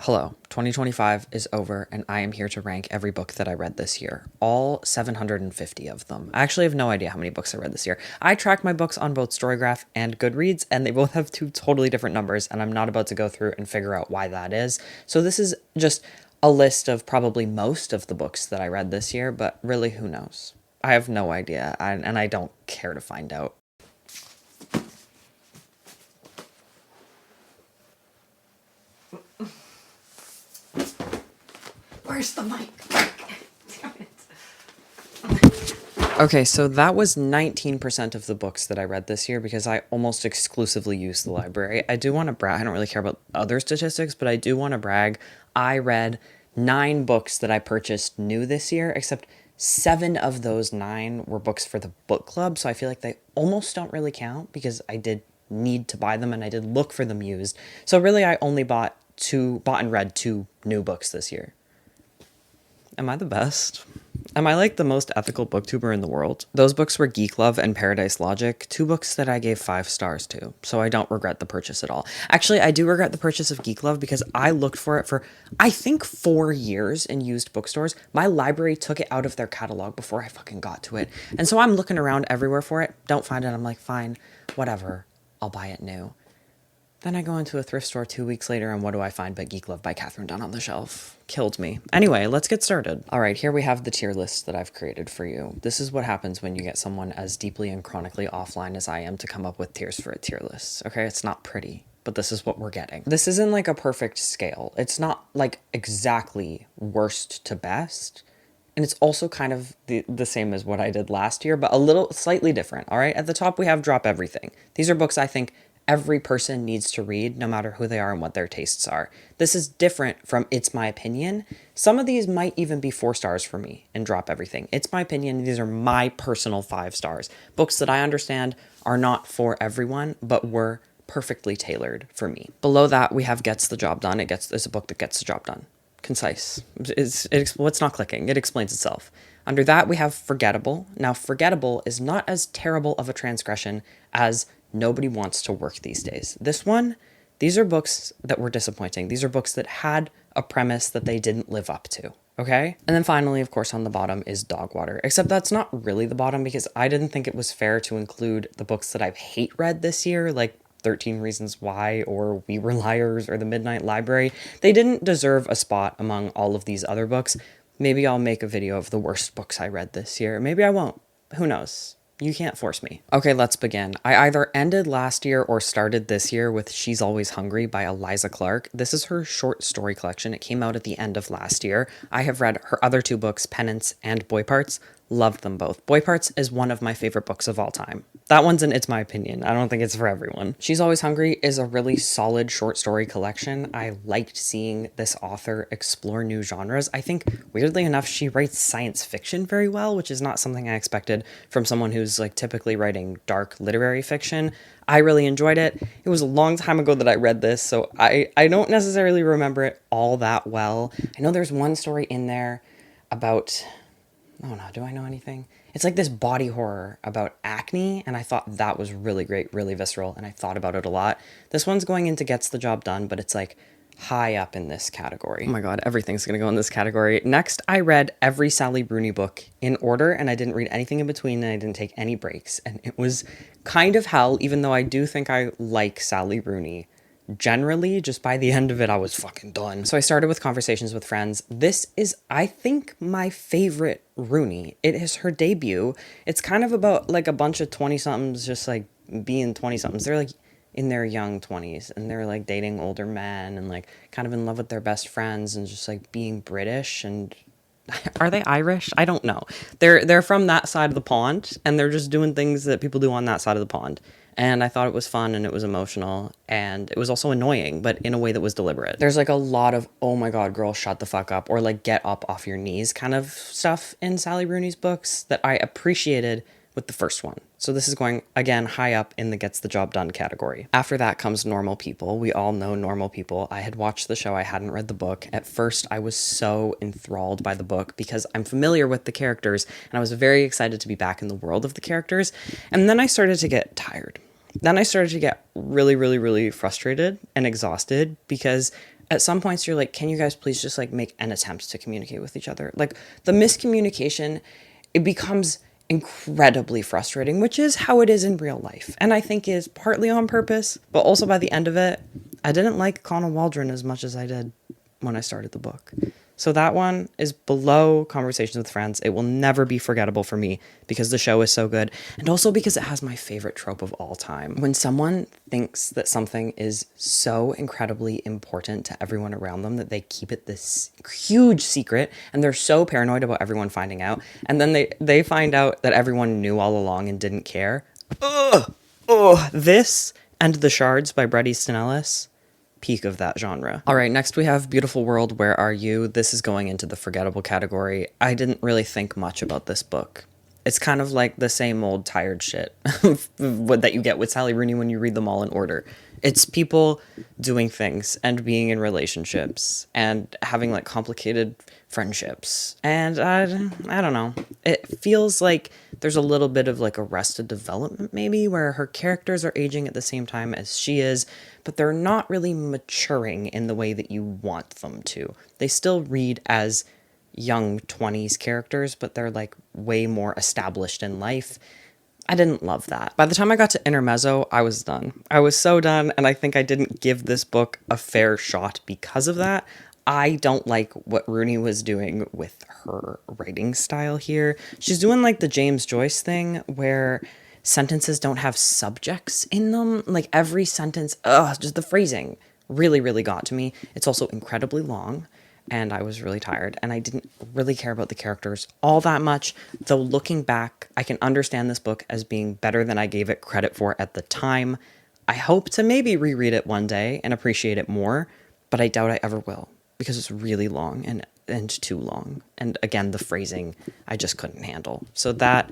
Hello, 2025 is over, and I am here to rank every book that I read this year. All 750 of them. I actually have no idea how many books I read this year. I track my books on both Storygraph and Goodreads, and they both have two totally different numbers, and I'm not about to go through and figure out why that is. So this is just a list of probably most of the books that I read this year, but really, who knows? I have no idea, and I don't care to find out. Where's the mic? Damn it. Okay, so that was 19% of the books that I read this year because I almost exclusively used the library. I do want to brag. I don't really care about other statistics, but I do want to brag. I read 9 books that I purchased new this year, except 7 of those 9 were books for the book club, so I feel like they almost don't really count because I did need to buy them and I did look for them used. So really, I only bought and read 2 new books this year. Am I the best? Am I like the most ethical booktuber in the world? Those books were Geek Love and Paradise Logic, 2 books that I gave 5 stars to, so I don't regret the purchase at all. Actually, I do regret the purchase of Geek Love because I looked for it for, I think, 4 years in used bookstores. My library took it out of their catalog before I fucking got to it, and so I'm looking around everywhere for it, don't find it, I'm like, fine, whatever, I'll buy it new. Then I go into a thrift store 2 weeks later, and what do I find but Geek Love by Catherine Dunn on the shelf? Killed me. Anyway, let's get started. All right, here we have the tier list that I've created for you. This is what happens when you get someone as deeply and chronically offline as I am to come up with tiers for a tier list. Okay, it's not pretty, but this is what we're getting. This isn't like a perfect scale. It's not like exactly worst to best. And it's also kind of the same as what I did last year, but a little slightly different, all right? At the top, we have Drop Everything. These are books I think every person needs to read, no matter who they are and what their tastes are. This is different from It's My Opinion. Some of these might even be 4 stars for me in Drop Everything. It's My Opinion. These are my personal 5 stars. Books that I understand are not for everyone, but were perfectly tailored for me. Below that, we have Gets the Job Done. It's a book that gets the job done. Concise. It's not clicking. It explains itself. Under that, we have Forgettable. Now, Forgettable is not as terrible of a transgression as Nobody Wants to Work These Days. These are books that were disappointing. These are books that had a premise that they didn't live up to, okay? And then finally, of course, on the bottom is Dogwater. Except that's not really the bottom because I didn't think it was fair to include the books that I've hate read this year, like 13 Reasons Why or We Were Liars or The Midnight Library. They didn't deserve a spot among all of these other books. Maybe I'll make a video of the worst books I read this year. Maybe I won't. Who knows? You can't force me. Okay, let's begin. I either ended last year or started this year with She's Always Hungry by Eliza Clark. This is her short story collection. It came out at the end of last year. I have read her other 2 books, Penance and Boy Parts. Loved them both. Boy Parts is one of my favorite books of all time. That one's It's My Opinion. I don't think it's for everyone. She's Always Hungry is a really solid short story collection. I liked seeing this author explore new genres. I think, weirdly enough, she writes science fiction very well, which is not something I expected from someone who's like typically writing dark literary fiction. I really enjoyed it. It was a long time ago that I read this, so I don't necessarily remember it all that well. I know there's one story in there about... Oh no, do I know anything? It's like this body horror about acne, and I thought that was really great, really visceral, and I thought about it a lot. This one's going into Gets the Job Done, but it's like high up in this category. Oh my god, everything's gonna go in this category. Next, I read every Sally Rooney book in order, and I didn't read anything in between, and I didn't take any breaks, and it was kind of hell, even though I do think I like Sally Rooney. Generally, just by the end of it, I was fucking done. So I started with Conversations with Friends. This is, I think, my favorite Rooney. It is her debut. It's kind of about like a bunch of 20-somethings just like being 20-somethings. They're like in their young 20s and they're like dating older men and like kind of in love with their best friends and just like being British and... Are they Irish? I don't know. They're from that side of the pond and they're just doing things that people do on that side of the pond. And I thought it was fun and it was emotional and it was also annoying, but in a way that was deliberate. There's like a lot of, oh my god, girl, shut the fuck up, or like get up off your knees kind of stuff in Sally Rooney's books that I appreciated with the first one. So this is going, again, high up in the Gets the Job Done category. After that comes Normal People. We all know Normal People. I had watched the show. I hadn't read the book. At first, I was so enthralled by the book because I'm familiar with the characters and I was very excited to be back in the world of the characters. And then I started to get tired. Then I started to get really, really, really frustrated and exhausted because At some points you're like, can you guys please just like make an attempt to communicate with each other? Like the miscommunication, it becomes incredibly frustrating, which is how it is in real life. And I think is partly on purpose, but also by the end of it, I didn't like Connell Waldron as much as I did when I started the book. So that one is below Conversations with Friends. It will never be forgettable for me because the show is so good, and also because it has my favorite trope of all time. When someone thinks that something is so incredibly important to everyone around them that they keep it this huge secret, and they're so paranoid about everyone finding out, and then they find out that everyone knew all along and didn't care. Ugh! Oh, this and The Shards by Bret Easton Ellis, peak of that genre. All right, next we have Beautiful World, Where Are You? This is going into the forgettable category. I didn't really think much about this book. It's kind of like the same old tired shit that you get with Sally Rooney when you read them all in order. It's people doing things and being in relationships and having like complicated friendships. And I don't know. It feels like there's a little bit of like arrested development maybe where her characters are aging at the same time as she is, but they're not really maturing in the way that you want them to. They still read as young 20s characters, but they're like way more established in life. I didn't love that. By the time I got to Intermezzo, I was done. I was so done, and I think I didn't give this book a fair shot because of that. I don't like what Rooney was doing with her writing style here. She's doing like the James Joyce thing where sentences don't have subjects in them. Like every sentence, just the phrasing really, really got to me. It's also incredibly long, and I was really tired, and I didn't really care about the characters all that much, though looking back, I can understand this book as being better than I gave it credit for at the time. I hope to maybe reread it one day and appreciate it more, but I doubt I ever will, because it's really long and too long. And again, the phrasing, I just couldn't handle. So that,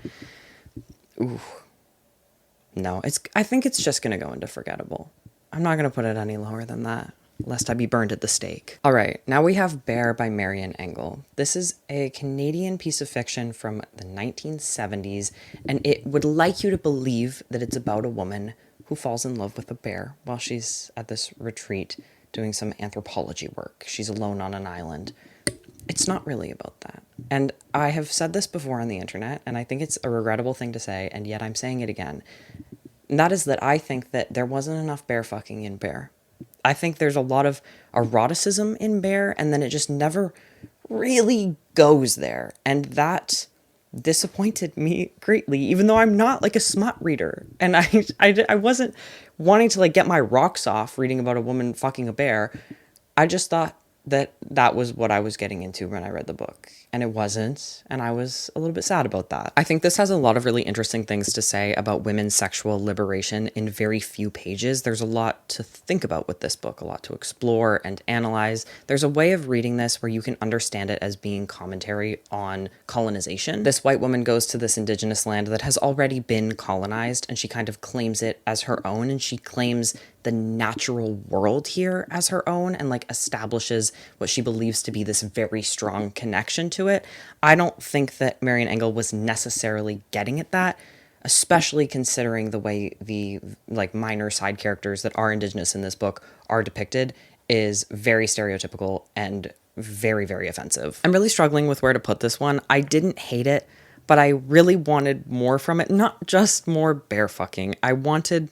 no, I think it's just going to go into forgettable. I'm not going to put it any lower than that, lest I be burned at the stake. All right, now we have Bear by Marian Engel. This is a Canadian piece of fiction from the 1970s, and it would like you to believe that it's about a woman who falls in love with a bear while she's at this retreat doing some anthropology work. She's alone on an island. It's not really about that. And I have said this before on the internet, and I think it's a regrettable thing to say, and yet I'm saying it again. And that is that I think that there wasn't enough bear fucking in Bear. I think there's a lot of eroticism in Bear, and then it just never really goes there. And that disappointed me greatly, even though I'm not like a smut reader. And I wasn't wanting to like get my rocks off reading about a woman fucking a bear. I just thought that was what I was getting into when I read the book. And it wasn't, and I was a little bit sad about that. I think this has a lot of really interesting things to say about women's sexual liberation in very few pages. There's a lot to think about with this book, a lot to explore and analyze. There's a way of reading this where you can understand it as being commentary on colonization. This white woman goes to this indigenous land that has already been colonized, and she kind of claims it as her own, and she claims the natural world here as her own and like establishes what she believes to be this very strong connection to it. I don't think that Marian Engel was necessarily getting at that, especially considering the way the like minor side characters that are indigenous in this book are depicted is very stereotypical and very, very offensive. I'm really struggling with where to put this one. I didn't hate it, but I really wanted more from it. Not just more bear fucking. I wanted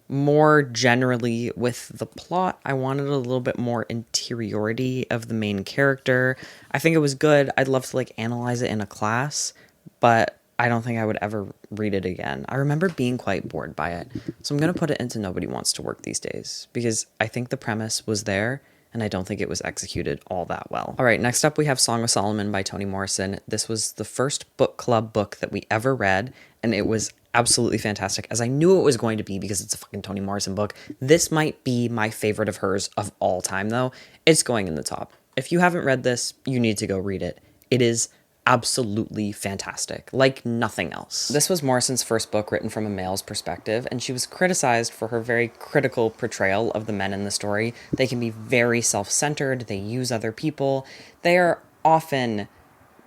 more generally with the plot. I wanted a little bit more interiority of the main character. I think it was good. I'd love to like analyze it in a class, but I don't think I would ever read it again. I remember being quite bored by it. So I'm going to put it into Nobody Wants to Work These Days because I think the premise was there and I don't think it was executed all that well. All right, next up we have Song of Solomon by Toni Morrison. This was the first book club book that we ever read, and it was absolutely fantastic, as I knew it was going to be because it's a fucking Toni Morrison book. This might be my favorite of hers of all time, though. It's going in the top. If you haven't read this, you need to go read it. It is absolutely fantastic, like nothing else. This was Morrison's first book written from a male's perspective, and she was criticized for her very critical portrayal of the men in the story. They can be very self-centered, they use other people, they are often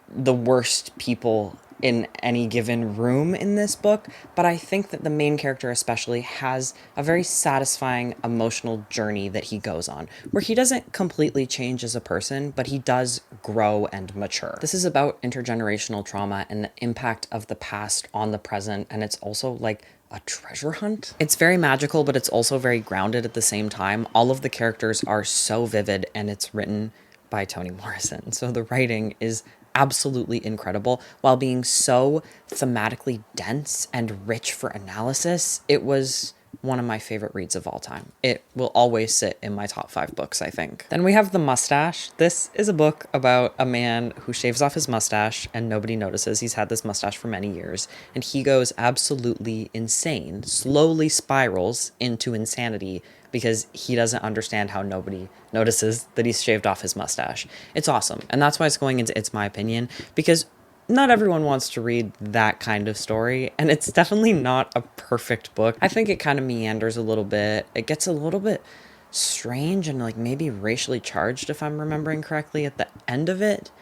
the worst people in any given room in this book, but I think that the main character especially has a very satisfying emotional journey that he goes on, where he doesn't completely change as a person, but he does grow and mature. This is about intergenerational trauma and the impact of the past on the present, and it's also like a treasure hunt. It's very magical, but it's also very grounded at the same time. All of the characters are so vivid, and it's written by Toni Morrison. So the writing is absolutely incredible while being so thematically dense and rich for analysis. It was one of my favorite reads of all time. It will always sit in my top 5 books, I think. Then we have The Mustache. This is a book about a man who shaves off his mustache and nobody notices. He's had this mustache for many years, and he goes absolutely insane, slowly spirals into insanity because he doesn't understand how nobody notices that he's shaved off his mustache. It's awesome. And that's why it's going into It's My Opinion, because not everyone wants to read that kind of story, and it's definitely not a perfect book. I think it kind of meanders a little bit. It gets a little bit strange and like maybe racially charged, if I'm remembering correctly, at the end of it.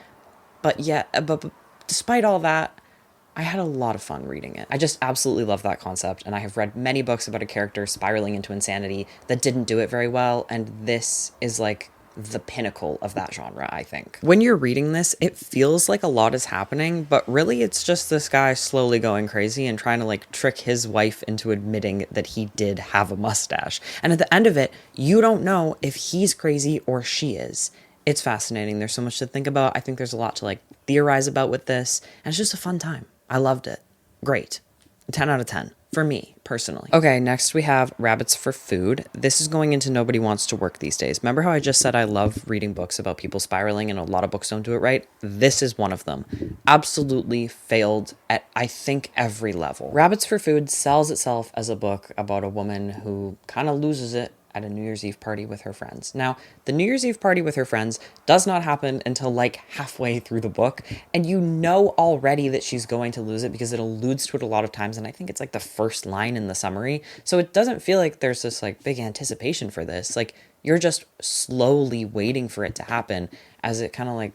But yeah, but despite all that, I had a lot of fun reading it. I just absolutely love that concept, and I have read many books about a character spiraling into insanity that didn't do it very well, and this is like the pinnacle of that genre, I think. When you're reading this, it feels like a lot is happening, but really it's just this guy slowly going crazy and trying to like trick his wife into admitting that he did have a mustache. And at the end of it, you don't know if he's crazy or she is. It's fascinating. There's so much to think about. I think there's a lot to like theorize about with this, and it's just a fun time. I loved it. Great. 10 out of 10 for me, personally. Okay, next we have Rabbits for Food. This is going into Nobody Wants to Work These Days. Remember how I just said I love reading books about people spiraling and a lot of books don't do it right? This is one of them. Absolutely failed at, I think, every level. Rabbits for Food sells itself as a book about a woman who kind of loses it at a New Year's Eve party with her friends. Now, the New Year's Eve party with her friends does not happen until like halfway through the book, and you know already that she's going to lose it because it alludes to it a lot of times, and I think it's like the first line in the summary. So it doesn't feel like there's this like big anticipation for this. Like you're just slowly waiting for it to happen as it kind of like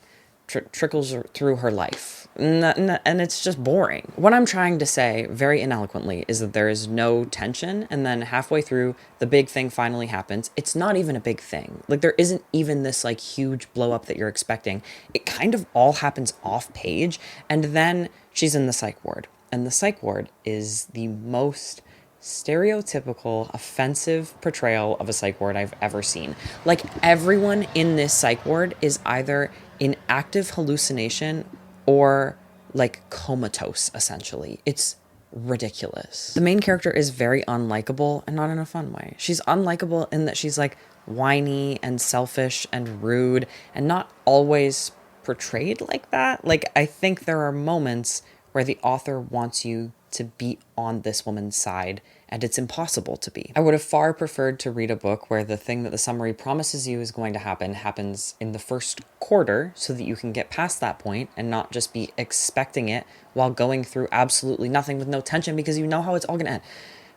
trickles through her life. And it's just boring. What I'm trying to say very ineloquently is that there is no tension, and then halfway through, the big thing finally happens. It's not even a big thing. Like, there isn't even this, like, huge blow up that you're expecting. It kind of all happens off page, and then she's in the psych ward. And the psych ward is the most stereotypical, offensive portrayal of a psych ward I've ever seen. Like, everyone in this psych ward is either in active hallucination or like comatose, essentially. It's ridiculous. The main character is very unlikable, and not in a fun way. She's unlikable in that she's like whiny and selfish and rude, and not always portrayed like that. Like, I think there are moments where the author wants you to be on this woman's side, and it's impossible to be. I would have far preferred to read a book where the thing that the summary promises you is going to happen happens in the first quarter, so that you can get past that point and not just be expecting it while going through absolutely nothing with no tension because you know how it's all gonna end.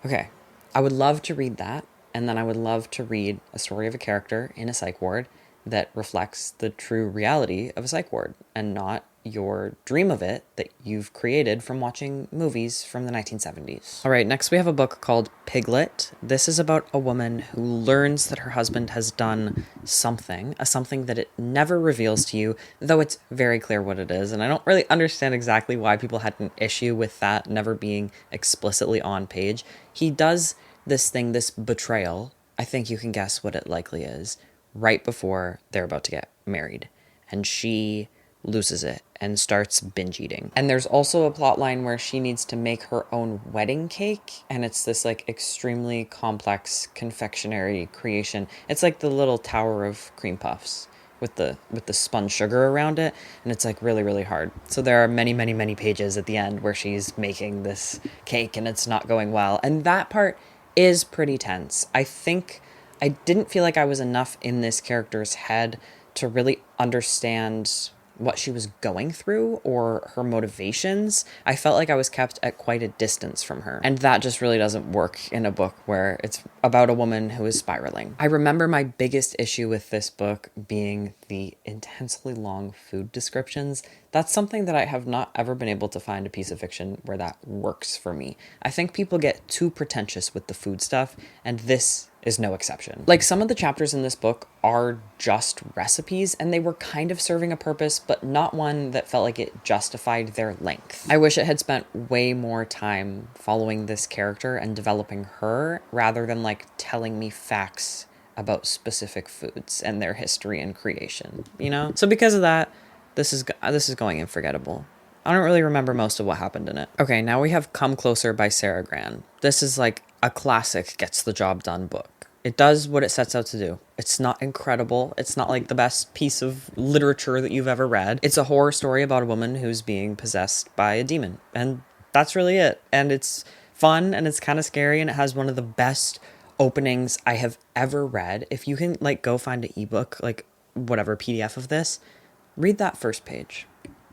Okay, I would love to read that, and then I would love to read a story of a character in a psych ward that reflects the true reality of a psych ward and not your dream of it that you've created from watching movies from the 1970s. All right, next we have a book called Piglet. This is about a woman who learns that her husband has done something, a something that it never reveals to you, though it's very clear what it is. And I don't really understand exactly why people had an issue with that never being explicitly on page. He does this thing, this betrayal, I think you can guess what it likely is, right before they're about to get married. And she loses it and starts binge eating. And there's also a plot line where she needs to make her own wedding cake, and it's this like extremely complex confectionery creation. It's like the little tower of cream puffs with the spun sugar around it, and it's like really, really hard. So there are many, many, many pages at the end where she's making this cake and it's not going well, and that part is pretty tense. I think I didn't feel like I was enough in this character's head to really understand what she was going through or her motivations, I felt like I was kept at quite a distance from her. And that just really doesn't work in a book where it's about a woman who is spiraling. I remember my biggest issue with this book being the intensely long food descriptions. That's something that I have not ever been able to find a piece of fiction where that works for me. I think people get too pretentious with the food stuff, and this is no exception. Like, some of the chapters in this book are just recipes, and they were kind of serving a purpose, but not one that felt like it justified their length. I wish it had spent way more time following this character and developing her, rather than like telling me facts about specific foods and their history and creation, you know? So because of that, this is going in forgettable. I don't really remember most of what happened in it. Okay, now we have Come Closer by Sarah Gran. This is like a classic gets the job done book. It does what it sets out to do. It's not incredible. It's not like the best piece of literature that you've ever read. It's a horror story about a woman who's being possessed by a demon. And that's really it. And it's fun and it's kind of scary, and it has one of the best openings I have ever read. If you can like go find an ebook, like whatever PDF of this, read that first page.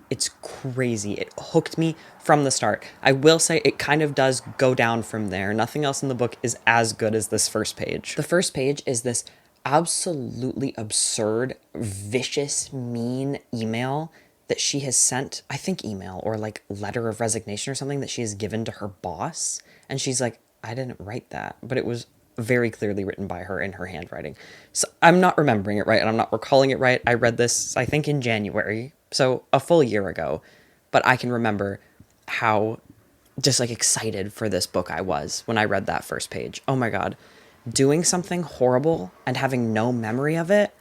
It's crazy. It hooked me from the start. I will say it kind of does go down from there. Nothing else in the book is as good as this first page. The first page is this absolutely absurd, vicious, mean email that she has sent, I think email or like letter of resignation or something that she has given to her boss. And she's like, I didn't write that, but it was very clearly written by her in her handwriting. So I'm not remembering it right, and I'm not recalling it right. I read this, I think, in January, so a full year ago, but I can remember how just like excited for this book I was when I read that first page. Oh my God, doing something horrible and having no memory of it.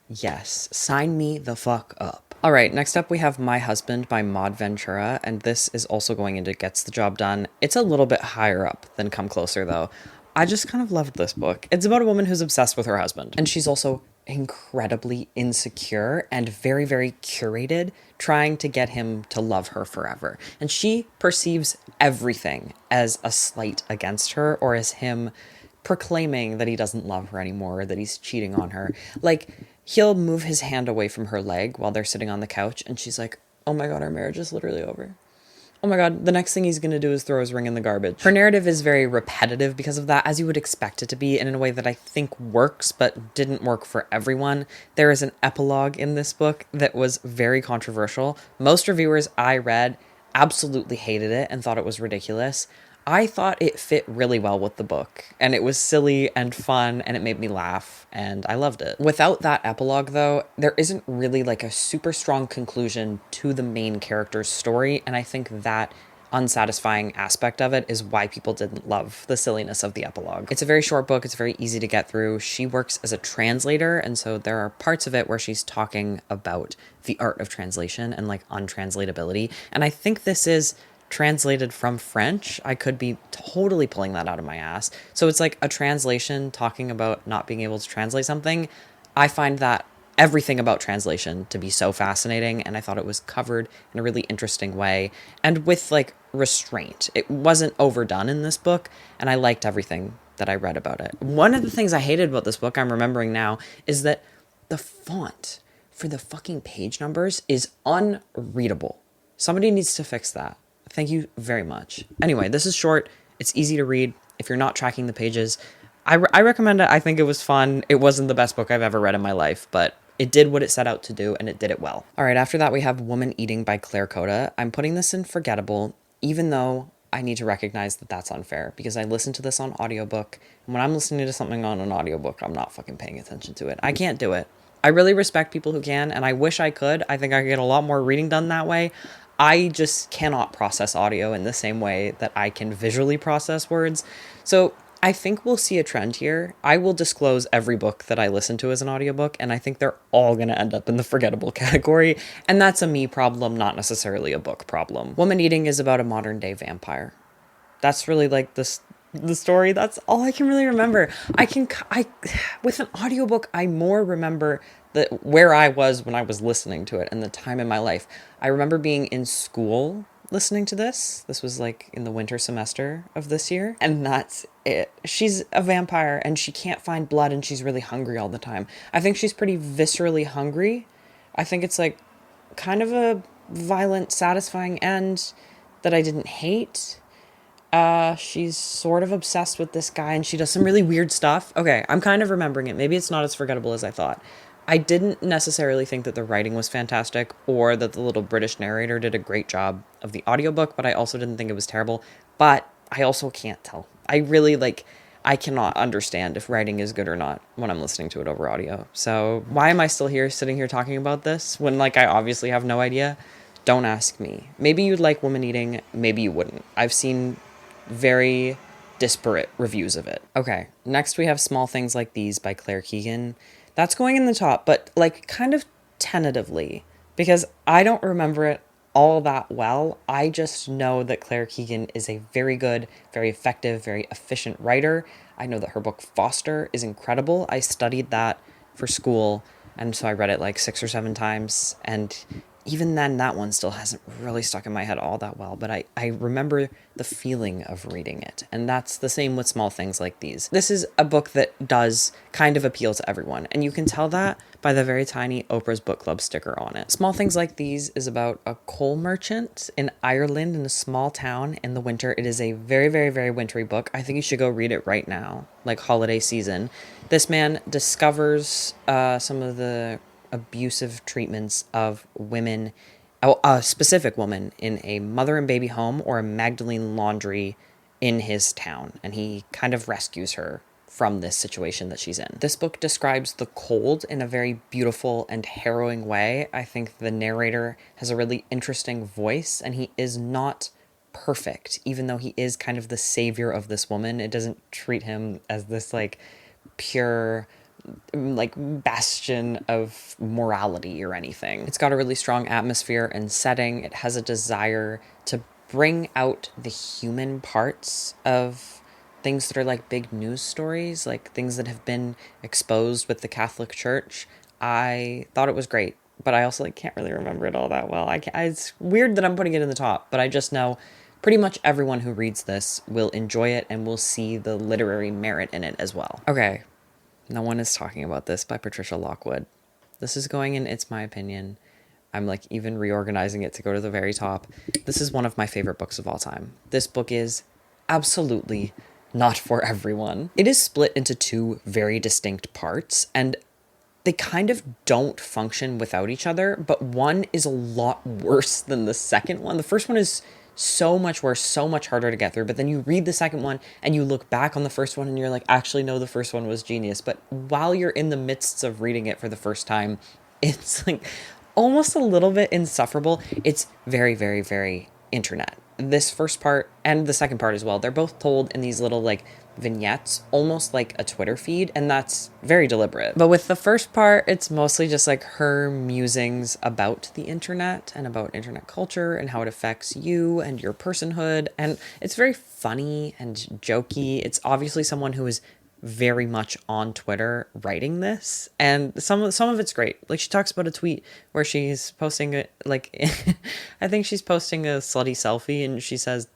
Yes, sign me the fuck up. All right, next up we have My Husband by Maud Ventura, and this is also going into Gets the Job Done. It's a little bit higher up than Come Closer, though. I just kind of loved this book. It's about a woman who's obsessed with her husband, and she's also incredibly insecure and very, very curated, trying to get him to love her forever. And she perceives everything as a slight against her, or as him proclaiming that he doesn't love her anymore, or that he's cheating on her. Like, he'll move his hand away from her leg while they're sitting on the couch, and she's like, oh my God, our marriage is literally over. Oh my God, the next thing he's going to do is throw his ring in the garbage. Her narrative is very repetitive because of that, as you would expect it to be, and in a way that I think works, but didn't work for everyone. There is an epilogue in this book that was very controversial. Most reviewers I read absolutely hated it and thought it was ridiculous. I thought it fit really well with the book, and it was silly and fun, and it made me laugh, and I loved it. Without that epilogue, though, there isn't really like a super strong conclusion to the main character's story, and I think that unsatisfying aspect of it is why people didn't love the silliness of the epilogue. It's a very short book. It's very easy to get through. She works as a translator, and so there are parts of it where she's talking about the art of translation and like untranslatability, and I think this is translated from French. I could be totally pulling that out of my ass. So it's like a translation talking about not being able to translate something. I find that everything about translation to be so fascinating, and I thought it was covered in a really interesting way and with like restraint. It wasn't overdone in this book, and I liked everything that I read about it. One of the things I hated about this book, I'm remembering now, is that the font for the fucking page numbers is unreadable. Somebody needs to fix that. Thank you very much. Anyway, this is short. It's easy to read. If you're not tracking the pages, I recommend it. I think it was fun. It wasn't the best book I've ever read in my life, but it did what it set out to do, and it did it well. All right, after that, we have Woman Eating by Claire Coda. I'm putting this in forgettable, even though I need to recognize that that's unfair, because I listened to this on audiobook, and when I'm listening to something on an audiobook, I'm not fucking paying attention to it. I can't do it. I really respect people who can, and I wish I could. I think I could get a lot more reading done that way. I just cannot process audio in the same way that I can visually process words. So I think we'll see a trend here. I will disclose every book that I listen to as an audiobook, and I think they're all going to end up in the forgettable category. And that's a me problem, not necessarily a book problem. Woman Eating is about a modern day vampire. That's really like the story. That's all I can really remember. With an audiobook, I more remember where I was when I was listening to it and the time in my life. I remember being in school listening to this. This was like in the winter semester of this year, and that's it. She's a vampire and she can't find blood, and she's really hungry all the time. I think she's pretty viscerally hungry. I think it's like kind of a violent, satisfying end that I didn't hate. She's sort of obsessed with this guy and she does some really weird stuff. Okay, I'm kind of remembering it. Maybe it's not as forgettable as I thought. I didn't necessarily think that the writing was fantastic or that the little British narrator did a great job of the audiobook, but I also didn't think it was terrible. But I also can't tell. I really I cannot understand if writing is good or not when I'm listening to it over audio. So why am I still here, sitting here talking about this when I obviously have no idea? Don't ask me. Maybe you'd like woman eating, maybe you wouldn't. I've seen very disparate reviews of it. Okay, next we have Small Things Like These by Claire Keegan. That's going in the top, but kind of tentatively, because I don't remember it all that well. I just know that Claire Keegan is a very good, very effective, very efficient writer. I know that her book Foster is incredible. I studied that for school, and so I read it 6 or 7 times, and even then, that one still hasn't really stuck in my head all that well, but I remember the feeling of reading it, and that's the same with Small Things Like These. This is a book that does kind of appeal to everyone, and you can tell that by the very tiny Oprah's Book Club sticker on it. Small Things Like These is about a coal merchant in Ireland in a small town in the winter. It is a very, very, very wintry book. I think you should go read it right now, holiday season. This man discovers some of the abusive treatments of women, a specific woman in a mother and baby home or a Magdalene laundry in his town, and he kind of rescues her from this situation that she's in. This book describes the cold in a very beautiful and harrowing way. I think the narrator has a really interesting voice, and he is not perfect, even though he is kind of the savior of this woman. It doesn't treat him as this pure bastion of morality or anything. It's got a really strong atmosphere and setting. It has a desire to bring out the human parts of things that are big news stories, things that have been exposed with the Catholic Church. I thought it was great, but I also can't really remember it all that well. It's weird that I'm putting it in the top, but I just know pretty much everyone who reads this will enjoy it and will see the literary merit in it as well. Okay, No One Is Talking About This by Patricia Lockwood. This is going in It's My Opinion. I'm even reorganizing it to go to the very top. This is one of my favorite books of all time. This book is absolutely not for everyone. It is split into two very distinct parts, and they kind of don't function without each other, but one is a lot worse than the second one. The first one is so much worse, so much harder to get through, but then you read the second one and you look back on the first one and you're actually, no, the first one was genius. But while you're in the midst of reading it for the first time, it's almost a little bit insufferable. It's very, very, very internet. This first part and the second part as well, they're both told in these little vignettes, almost like a Twitter feed, and that's very deliberate. But with the first part, it's mostly just her musings about the internet and about internet culture and how it affects you and your personhood, and it's very funny and jokey. It's obviously someone who is very much on Twitter writing this, and some of it's great. She talks about a tweet where she's posting I think she's posting a slutty selfie and she says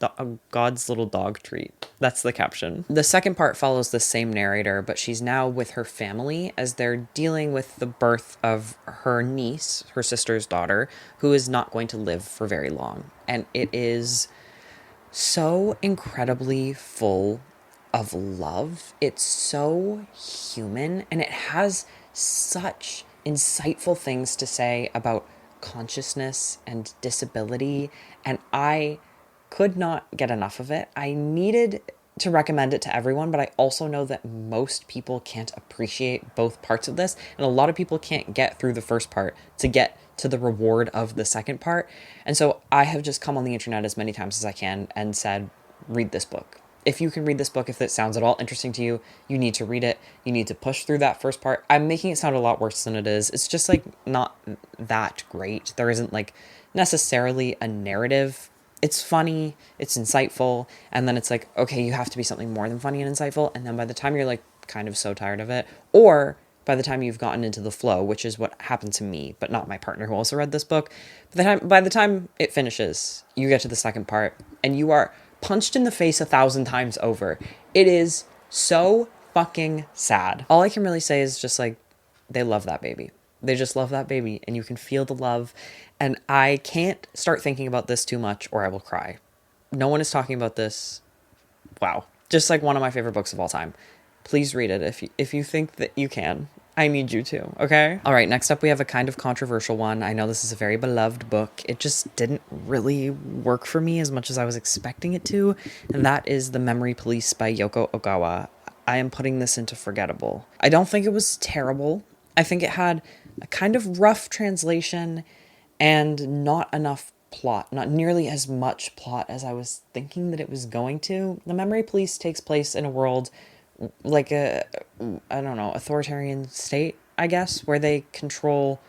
God's little dog treat. That's the caption. The second part follows the same narrator, but she's now with her family as they're dealing with the birth of her niece, her sister's daughter, who is not going to live for very long. And it is so incredibly full of love. It's so human, and it has such insightful things to say about consciousness and disability, and I could not get enough of it. I needed to recommend it to everyone, but I also know that most people can't appreciate both parts of this, and a lot of people can't get through the first part to get to the reward of the second part. And so I have just come on the internet as many times as I can and said, read this book. If you can read this book, if it sounds at all interesting to you, you need to read it. You need to push through that first part. I'm making it sound a lot worse than it is. It's just not that great. There isn't necessarily a narrative. It's funny, it's insightful, and then it's okay, you have to be something more than funny and insightful, and then by the time you're kind of so tired of it, or by the time you've gotten into the flow, which is what happened to me, but not my partner who also read this book, by the time it finishes, you get to the second part, and you are punched in the face 1,000 times over. It is so fucking sad. All I can really say is just they love that baby. They just love that baby, and you can feel the love. And I can't start thinking about this too much or I will cry. No one is talking about this. Wow. Just like one of my favorite books of all time. Please read it if you think that you can. I need you to, okay? All right, next up we have a kind of controversial one. I know this is a very beloved book. It just didn't really work for me as much as I was expecting it to, and that is The Memory Police by Yoko Ogawa. I am putting this into forgettable. I don't think it was terrible. I think it had a kind of rough translation and not enough plot, not nearly as much plot as I was thinking that it was going to. The Memory Police takes place in a world like a, I don't know, authoritarian state, I guess, where they control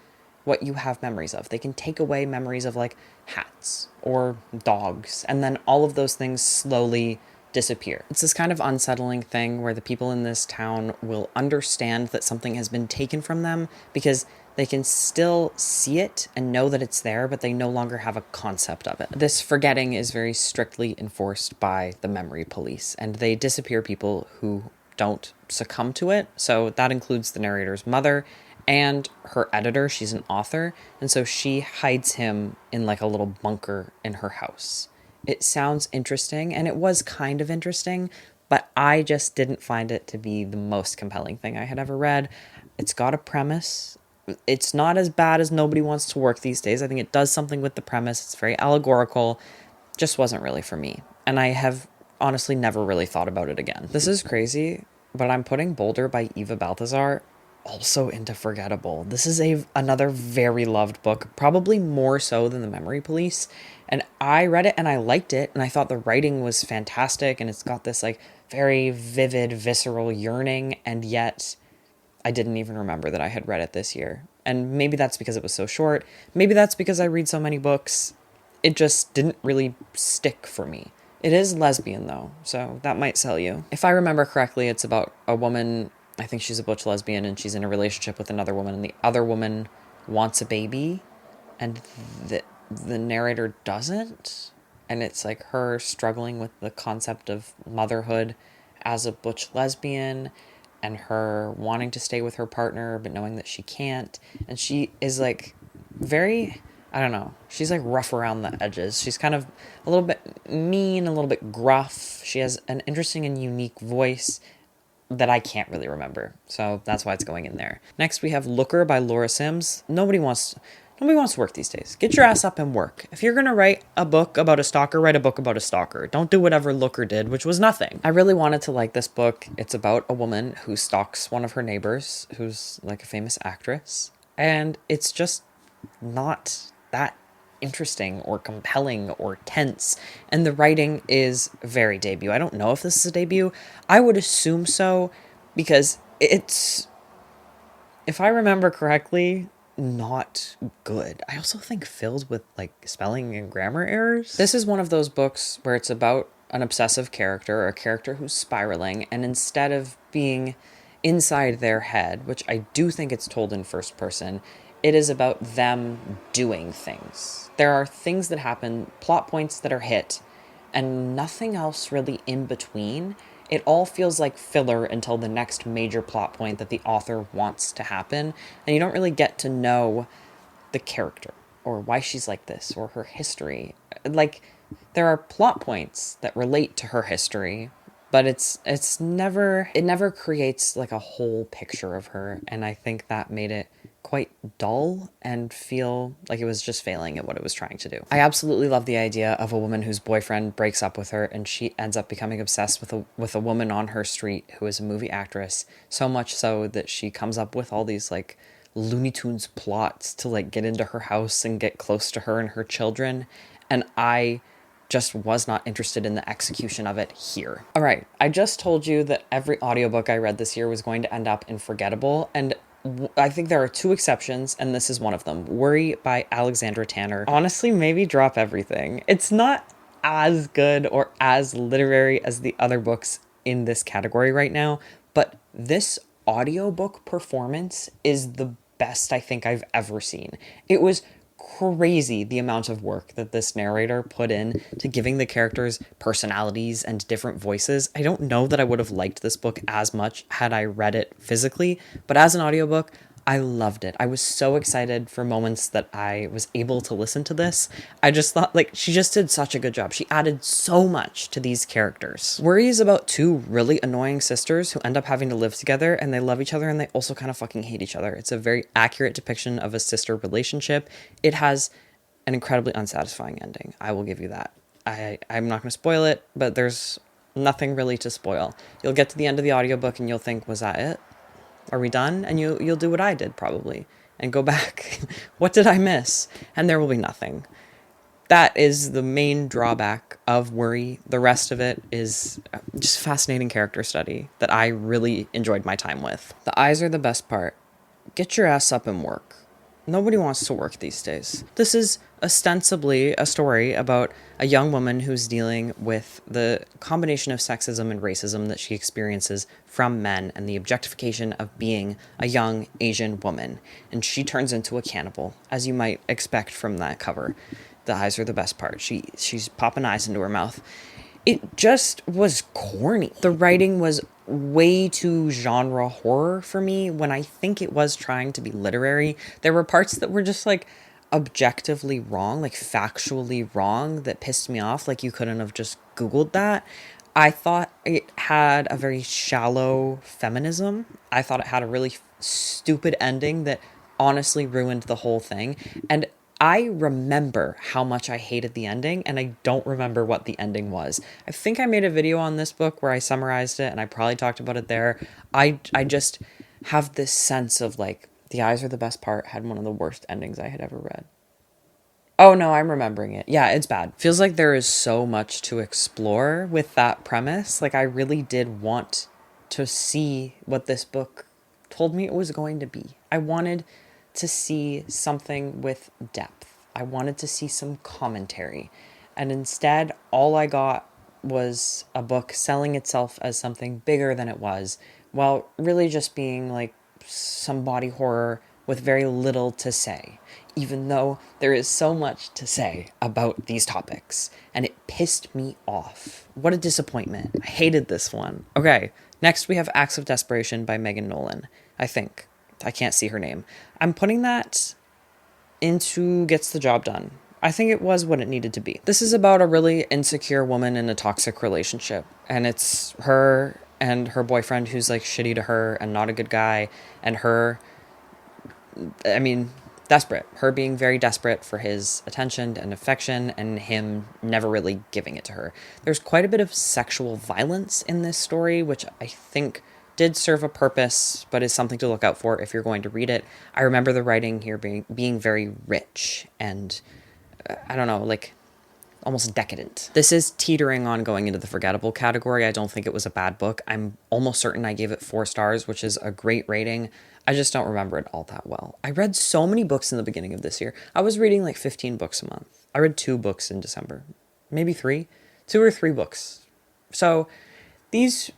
what you have memories of. They can take away memories of like hats or dogs, and then all of those things slowly disappear. It's this kind of unsettling thing where the people in this town will understand that something has been taken from them because they can still see it and know that it's there, but they no longer have a concept of it. This forgetting is very strictly enforced by the memory police, and they disappear people who don't succumb to it. So that includes the narrator's mother and her editor. She's an author, and so she hides him in like a little bunker in her house. It sounds interesting, and it was kind of interesting, but I just didn't find it to be the most compelling thing I had ever read. It's got a premise. It's not as bad as Nobody Wants to Work these days. I think it does something with the premise. It's very allegorical. Just wasn't really for me. And I have honestly never really thought about it again. This is crazy, but I'm putting Boulder by Eva Balthazar also into forgettable. This is another very loved book, probably more so than The Memory Police. And I read it and I liked it, and I thought the writing was fantastic, and it's got this like very vivid, visceral yearning, and yet I didn't even remember that I had read it this year. And maybe that's because it was so short. Maybe that's because I read so many books. It just didn't really stick for me. It is lesbian though, so that might sell you. If I remember correctly, it's about a woman, I think she's a butch lesbian, and she's in a relationship with another woman, and the other woman wants a baby, and the narrator doesn't. And it's like her struggling with the concept of motherhood as a butch lesbian, and her wanting to stay with her partner but knowing that she can't. And she is like very, I don't know, she's like rough around the edges. She's kind of a little bit mean, a little bit gruff. She has an interesting and unique voice that I can't really remember, so that's why it's going in there. Next we have Looker by Laura Sims. Nobody wants to work these days. Get your ass up and work. If you're gonna write a book about a stalker, write a book about a stalker. Don't do whatever Looker did, which was nothing. I really wanted to like this book. It's about a woman who stalks one of her neighbors, who's like a famous actress, and it's just not that interesting or compelling or tense, and the writing is very debut. I don't know if this is a debut. I would assume so, because it's, if I remember correctly, not good. I also think filled with like spelling and grammar errors. This is one of those books where it's about an obsessive character, or a character who's spiraling, and instead of being inside their head, which I do think it's told in first person, it is about them doing things. There are things that happen, plot points that are hit, and nothing else really in between. It all feels like filler until the next major plot point that the author wants to happen, and you don't really get to know the character, or why she's like this, or her history. Like, there are plot points that relate to her history, but it never creates like a whole picture of her, and I think that made it quite dull and feel like it was just failing at what it was trying to do. I absolutely love the idea of a woman whose boyfriend breaks up with her, and she ends up becoming obsessed with a woman on her street who is a movie actress, so much so that she comes up with all these like Looney Tunes plots to like get into her house and get close to her and her children, and I just was not interested in the execution of it here. All right, I just told you that every audiobook I read this year was going to end up in forgettable, and I think there are two exceptions, and this is one of them. Worry by Alexandra Tanner. Honestly, maybe drop everything. It's not as good or as literary as the other books in this category right now, but this audiobook performance is the best I think I've ever seen. It was crazy the amount of work that this narrator put in to giving the characters personalities and different voices. I don't know that I would have liked this book as much had I read it physically, but as an audiobook, I loved it. I was so excited for moments that I was able to listen to this. I just thought, like, she just did such a good job. She added so much to these characters. Worry is about two really annoying sisters who end up having to live together, and they love each other, and they also kind of fucking hate each other. It's a very accurate depiction of a sister relationship. It has an incredibly unsatisfying ending. I will give you that. I'm not going to spoil it, but there's nothing really to spoil. You'll get to the end of the audiobook and you'll think, was that it? Are we done? And you'll do what I did probably and go back. What did I miss? And there will be nothing. That is the main drawback of Worry. The rest of it is just fascinating character study that I really enjoyed my time with. The eyes are the best part. Get your ass up and work. Nobody wants to work these days. This is ostensibly a story about a young woman who's dealing with the combination of sexism and racism that she experiences from men and the objectification of being a young Asian woman. And she turns into a cannibal, as you might expect from that cover. The eyes are the best part. She's popping eyes into her mouth. It just was corny. The writing was way too genre horror for me when I think it was trying to be literary. There were parts that were just like objectively wrong, like factually wrong, that pissed me off. Like you couldn't have just Googled that. I thought it had a very shallow feminism. I thought it had a really stupid ending that honestly ruined the whole thing. And I remember how much I hated the ending, and I don't remember what the ending was. I think I made a video on this book where I summarized it, and I probably talked about it there. I just have this sense of like, the eyes are the best part had one of the worst endings I had ever read. Oh no, I'm remembering it. Yeah, it's bad. Feels like there is so much to explore with that premise. Like I really did want to see what this book told me it was going to be. I wanted to see something with depth. I wanted to see some commentary. And instead, all I got was a book selling itself as something bigger than it was, while really just being like some body horror with very little to say, even though there is so much to say about these topics. And it pissed me off. What a disappointment. I hated this one. Okay, next we have Acts of Desperation by Megan Nolan, I think. I can't see her name. I'm putting that into Gets the Job Done. I think it was what it needed to be. This is about a really insecure woman in a toxic relationship. And it's her and her boyfriend who's like shitty to her and not a good guy. And her, desperate. Her being very desperate for his attention and affection and him never really giving it to her. There's quite a bit of sexual violence in this story, which I think did serve a purpose, but is something to look out for if you're going to read it. I remember the writing here being very rich and, I don't know, like almost decadent. This is teetering on going into the forgettable category. I don't think it was a bad book. I'm almost certain I gave it 4 stars, which is a great rating. I just don't remember it all that well. I read so many books in the beginning of this year. I was reading like 15 books a month. I read 2 books in December, maybe 3, 2 or 3 books. So these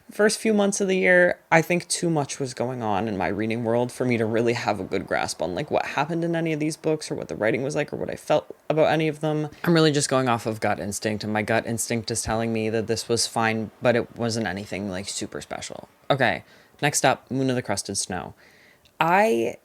first few months of the year, I think too much was going on in my reading world for me to really have a good grasp on like what happened in any of these books or what the writing was like or what I felt about any of them. I'm really just going off of gut instinct, and my gut instinct is telling me that this was fine, but it wasn't anything like super special. Okay, next up, Moon of the Crusted Snow. I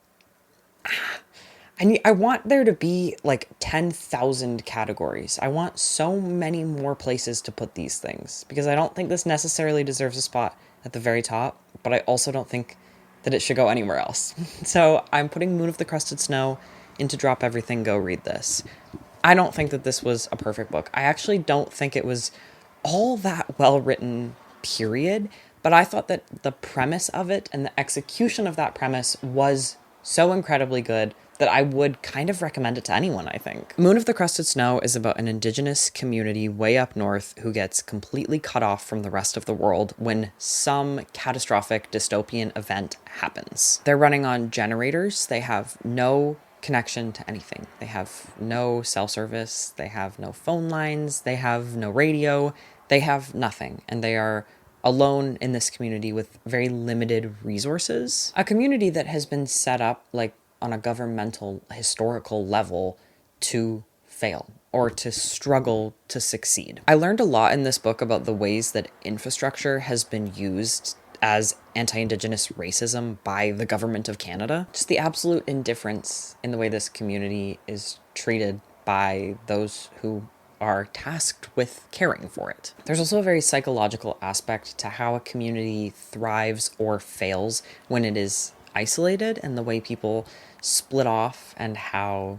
want there to be like 10,000 categories. I want so many more places to put these things because I don't think this necessarily deserves a spot at the very top, but I also don't think that it should go anywhere else. So I'm putting Moon of the Crusted Snow into Drop Everything, Go Read This. I don't think that this was a perfect book. I actually don't think it was all that well written, period, but I thought that the premise of it and the execution of that premise was so incredibly good that I would kind of recommend it to anyone, I think. Moon of the Crusted Snow is about an indigenous community way up north who gets completely cut off from the rest of the world when some catastrophic dystopian event happens. They're running on generators. They have no connection to anything. They have no cell service. They have no phone lines. They have no radio. They have nothing. And they are alone in this community with very limited resources. A community that has been set up like on a governmental historical level to fail or to struggle to succeed. I learned a lot in this book about the ways that infrastructure has been used as anti-Indigenous racism by the government of Canada. Just the absolute indifference in the way this community is treated by those who are tasked with caring for it. There's also a very psychological aspect to how a community thrives or fails when it is isolated, and the way people split off and how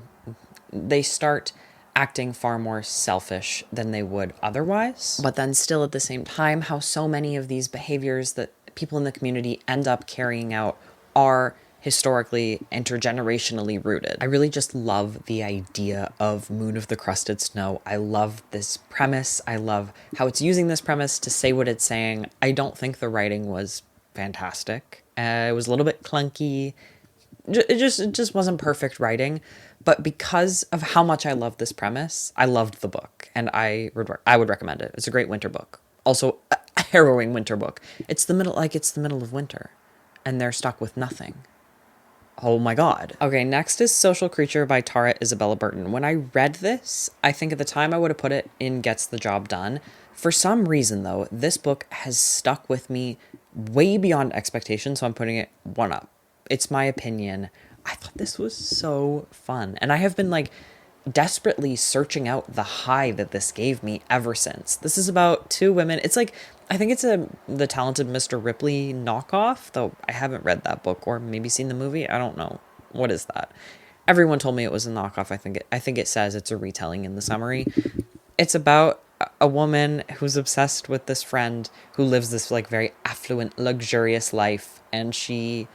they start acting far more selfish than they would otherwise. But then still at the same time, how so many of these behaviors that people in the community end up carrying out are historically intergenerationally rooted. I really just love the idea of Moon of the Crusted Snow. I love this premise. I love how it's using this premise to say what it's saying. I don't think the writing was fantastic. It was a little bit clunky. It just wasn't perfect writing, but because of how much I love this premise, I loved the book, and I would recommend it. It's a great winter book. Also, a harrowing winter book. It's the middle of winter, and they're stuck with nothing. Oh my god. Okay, next is Social Creature by Tara Isabella Burton. When I read this, I think at the time I would have put it in Gets the Job Done. For some reason, though, this book has stuck with me way beyond expectations, so I'm putting it 1 up. It's my opinion. I thought this was so fun. And I have been like desperately searching out the high that this gave me ever since. This is about 2 women. It's like, I think it's The Talented Mr. Ripley knockoff, though I haven't read that book or maybe seen the movie. I don't know. What is that? Everyone told me it was a knockoff. I think it says it's a retelling in the summary. It's about a woman who's obsessed with this friend who lives this like very affluent, luxurious life, and she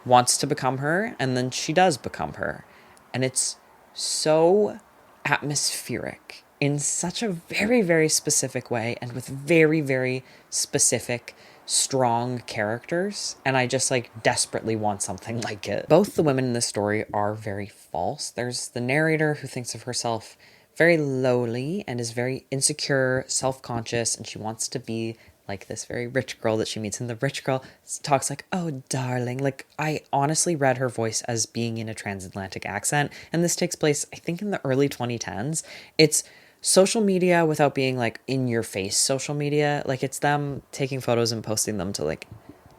wants to become her, and then she does become her. And it's so atmospheric in such a very, very specific way, and with very, very specific, strong characters. And I just like desperately want something like it. Both the women in this story are very false. There's the narrator who thinks of herself very lowly and is very insecure, self-conscious, and she wants to be like this very rich girl that she meets, and the rich girl talks like, oh, darling. Like, I honestly read her voice as being in a transatlantic accent, and this takes place, I think, in the early 2010s. It's social media without being, like, in-your-face social media. Like, it's them taking photos and posting them to, like,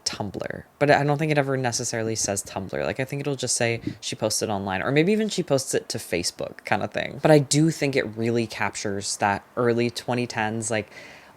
Tumblr. But I don't think it ever necessarily says Tumblr. Like, I think it'll just say she posted online, or maybe even she posts it to Facebook kind of thing. But I do think it really captures that early 2010s, like,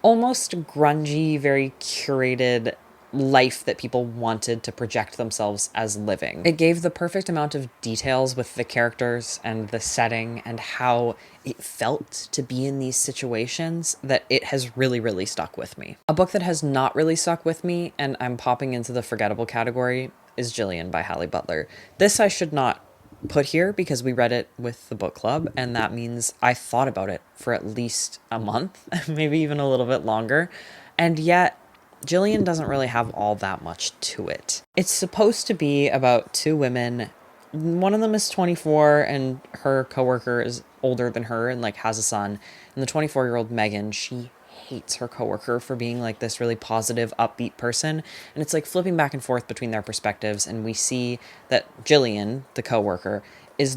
almost grungy, very curated life that people wanted to project themselves as living. It gave the perfect amount of details with the characters and the setting and how it felt to be in these situations that it has really, really stuck with me. A book that has not really stuck with me, and I'm popping into the forgettable category, is Jillian by Hallie Butler. This I should not put here because we read it with the book club, and that means I thought about it for at least a month, maybe even a little bit longer, and yet Jillian doesn't really have all that much to it. It's supposed to be about 2 women. One of them is 24 and her coworker is older than her and like has a son, and the 24-year-old Megan, she hates her coworker for being like this really positive, upbeat person. And it's like flipping back and forth between their perspectives. And we see that Jillian, the coworker, is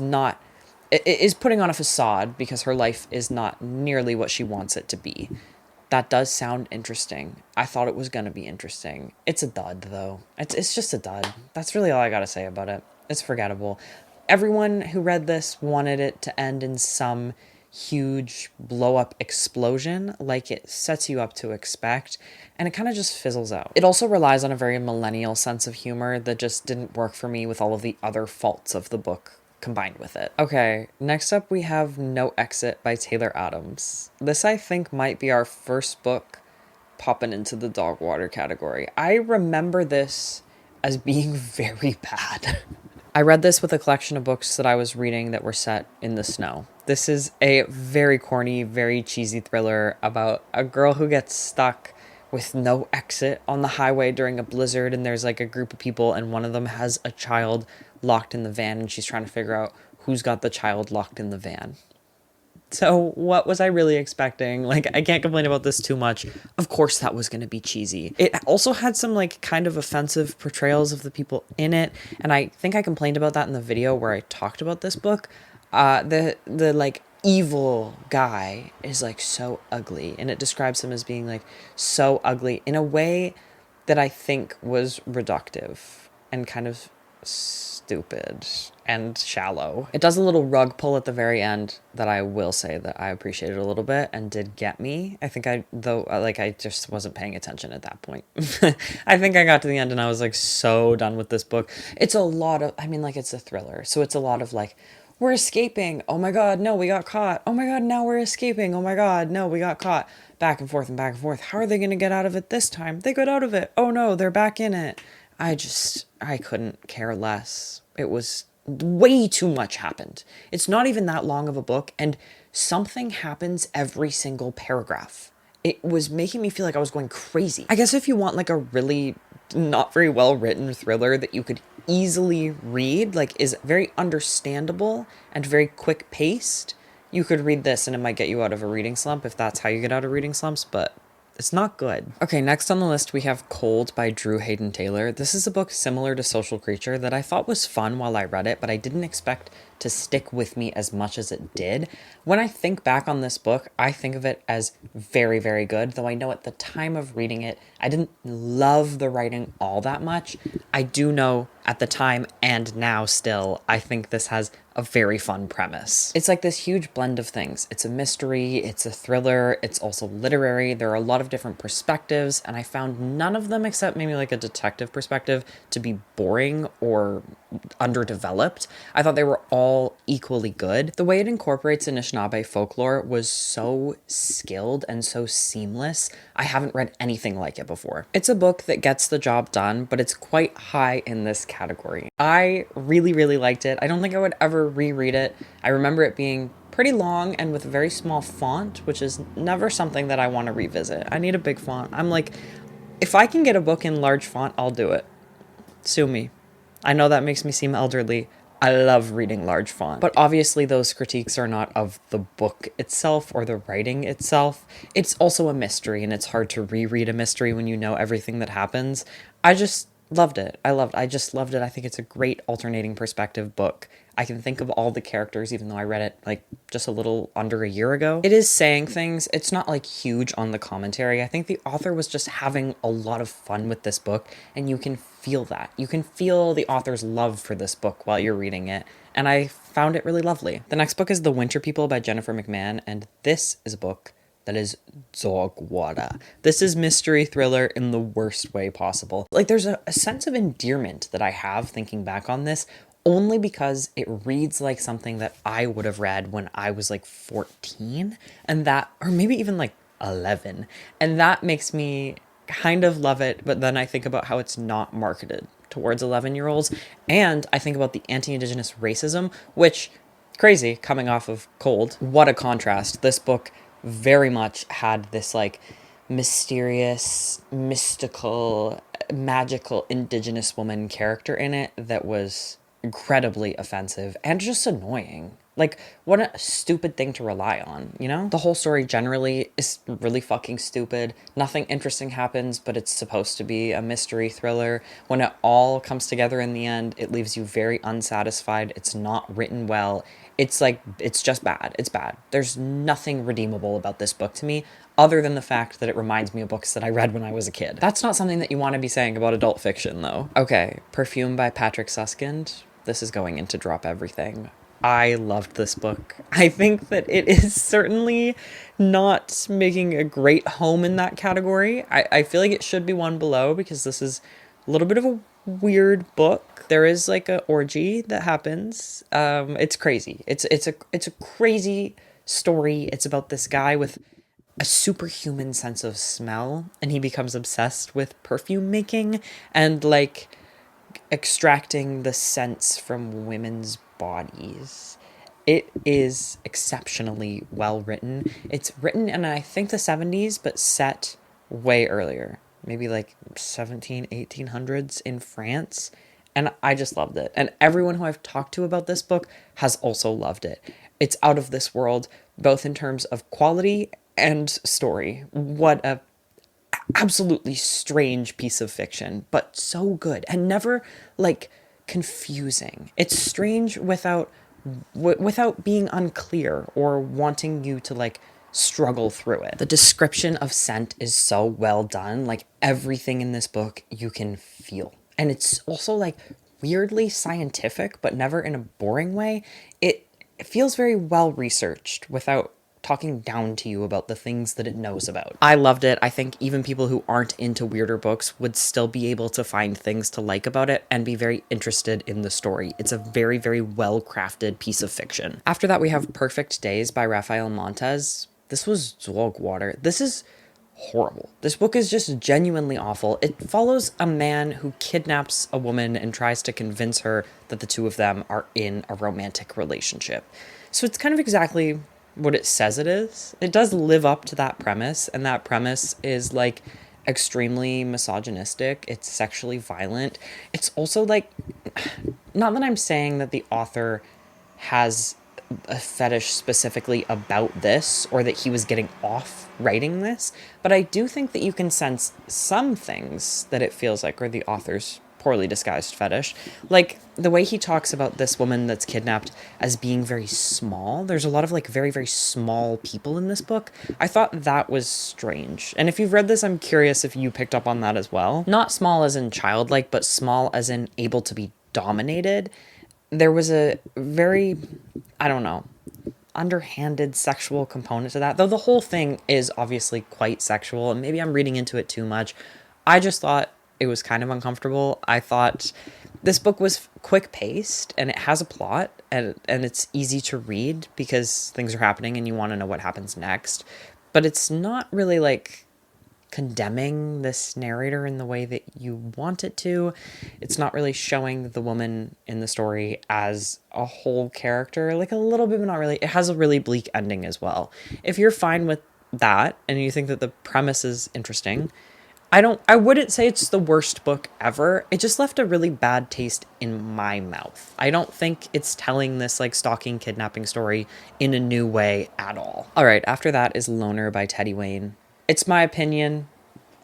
putting on a facade because her life is not nearly what she wants it to be. That does sound interesting. I thought it was going to be interesting. It's a dud, though. It's just a dud. That's really all I got to say about it. It's forgettable. Everyone who read this wanted it to end in some huge blow-up explosion like it sets you up to expect, and it kind of just fizzles out. It also relies on a very millennial sense of humor that just didn't work for me with all of the other faults of the book combined with it. Okay, next up we have No Exit by Taylor Adams. This I think might be our first book popping into the dog water category. I remember this as being very bad. I read this with a collection of books that I was reading that were set in the snow. This is a very corny, very cheesy thriller about a girl who gets stuck with no exit on the highway during a blizzard, and there's like a group of people, and one of them has a child locked in the van, and she's trying to figure out who's got the child locked in the van. So what was I really expecting? Like, I can't complain about this too much. Of course that was going to be cheesy. It also had some like kind of offensive portrayals of the people in it, and I think I complained about that in the video where I talked about this book. The like evil guy is like so ugly, and it describes him as being like so ugly in a way that I think was reductive and kind of stupid and shallow. It does a little rug pull at the very end that I will say that I appreciated a little bit and did get me. I think I just wasn't paying attention at that point. I think I got to the end and I was like so done with this book. It's a lot of, I mean, like, it's a thriller. So it's a lot of like, we're escaping. Oh my God, no, we got caught. Oh my God, now we're escaping. Oh my God, no, we got caught. Back and forth and back and forth. How are they going to get out of it this time? They got out of it. Oh no, they're back in it. I couldn't care less. It was way too much happened. It's not even that long of a book, and something happens every single paragraph. It was making me feel like I was going crazy. I guess if you want like a really not very well written thriller that you could easily read, like is very understandable and very quick paced, you could read this and it might get you out of a reading slump if that's how you get out of reading slumps, but it's not good. Okay, next on the list we have Cold by Drew Hayden Taylor. This is a book similar to Social Creature that I thought was fun while I read it, but I didn't expect to stick with me as much as it did. When I think back on this book, I think of it as very, very good, though I know at the time of reading it, I didn't love the writing all that much. I do know at the time and now still, I think this has a very fun premise. It's like this huge blend of things. It's a mystery, it's a thriller, it's also literary. There are a lot of different perspectives, and I found none of them, except maybe like a detective perspective, to be boring or underdeveloped. I thought they were all equally good. The way it incorporates Anishinaabe folklore was so skilled and so seamless. I haven't read anything like it before. It's a book that gets the job done, but it's quite high in this category. I really, really liked it. I don't think I would ever reread it. I remember it being pretty long and with a very small font, which is never something that I want to revisit. I need a big font. I'm like, if I can get a book in large font, I'll do it. Sue me. I know that makes me seem elderly. I love reading large font. But obviously those critiques are not of the book itself or the writing itself. It's also a mystery, and it's hard to reread a mystery when you know everything that happens. I just loved it. I just loved it. I think it's a great alternating perspective book. I can think of all the characters, even though I read it like just a little under a year ago. It is saying things. It's not like huge on the commentary. I think the author was just having a lot of fun with this book, and you can feel that. You can feel the author's love for this book while you're reading it, and I found it really lovely. The next book is The Winter People by Jennifer McMahon, and this is a book that is Zogwara. This is mystery thriller in the worst way possible. Like, there's a sense of endearment that I have thinking back on this, only because it reads like something that I would have read when I was like 14, and that, or maybe even like 11. And that makes me kind of love it, but then I think about how it's not marketed towards 11-year-olds, and I think about the anti-Indigenous racism, which, crazy, coming off of Cold. What a contrast. This book very much had this like mysterious, mystical, magical Indigenous woman character in it that was incredibly offensive and just annoying. Like, what a stupid thing to rely on, you know? The whole story generally is really fucking stupid. Nothing interesting happens, but it's supposed to be a mystery thriller. When it all comes together in the end, it leaves you very unsatisfied. It's not written well. It's like, it's just bad. It's bad. There's nothing redeemable about this book to me, other than the fact that it reminds me of books that I read when I was a kid. That's not something that you want to be saying about adult fiction, though. Okay, Perfume by Patrick Suskind. This is going into Drop Everything. I loved this book. I think that it is certainly not making a great home in that category. I feel like it should be one below, because this is a little bit of a weird book. There is like a orgy that happens. It's crazy. It's a crazy story. It's about this guy with a superhuman sense of smell, and he becomes obsessed with perfume making and like extracting the scents from women's bodies. It is exceptionally well written. It's written in, I think, the 70s, but set way earlier, maybe like 1800s in France. And I just loved it. And everyone who I've talked to about this book has also loved it. It's out of this world, both in terms of quality and story. What a absolutely strange piece of fiction, but so good and never like confusing. It's strange without being unclear or wanting you to like struggle through it. The description of scent is so well done. Like everything in this book you can feel. And it's also like weirdly scientific, but never in a boring way. It feels very well researched without talking down to you about the things that it knows about. I loved it. I think even people who aren't into weirder books would still be able to find things to like about it and be very interested in the story. It's a very, very well-crafted piece of fiction. After that, we have Perfect Days by Rafael Montes. This was Zwoeg Water. This is horrible. This book is just genuinely awful. It follows a man who kidnaps a woman and tries to convince her that the two of them are in a romantic relationship. So it's kind of exactly what it says it is. It does live up to that premise, and that premise is like extremely misogynistic. It's sexually violent. It's also like, not that I'm saying that the author has a fetish specifically about this or that he was getting off writing this, but I do think that you can sense some things that it feels like are the author's poorly disguised fetish. Like the way he talks about this woman that's kidnapped as being very small. There's a lot of like very, very small people in this book. I thought that was strange. And if you've read this, I'm curious if you picked up on that as well. Not small as in childlike, but small as in able to be dominated. There was a very, I don't know, underhanded sexual component to that, though the whole thing is obviously quite sexual, and maybe I'm reading into it too much. I just thought it was kind of uncomfortable. I thought this book was quick-paced, and it has a plot, and it's easy to read because things are happening and you want to know what happens next, but it's not really like condemning this narrator in the way that you want it to. It's not really showing the woman in the story as a whole character, like a little bit, but not really. It has a really bleak ending as well. If you're fine with that and you think that the premise is interesting, I wouldn't say it's the worst book ever. It just left a really bad taste in my mouth. I don't think it's telling this like stalking kidnapping story in a new way at all. All right, after that is Loner by Teddy Wayne. It's my opinion.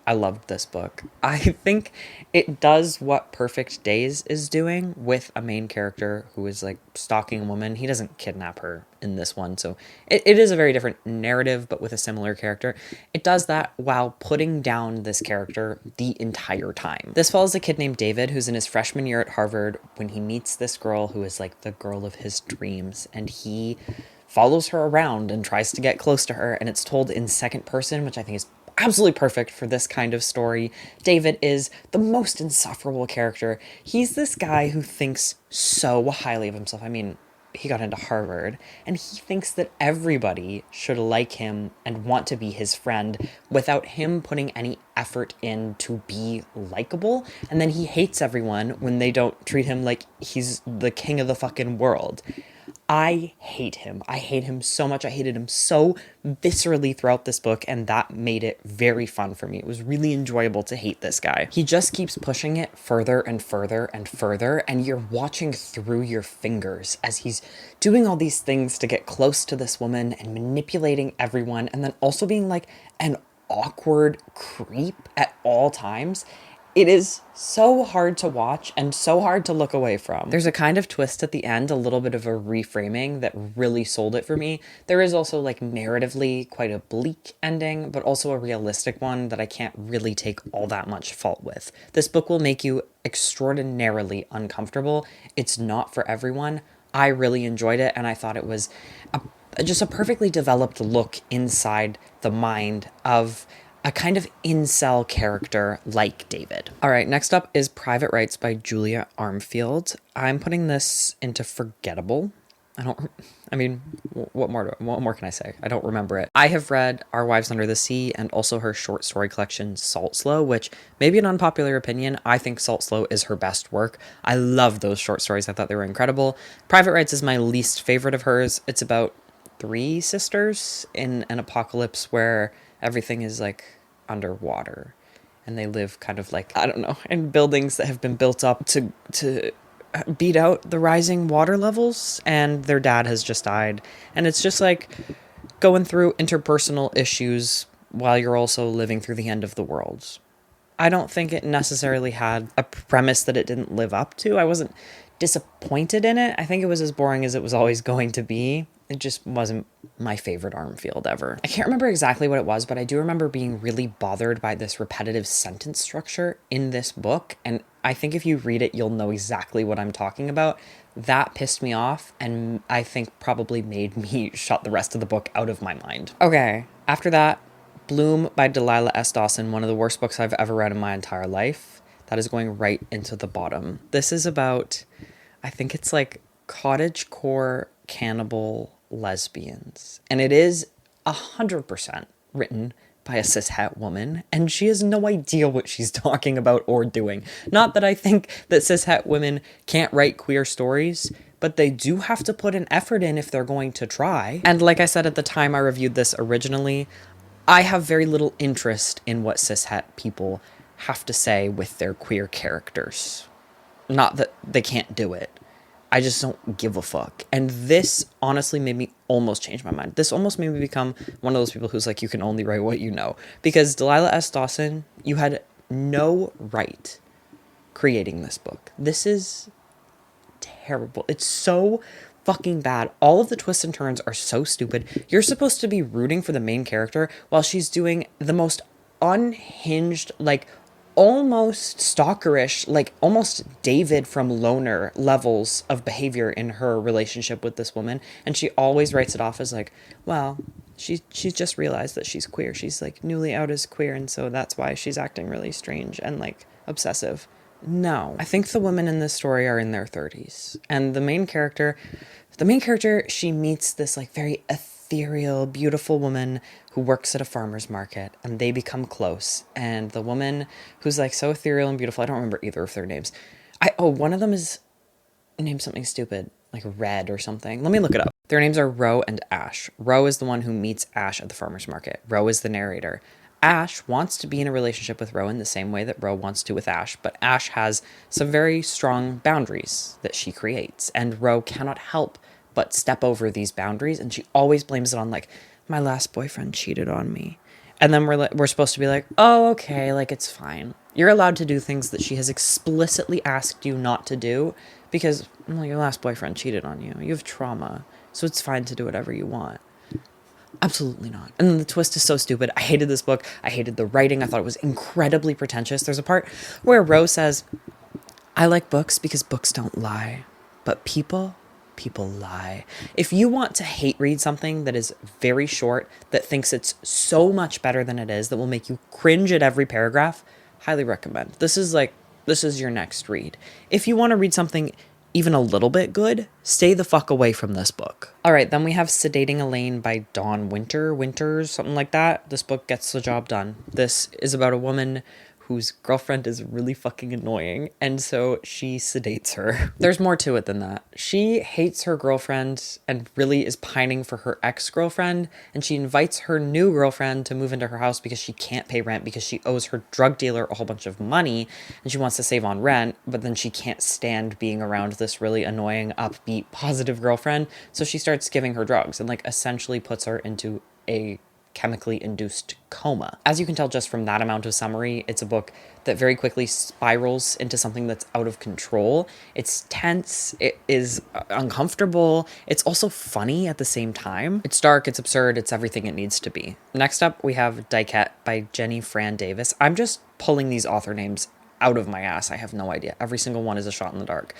I loved this book. I think it does what Perfect Days is doing with a main character who is like stalking a woman. He doesn't kidnap her in this one, so it is a very different narrative, but with a similar character. It does that while putting down this character the entire time. This follows a kid named David who's in his freshman year at Harvard when he meets this girl who is like the girl of his dreams, and he follows her around and tries to get close to her, and it's told in second person, which I think is absolutely perfect for this kind of story. David is the most insufferable character. He's this guy who thinks so highly of himself. I mean, he got into Harvard, and he thinks that everybody should like him and want to be his friend without him putting any effort in to be likable. And then he hates everyone when they don't treat him like he's the king of the fucking world. I hate him. I hate him so much. I hated him so viscerally throughout this book, and that made it very fun for me. It was really enjoyable to hate this guy. He just keeps pushing it further and further and further, and you're watching through your fingers as he's doing all these things to get close to this woman and manipulating everyone, and then also being like an awkward creep at all times. It is so hard to watch and so hard to look away from. There's a kind of twist at the end, a little bit of a reframing that really sold it for me. There is also like narratively quite a bleak ending, but also a realistic one that I can't really take all that much fault with. This book will make you extraordinarily uncomfortable. It's not for everyone. I really enjoyed it, and I thought it was just a perfectly developed look inside the mind of a kind of incel character like David. All right, next up is Private Rights by Julia Armfield. I'm putting this into forgettable. What more can I say? I don't remember it. I have read Our Wives Under the Sea and also her short story collection Salt Slow, which may be an unpopular opinion. I think Salt Slow is her best work. I love those short stories. I thought they were incredible. Private Rights is my least favorite of hers. It's about 3 sisters in an apocalypse where everything is like underwater, and they live kind of like, I don't know, in buildings that have been built up to beat out the rising water levels, and their dad has just died, and it's just like going through interpersonal issues while you're also living through the end of the world. I don't think it necessarily had a premise that it didn't live up to. I wasn't disappointed in it. I think it was as boring as it was always going to be. It just wasn't my favorite arm field ever. I can't remember exactly what it was, but I do remember being really bothered by this repetitive sentence structure in this book. And I think if you read it, you'll know exactly what I'm talking about. That pissed me off, and I think probably made me shut the rest of the book out of my mind. Okay, after that, Bloom by Delilah S. Dawson, one of the worst books I've ever read in my entire life. That is going right into the bottom. This is about, I think it's like cottagecore cannibal lesbians. And it is 100% written by a cishet woman, and she has no idea what she's talking about or doing. Not that I think that cishet women can't write queer stories, but they do have to put an effort in if they're going to try. And like I said at the time I reviewed this originally, I have very little interest in what cishet people have to say with their queer characters. Not that they can't do it. I just don't give a fuck. And this honestly made me almost change my mind. This almost made me become one of those people who's like, you can only write what you know. Because Delilah S. Dawson, you had no right creating this book. This is terrible. It's so fucking bad. All of the twists and turns are so stupid. You're supposed to be rooting for the main character while she's doing the most unhinged, like, almost stalkerish, like almost David from Loner levels of behavior in her relationship with this woman. And she always writes it off as like, well, she's just realized that she's queer. She's like newly out as queer, and so that's why she's acting really strange and like obsessive. No. I think the women in this story are in their 30s. And the main character, she meets this like very ethereal, beautiful woman who works at a farmer's market, and they become close. And the woman who's like so ethereal and beautiful, I don't remember either of their names. One of them is named something stupid, like Red or something. Let me look it up. Their names are Ro and Ash. Ro is the one who meets Ash at the farmer's market. Ro is the narrator. Ash wants to be in a relationship with Ro in the same way that Ro wants to with Ash, but Ash has some very strong boundaries that she creates, and Ro cannot help but step over these boundaries, and she always blames it on, like, my last boyfriend cheated on me. And then we're supposed to be like, oh, okay, like, it's fine. You're allowed to do things that she has explicitly asked you not to do because, well, your last boyfriend cheated on you. You have trauma, so it's fine to do whatever you want. Absolutely not. And then the twist is so stupid. I hated this book. I hated the writing. I thought it was incredibly pretentious. There's a part where Rose says, I like books because books don't lie, but people lie. If you want to hate read something that is very short, that thinks it's so much better than it is, that will make you cringe at every paragraph, highly recommend. This is your next read. If you want to read something even a little bit good, stay the fuck away from this book. All right, then we have Sedating Elaine by Dawn Winters, something like that. This book gets the job done. This is about a woman whose girlfriend is really fucking annoying, and so she sedates her. There's more to it than that. She hates her girlfriend and really is pining for her ex-girlfriend, and she invites her new girlfriend to move into her house because she can't pay rent because she owes her drug dealer a whole bunch of money, and she wants to save on rent, but then she can't stand being around this really annoying, upbeat, positive girlfriend, so she starts giving her drugs and like essentially puts her into a chemically induced coma. As you can tell just from that amount of summary, it's a book that very quickly spirals into something that's out of control. It's tense, it is uncomfortable, it's also funny at the same time. It's dark, it's absurd, it's everything it needs to be. Next up, we have Diket by Jenny Fran Davis. I'm just pulling these author names out of my ass. I have no idea. Every single one is a shot in the dark.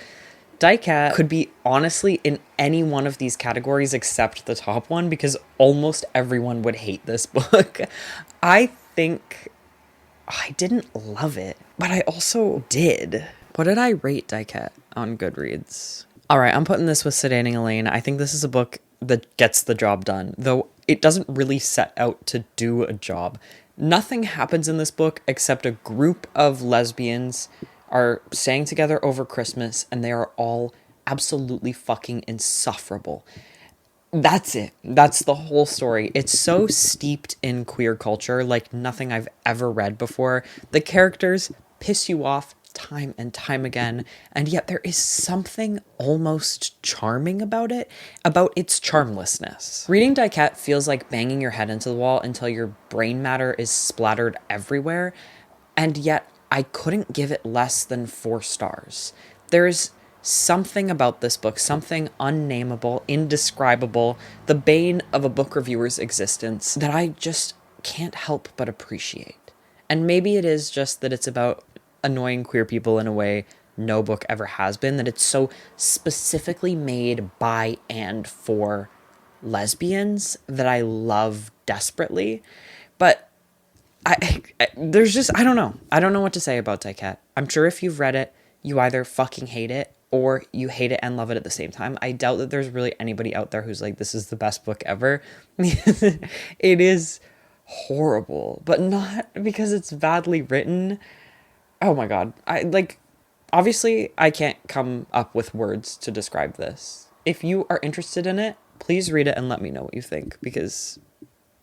Diket could be honestly in any one of these categories except the top one because almost everyone would hate this book. I think I didn't love it, but I also did. What did I rate Diket on Goodreads? All right, I'm putting this with Sedating Elaine. I think this is a book that gets the job done, though it doesn't really set out to do a job. Nothing happens in this book except a group of lesbians are staying together over Christmas, and they are all absolutely fucking insufferable. That's it. That's the whole story. It's so steeped in queer culture, like nothing I've ever read before. The characters piss you off time and time again, and yet there is something almost charming about it, about its charmlessness. Reading Diket feels like banging your head into the wall until your brain matter is splattered everywhere, and yet I couldn't give it less than 4 stars. There's something about this book, something unnameable, indescribable, the bane of a book reviewer's existence that I just can't help but appreciate. And maybe it is just that it's about annoying queer people in a way no book ever has been, that it's so specifically made by and for lesbians that I love desperately. But there's just, I don't know. I don't know what to say about Tyket. I'm sure if you've read it, you either fucking hate it or you hate it and love it at the same time. I doubt that there's really anybody out there who's like, this is the best book ever. It is horrible, but not because it's badly written. Oh my God. Obviously, I can't come up with words to describe this. If you are interested in it, please read it and let me know what you think, because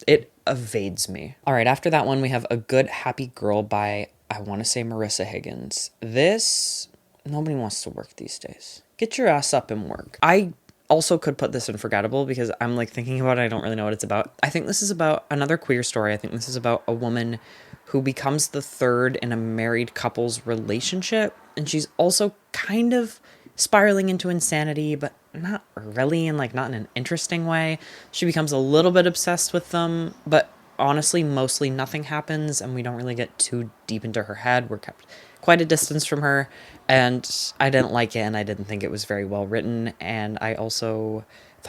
it evades me. All right, after that one, we have A Good Happy Girl by, I want to say, Marissa Higgins. This, nobody wants to work these days. Get your ass up and work. I also could put this in forgettable because I'm like thinking about it. I don't really know what it's about. I think this is about another queer story. I think this is about a woman who becomes the third in a married couple's relationship. And she's also kind of spiraling into insanity, but not really, and like not in an interesting way. She becomes a little bit obsessed with them, but honestly, mostly nothing happens, and we don't really get too deep into her head. We're kept quite a distance from her, and I didn't like it, and I didn't think it was very well written. And I also,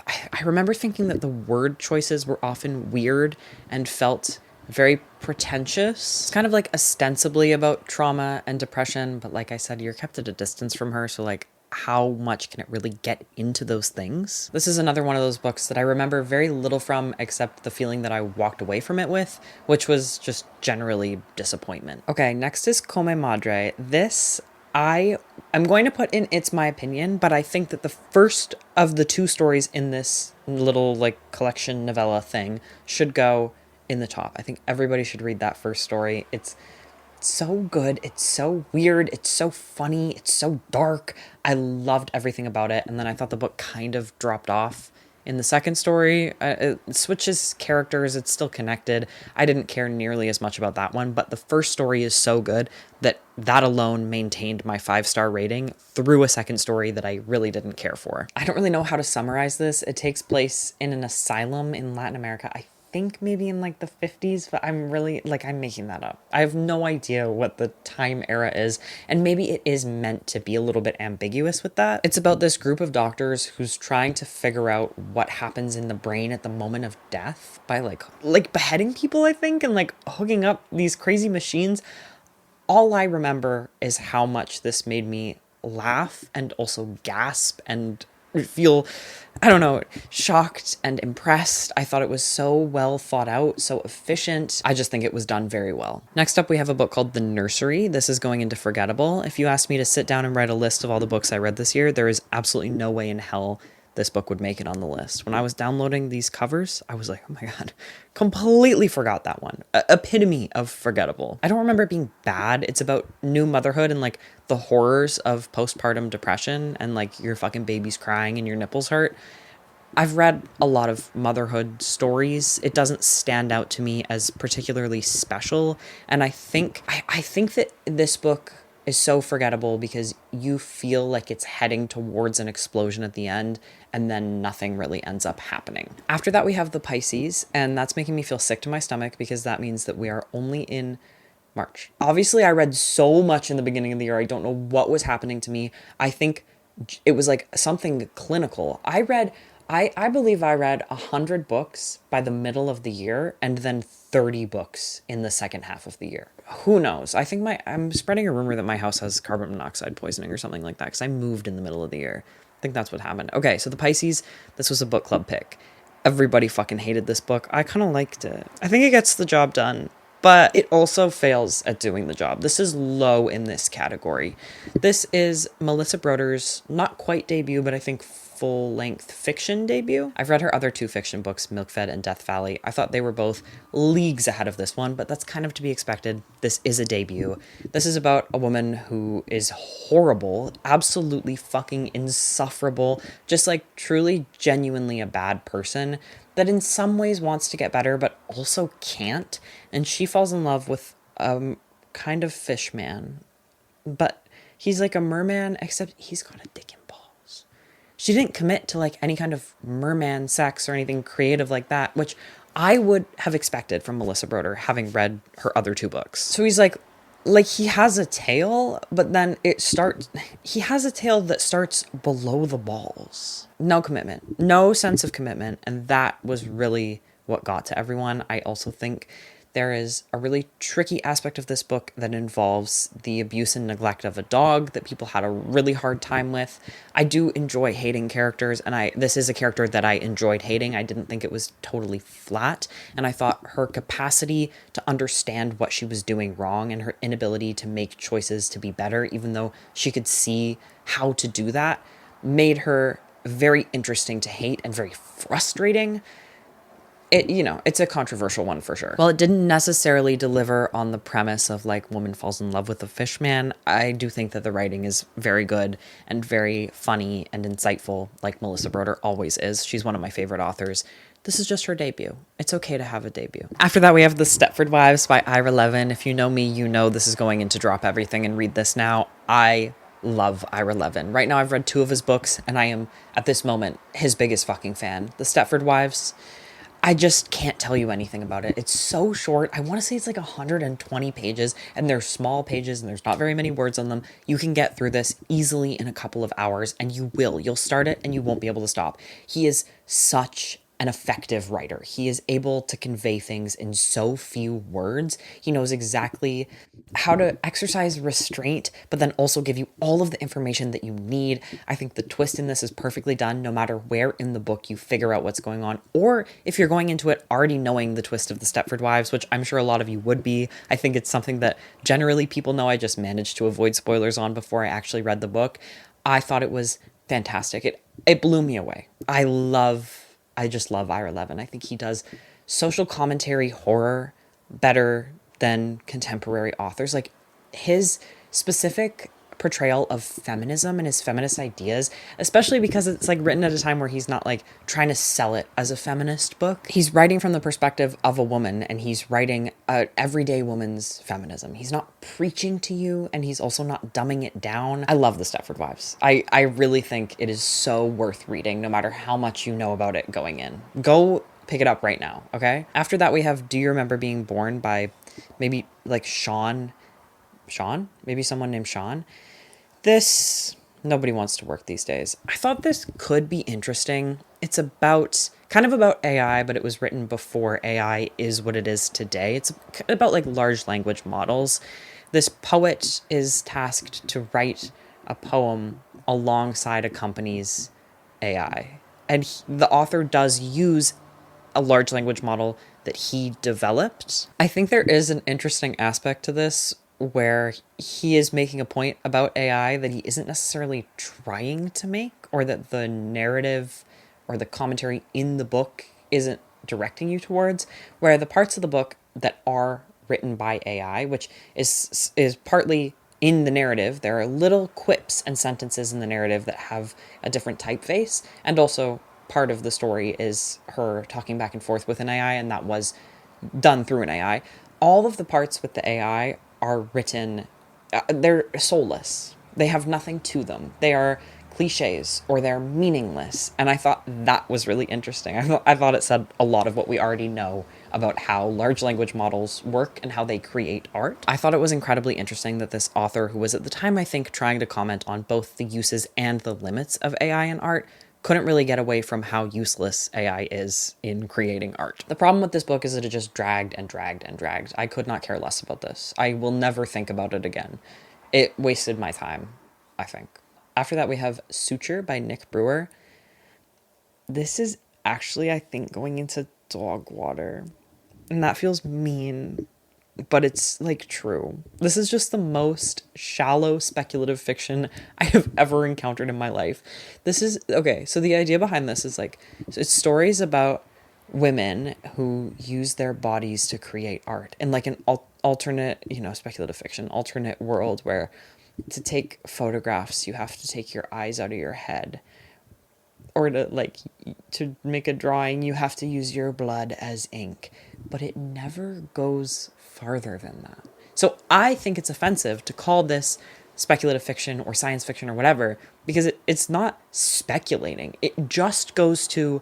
I remember thinking that the word choices were often weird and felt very pretentious. It's kind of like ostensibly about trauma and depression, but like I said, you're kept at a distance from her, so like, how much can it really get into those things? This is another one of those books that I remember very little from, except the feeling that I walked away from it with, which was just generally disappointment. Okay, next is Come Madre. This, I'm going to put in It's My Opinion, but I think that the first of the two stories in this little like collection novella thing should go in the top. I think everybody should read that first story. It's so good. It's so weird. It's so funny. It's so dark. I loved everything about it. And then I thought the book kind of dropped off in the second story. It switches characters. It's still connected. I didn't care nearly as much about that one, but the first story is so good that alone maintained my 5-star rating through a second story that I really didn't care for. I don't really know how to summarize this. It takes place in an asylum in Latin America. I think maybe in like the 50s, but I'm really like, I'm making that up. I have no idea what the time era is, and maybe it is meant to be a little bit ambiguous with that. It's about this group of doctors who's trying to figure out what happens in the brain at the moment of death by like beheading people, I think, and like hooking up these crazy machines. All I remember is how much this made me laugh and also gasp and feel, I don't know, shocked and impressed. I thought it was so well thought out, so efficient. I just think it was done very well. Next up, we have a book called The Nursery. This is going into forgettable. If you asked me to sit down and write a list of all the books I read this year, there is absolutely no way in hell this book would make it on the list. When I was downloading these covers, I was like, oh my God, completely forgot that one. Epitome of forgettable. I don't remember it being bad. It's about new motherhood and like the horrors of postpartum depression and like your fucking baby's crying and your nipples hurt. I've read a lot of motherhood stories. It doesn't stand out to me as particularly special. And I think that this book is so forgettable because you feel like it's heading towards an explosion at the end, and then nothing really ends up happening. After that, we have The Pisces, and that's making me feel sick to my stomach because that means that we are only in March. Obviously, I read so much in the beginning of the year. I don't know what was happening to me. I think it was like something clinical. I believe I read 100 books by the middle of the year and then 30 books in the second half of the year. Who knows? I think I'm spreading a rumor that my house has carbon monoxide poisoning or something like that because I moved in the middle of the year. I think that's what happened. Okay, so The Pisces, this was a book club pick. Everybody fucking hated this book. I kind of liked it. I think it gets the job done, but it also fails at doing the job. This is low in this category. This is Melissa Broder's not quite debut, but I think full-length fiction debut. I've read her other 2 fiction books, Milkfed and Death Valley. I thought they were both leagues ahead of this one, but that's kind of to be expected. This is a debut. This is about a woman who is horrible, absolutely fucking insufferable, just like truly, genuinely a bad person that in some ways wants to get better, but also can't. And she falls in love with kind of fish man, but he's like a merman, except he's got a dick in She didn't commit to like any kind of merman sex or anything creative like that, which I would have expected from Melissa Broder, having read her other two books. So he's like he has a tail, but then he has a tail that starts below the balls. No commitment, no sense of commitment. And that was really what got to everyone. I also think there is a really tricky aspect of this book that involves the abuse and neglect of a dog that people had a really hard time with. I do enjoy hating characters, and this is a character that I enjoyed hating. I didn't think it was totally flat, and I thought her capacity to understand what she was doing wrong and her inability to make choices to be better, even though she could see how to do that, made her very interesting to hate and very frustrating. It's a controversial one for sure. While it didn't necessarily deliver on the premise of like woman falls in love with a fish man, I do think that the writing is very good and very funny and insightful, like Melissa Broder always is. She's one of my favorite authors. This is just her debut. It's okay to have a debut. After that, we have The Stepford Wives by Ira Levin. If you know me, you know this is going into drop everything and read this now. I love Ira Levin. Right now, I've read 2 of his books, and I am, at this moment, his biggest fucking fan. The Stepford Wives, I just can't tell you anything about it. It's so short. I want to say it's like 120 pages, and they're small pages, and there's not very many words on them. You can get through this easily in a couple of hours, and you will. You'll start it, and you won't be able to stop. He is such an effective writer. He is able to convey things in so few words. He knows exactly how to exercise restraint, but then also give you all of the information that you need. I think the twist in this is perfectly done, no matter where in the book you figure out what's going on, or if you're going into it already knowing the twist of the Stepford Wives, which I'm sure a lot of you would be. I think it's something that generally people know. I just managed to avoid spoilers on before I actually read the book. I thought it was fantastic. It blew me away. I just love Ira Levin. I think he does social commentary horror better than contemporary authors. Like his specific portrayal of feminism and his feminist ideas, especially because it's like written at a time where he's not like trying to sell it as a feminist book. He's writing from the perspective of a woman, and he's writing a everyday woman's feminism. He's not preaching to you, and he's also not dumbing it down. I love the Stepford Wives. I really think it is so worth reading, no matter how much you know about it going in. Go pick it up right now, okay? After that, we have Do You Remember Being Born by maybe like Sean? Maybe someone named Sean. This, nobody wants to work these days. I thought this could be interesting. It's kind of about AI, but it was written before AI is what it is today. It's about like large language models. This poet is tasked to write a poem alongside a company's AI. And the author does use a large language model that he developed. I think there is an interesting aspect to this where he is making a point about AI that he isn't necessarily trying to make, or that the narrative or the commentary in the book isn't directing you towards, where the parts of the book that are written by AI, which is partly in the narrative, there are little quips and sentences in the narrative that have a different typeface, and also part of the story is her talking back and forth with an AI, and that was done through an AI. All of the parts with the AI are written, they're soulless. They have nothing to them. They are cliches or they're meaningless. And I thought that was really interesting. I thought it said a lot of what we already know about how large language models work and how they create art. I thought it was incredibly interesting that this author, who was at the time, I think, trying to comment on both the uses and the limits of AI in art, couldn't really get away from how useless AI is in creating art. The problem with this book is that it just dragged and dragged and dragged. I could not care less about this. I will never think about it again. It wasted my time, I think. After that, we have Suture by Nick Brewer. This is actually, I think, going into dog water. And that feels mean, but it's like true. This is just the most shallow speculative fiction I have ever encountered in my life. This is okay. So the idea behind this is like, it's stories about women who use their bodies to create art in like an alternate, speculative fiction, alternate world where to take photographs, you have to take your eyes out of your head. Or to make a drawing, you have to use your blood as ink. But it never goes farther than that. So I think it's offensive to call this speculative fiction or science fiction or whatever, because it's not speculating. It just goes to,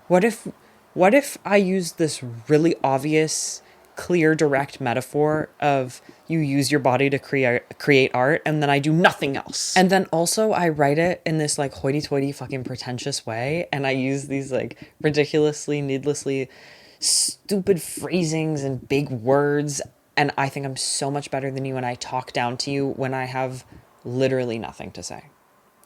what if I use this really obvious, clear, direct metaphor of you use your body to create art, and then I do nothing else. And then also I write it in this like hoity-toity fucking pretentious way, and I use these like ridiculously, needlessly stupid phrasings and big words, and I think I'm so much better than you, and I talk down to you when I have literally nothing to say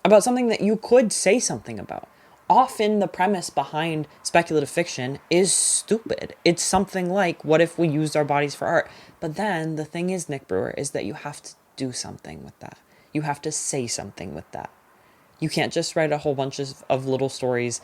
about something that you could say something about. Often the premise behind speculative fiction is stupid. It's something like, what if we used our bodies for art? But then the thing is, Nick Brewer, is that you have to do something with that. You have to say something with that. You can't just write a whole bunch of little stories,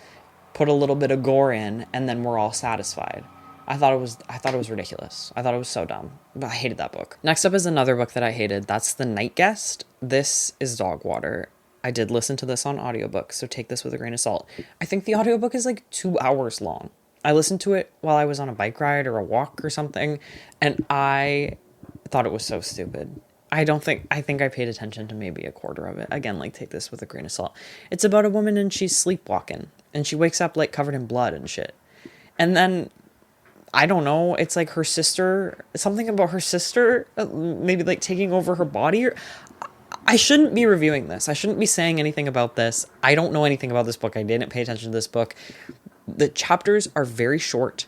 put a little bit of gore in, and then we're all satisfied. I thought it was ridiculous. I thought it was so dumb. But I hated that book. Next up is another book that I hated. That's The Night Guest. This is dog water. I did listen to this on audiobook, so take this with a grain of salt. I think the audiobook is like 2 hours long. I listened to it while I was on a bike ride or a walk or something, and I thought it was so stupid. I think I paid attention to maybe a quarter of it. Again, like, take this with a grain of salt. It's about a woman and she's sleepwalking, and she wakes up like covered in blood and shit. And then, I don't know, it's like her sister, something about her sister, maybe like taking over her body. I shouldn't be reviewing this. I shouldn't be saying anything about this. I don't know anything about this book. I didn't pay attention to this book. The chapters are very short.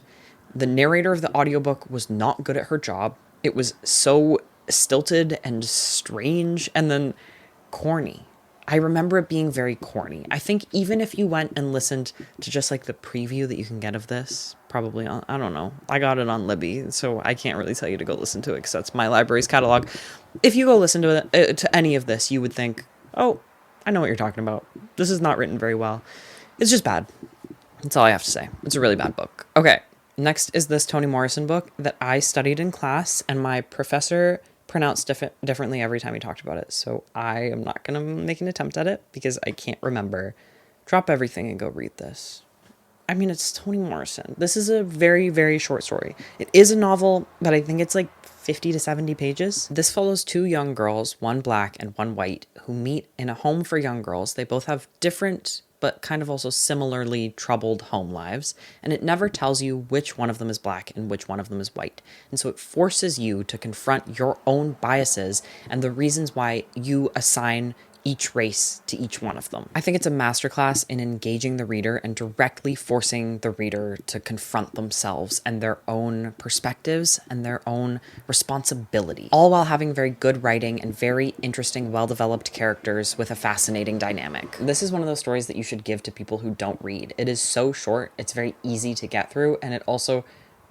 The narrator of the audiobook was not good at her job. It was so stilted and strange and then corny. I remember it being very corny. I think even if you went and listened to just like the preview that you can get of this, probably on, I don't know. I got it on Libby, so I can't really tell you to go listen to it because that's my library's catalog. If you go listen to it, to any of this, you would think, oh, I know what you're talking about. This is not written very well. It's just bad. That's all I have to say. It's a really bad book. Okay, next is this Toni Morrison book that I studied in class, and my professor pronounced differently every time he talked about it. So I am not going to make an attempt at it because I can't remember. Drop everything and go read this. I mean, it's Toni Morrison. This is a very, very short story. It is a novel, but I think it's like 50 to 70 pages. This follows 2 young girls, one black and one white, who meet in a home for young girls. They both have different but kind of also similarly troubled home lives, and it never tells you which one of them is black and which one of them is white. And so it forces you to confront your own biases and the reasons why you assign each race to each one of them. I think it's a masterclass in engaging the reader and directly forcing the reader to confront themselves and their own perspectives and their own responsibility, all while having very good writing and very interesting, well-developed characters with a fascinating dynamic. This is one of those stories that you should give to people who don't read. It is so short, it's very easy to get through, and it also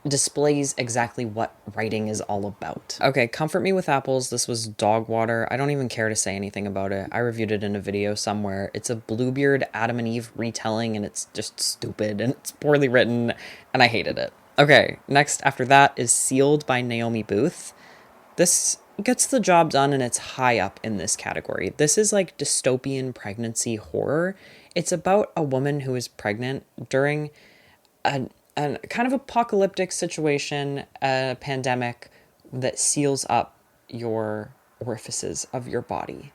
displays exactly what writing is all about. Okay, Comfort Me with Apples. This was dog water. I don't even care to say anything about it. I reviewed it in a video somewhere. It's a Bluebeard Adam and Eve retelling, and it's just stupid, and it's poorly written, and I hated it. Okay, next after that is Sealed by Naomi Booth. This gets the job done, and it's high up in this category. This is like dystopian pregnancy horror. It's about a woman who is pregnant during a kind of apocalyptic situation, a pandemic that seals up your orifices of your body.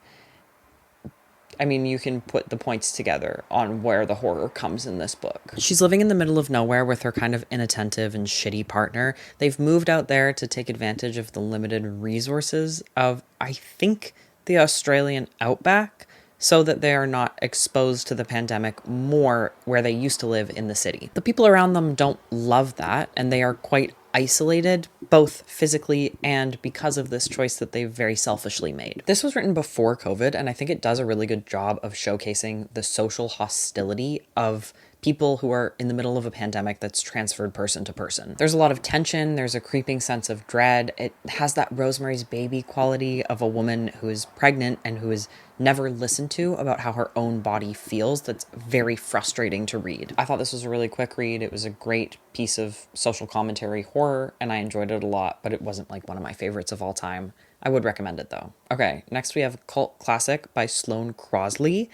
I mean, you can put the points together on where the horror comes in this book. She's living in the middle of nowhere with her kind of inattentive and shitty partner. They've moved out there to take advantage of the limited resources of, I think, the Australian outback, so that they are not exposed to the pandemic more where they used to live in the city. The people around them don't love that, and they are quite isolated, both physically and because of this choice that they've very selfishly made. This was written before COVID, and I think it does a really good job of showcasing the social hostility of people who are in the middle of a pandemic that's transferred person to person. There's a lot of tension, there's a creeping sense of dread. It has that Rosemary's Baby quality of a woman who is pregnant and who is never listened to about how her own body feels. That's very frustrating to read. I thought this was a really quick read. It was a great piece of social commentary horror, and I enjoyed it a lot, but it wasn't like one of my favorites of all time. I would recommend it though. Okay, next we have Cult Classic by Sloane Crosley.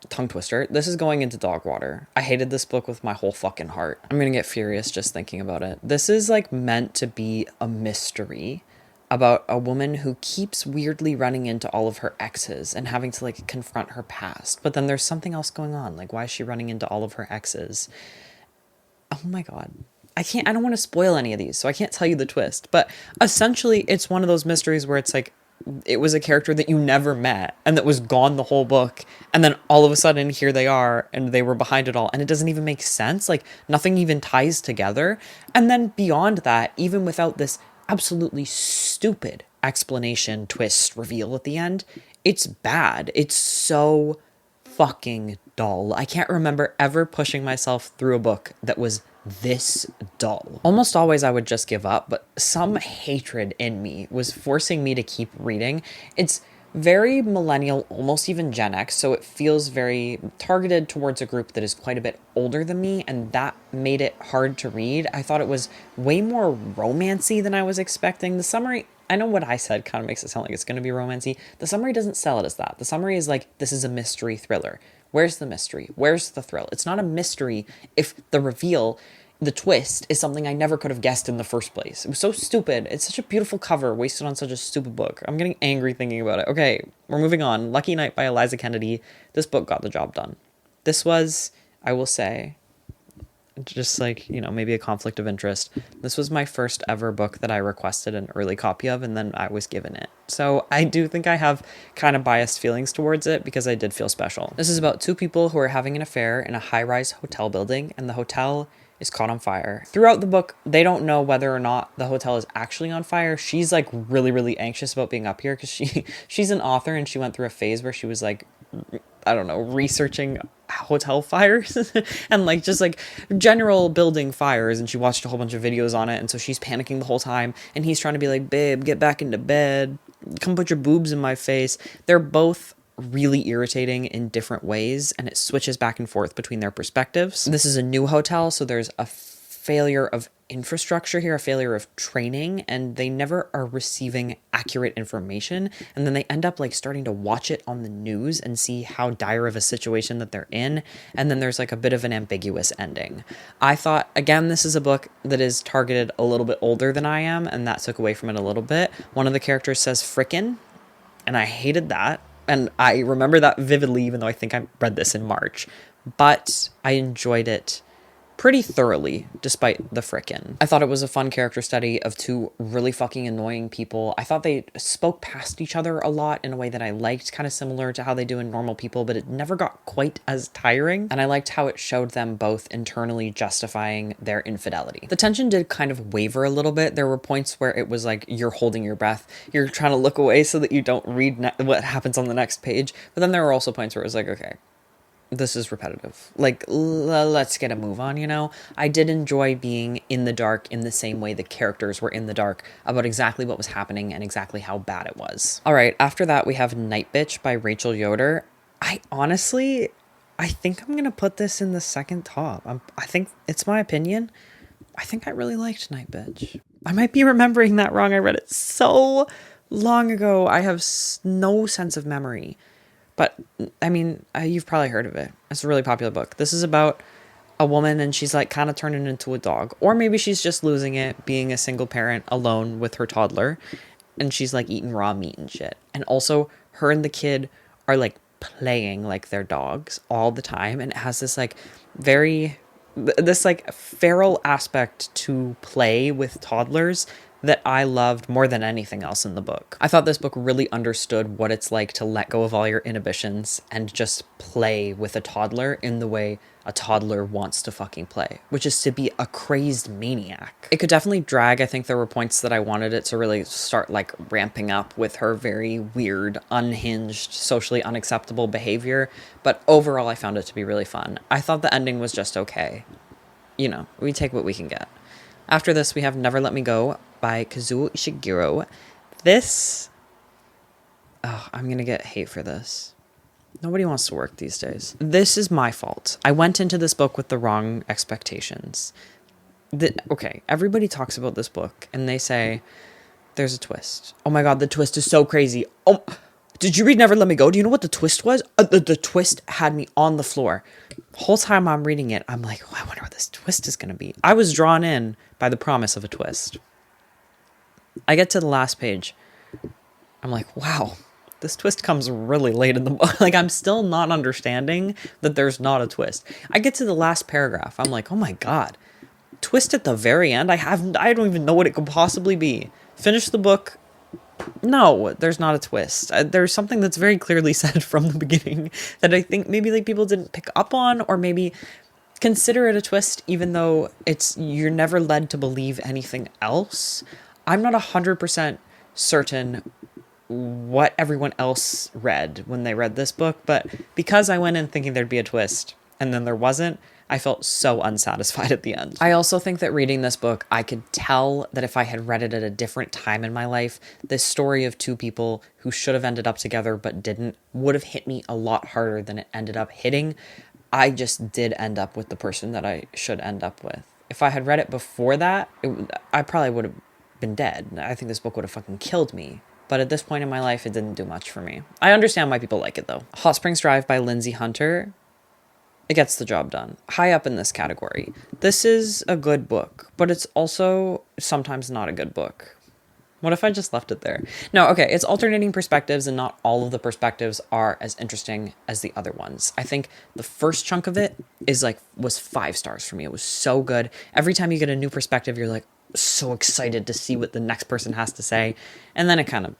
Tongue twister. This is going into dog water. I hated this book with my whole fucking heart. I'm gonna get furious just thinking about it. This is like meant to be a mystery, about a woman who keeps weirdly running into all of her exes and having to like confront her past. But then there's something else going on. Like, why is she running into all of her exes? Oh my God. I don't want to spoil any of these, so I can't tell you the twist. But essentially, it's one of those mysteries where it's like, it was a character that you never met and that was gone the whole book. And then all of a sudden, here they are, and they were behind it all. And it doesn't even make sense. Like, nothing even ties together. And then beyond that, even without this absolutely stupid explanation, twist, reveal at the end, it's bad. It's so fucking dull. I can't remember ever pushing myself through a book that was this dull. Almost always I would just give up, but some hatred in me was forcing me to keep reading. It's very millennial, almost even Gen X, so it feels very targeted towards a group that is quite a bit older than me, and that made it hard to read. I thought it was way more romancy than I was expecting. The summary, I know what I said kind of makes it sound like it's going to be romancy. The summary doesn't sell it as that. The summary is like, this is a mystery thriller. Where's the mystery? Where's the thrill? It's not a mystery if the reveal, the twist, is something I never could have guessed in the first place. It was so stupid. It's such a beautiful cover wasted on such a stupid book. I'm getting angry thinking about it. Okay, we're moving on. Lucky Night by Eliza Kennedy. This book got the job done. This was, I will say, just like, you know, maybe a conflict of interest. This was my first ever book that I requested an early copy of, and then I was given it. So I do think I have kind of biased feelings towards it because I did feel special. This is about two people who are having an affair in a high-rise hotel building, and the hotel is caught on fire. Throughout the book, they don't know whether or not the hotel is actually on fire. She's like really, really anxious about being up here because she's an author, and she went through a phase where she was like, I don't know, researching hotel fires and like just like general building fires, and she watched a whole bunch of videos on it, and so she's panicking the whole time, and he's trying to be like, babe, get back into bed, come put your boobs in my face. They're both really irritating in different ways, and it switches back and forth between their perspectives. This is a new hotel, so there's a failure of infrastructure here, a failure of training, and they never are receiving accurate information. And then they end up like starting to watch it on the news and see how dire of a situation that they're in. And then there's like a bit of an ambiguous ending. I thought, again, this is a book that is targeted a little bit older than I am, and that took away from it a little bit. One of the characters says frickin', and I hated that. And I remember that vividly, even though I think I read this in March. But I enjoyed it pretty thoroughly, despite the frickin'. I thought it was a fun character study of two really fucking annoying people. I thought they spoke past each other a lot in a way that I liked, kind of similar to how they do in Normal People, but it never got quite as tiring. And I liked how it showed them both internally justifying their infidelity. The tension did kind of waver a little bit. There were points where it was like, you're holding your breath. You're trying to look away so that you don't read what happens on the next page. But then there were also points where it was like, okay, this is repetitive. Like, let's get a move on, you know? I did enjoy being in the dark in the same way the characters were in the dark about exactly what was happening and exactly how bad it was. All right, after that, we have Night Bitch by Rachel Yoder. I think I'm going to put this in the second top. I think it's my opinion. I think I really liked Night Bitch. I might be remembering that wrong. I read it so long ago. I have no sense of memory. But, I mean, you've probably heard of it. It's a really popular book. This is about a woman, and she's like kind of turning into a dog. Or maybe she's just losing it, being a single parent alone with her toddler. And she's like eating raw meat and shit. And also, her and the kid are like playing like they're dogs all the time. And it has this like this like feral aspect to play with toddlers that I loved more than anything else in the book. I thought this book really understood what it's like to let go of all your inhibitions and just play with a toddler in the way a toddler wants to fucking play, which is to be a crazed maniac. It could definitely drag. I think there were points that I wanted it to really start like ramping up with her very weird, unhinged, socially unacceptable behavior, but overall I found it to be really fun. I thought the ending was just okay. You know, we take what we can get. After this, we have Never Let Me Go by Kazuo Ishiguro. I'm going to get hate for this. Nobody wants to work these days. This is my fault. I went into this book with the wrong expectations. Okay, everybody talks about this book, and they say, there's a twist. Oh my god, the twist is so crazy. Oh, did you read Never Let Me Go? Do you know what the twist was? The twist had me on the floor. Whole time I'm reading it, I'm like, oh, I wonder what this twist is going to be. I was drawn in by the promise of a twist. I get to the last page. I'm like, wow, this twist comes really late in the book. Like, I'm still not understanding that there's not a twist. I get to the last paragraph. I'm like, oh my God, twist at the very end? I don't even know what it could possibly be. Finish the book. No, there's not a twist. There's something that's very clearly said from the beginning that I think maybe like people didn't pick up on, or maybe consider it a twist, even though you're never led to believe anything else. I'm not 100% certain what everyone else read when they read this book, but because I went in thinking there'd be a twist and then there wasn't, I felt so unsatisfied at the end. I also think that reading this book, I could tell that if I had read it at a different time in my life, this story of two people who should have ended up together but didn't would have hit me a lot harder than it ended up hitting. I just did end up with the person that I should end up with. If I had read it before that, I probably would have been dead. I think this book would have fucking killed me. But at this point in my life, it didn't do much for me. I understand why people like it, though. Hot Springs Drive by Lindsay Hunter. It gets the job done. High up in this category. This is a good book, but it's also sometimes not a good book. What if I just left it there? No, okay, it's alternating perspectives, and not all of the perspectives are as interesting as the other ones. I think the first chunk of it was 5 stars for me. It was so good. Every time you get a new perspective, you're like so excited to see what the next person has to say. And then it kind of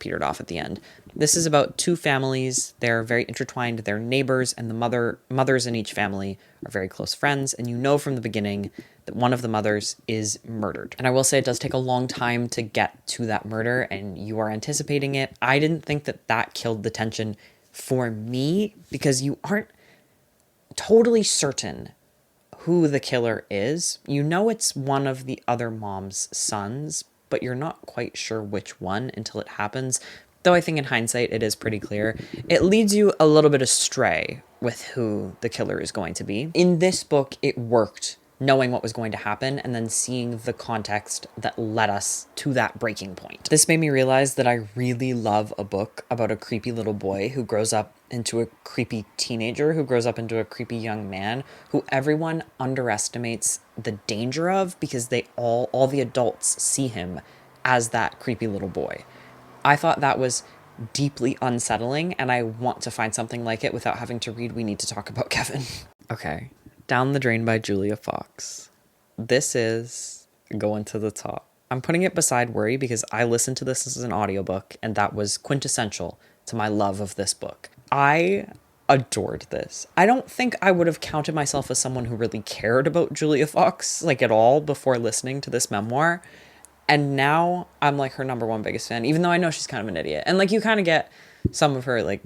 petered off at the end. This is about 2 families. They're very intertwined. They're neighbors, and the mothers in each family are very close friends. And you know from the beginning that one of the mothers is murdered. And I will say it does take a long time to get to that murder, and you are anticipating it. I didn't think that killed the tension for me, because you aren't totally certain who the killer is. You know it's one of the other mom's sons, but you're not quite sure which one until it happens. Though I think in hindsight, it is pretty clear. It leads you a little bit astray with who the killer is going to be. In this book, it worked, knowing what was going to happen and then seeing the context that led us to that breaking point. This made me realize that I really love a book about a creepy little boy who grows up into a creepy teenager, who grows up into a creepy young man, who everyone underestimates the danger of, because all the adults see him as that creepy little boy. I thought that was deeply unsettling, and I want to find something like it without having to read We Need to Talk About Kevin. Okay. Down the Drain by Julia Fox. This is going to the top. I'm putting it beside Worry because I listened to this as an audiobook, and that was quintessential to my love of this book. I adored this. I don't think I would have counted myself as someone who really cared about Julia Fox, like at all, before listening to this memoir. And now I'm like her number 1 biggest fan, even though I know she's kind of an idiot. And like you kind of get some of her like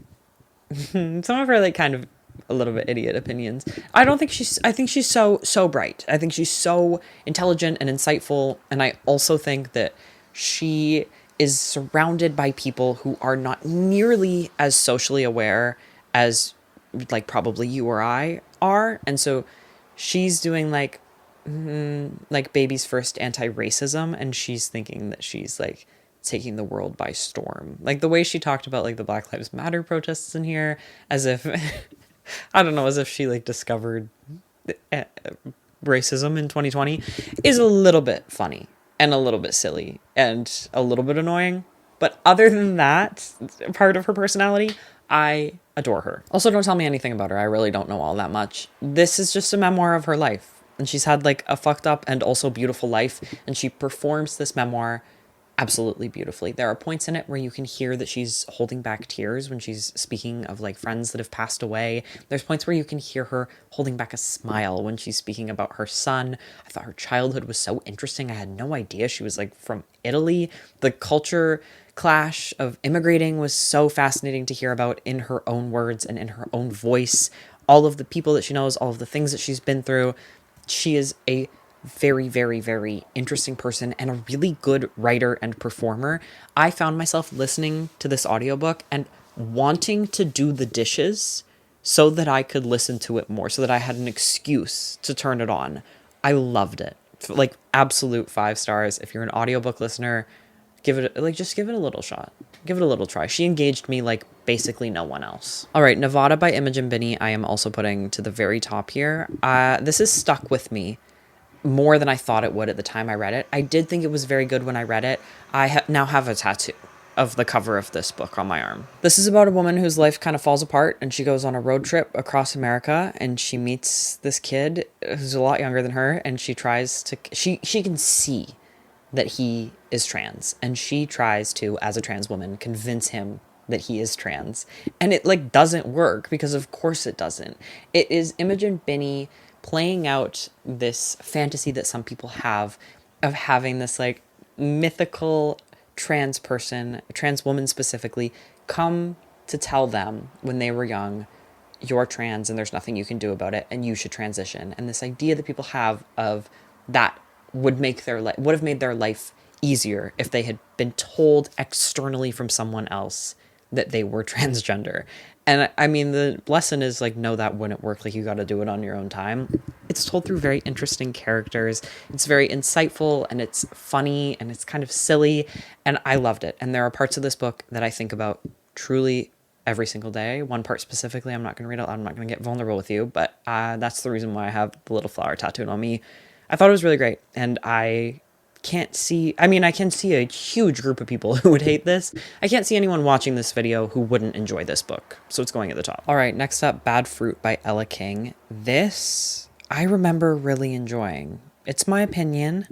kind of a little bit idiot opinions. I think she's so bright. I think she's so intelligent and insightful. And I also think that she is surrounded by people who are not nearly as socially aware as like probably you or I are. And so she's doing like baby's first anti-racism, and she's thinking that she's like taking the world by storm. Like the way she talked about like the Black Lives Matter protests in here, as if I don't know, as if she like discovered racism in 2020, is a little bit funny and a little bit silly and a little bit annoying. But other than that part of her personality, I adore her. Also, don't tell me anything about her. I really don't know all that much. This is just a memoir of her life. And she's had like a fucked up and also beautiful life. And she performs this memoir absolutely beautifully. There are points in it where you can hear that she's holding back tears when she's speaking of like friends that have passed away. There's points where you can hear her holding back a smile when she's speaking about her son. I thought her childhood was so interesting. I had no idea she was like from Italy. The culture clash of immigrating was so fascinating to hear about in her own words and in her own voice. All of the people that she knows, all of the things that she's been through. She is a very, very, very interesting person and a really good writer and performer. I found myself listening to this audiobook and wanting to do the dishes so that I could listen to it more, so that I had an excuse to turn it on. I loved it. Like absolute 5 stars. If you're an audiobook listener, just give it a little shot. Give it a little try. She engaged me like basically no one else. All right, Nevada by Imogen Binney I am also putting to the very top here. This is stuck with me. more than I thought it would at the time I read it. I did think it was very good when I read it. I now have a tattoo of the cover of this book on my arm. This is about a woman whose life kind of falls apart, and she goes on a road trip across America, and she meets this kid who's a lot younger than her, and she tries to she can see that he is trans, and she tries to, as a trans woman, convince him that he is trans, and it like doesn't work, because of course it doesn't. It is Imogen Binney playing out this fantasy that some people have of having this like mythical trans person, a trans woman specifically, come to tell them when they were young, you're trans and there's nothing you can do about it and you should transition. And this idea that people have of that would make their life, would have made their life easier if they had been told externally from someone else that they were transgender. And I mean, the lesson is like, no, that wouldn't work. Like, you got to do it on your own time. It's told through very interesting characters. It's very insightful, and it's funny, and it's kind of silly, and I loved it. And there are parts of this book that I think about truly every single day. One part specifically, I'm not going to read it. I'm not going to get vulnerable with you, but that's the reason why I have the little flower tattooed on me. I thought it was really great, and I can see a huge group of people who would hate this. I can't see anyone watching this video who wouldn't enjoy this book, so it's going at the top. All right, next up, Bad Fruit by Ella King. This I remember really enjoying. It's my opinion,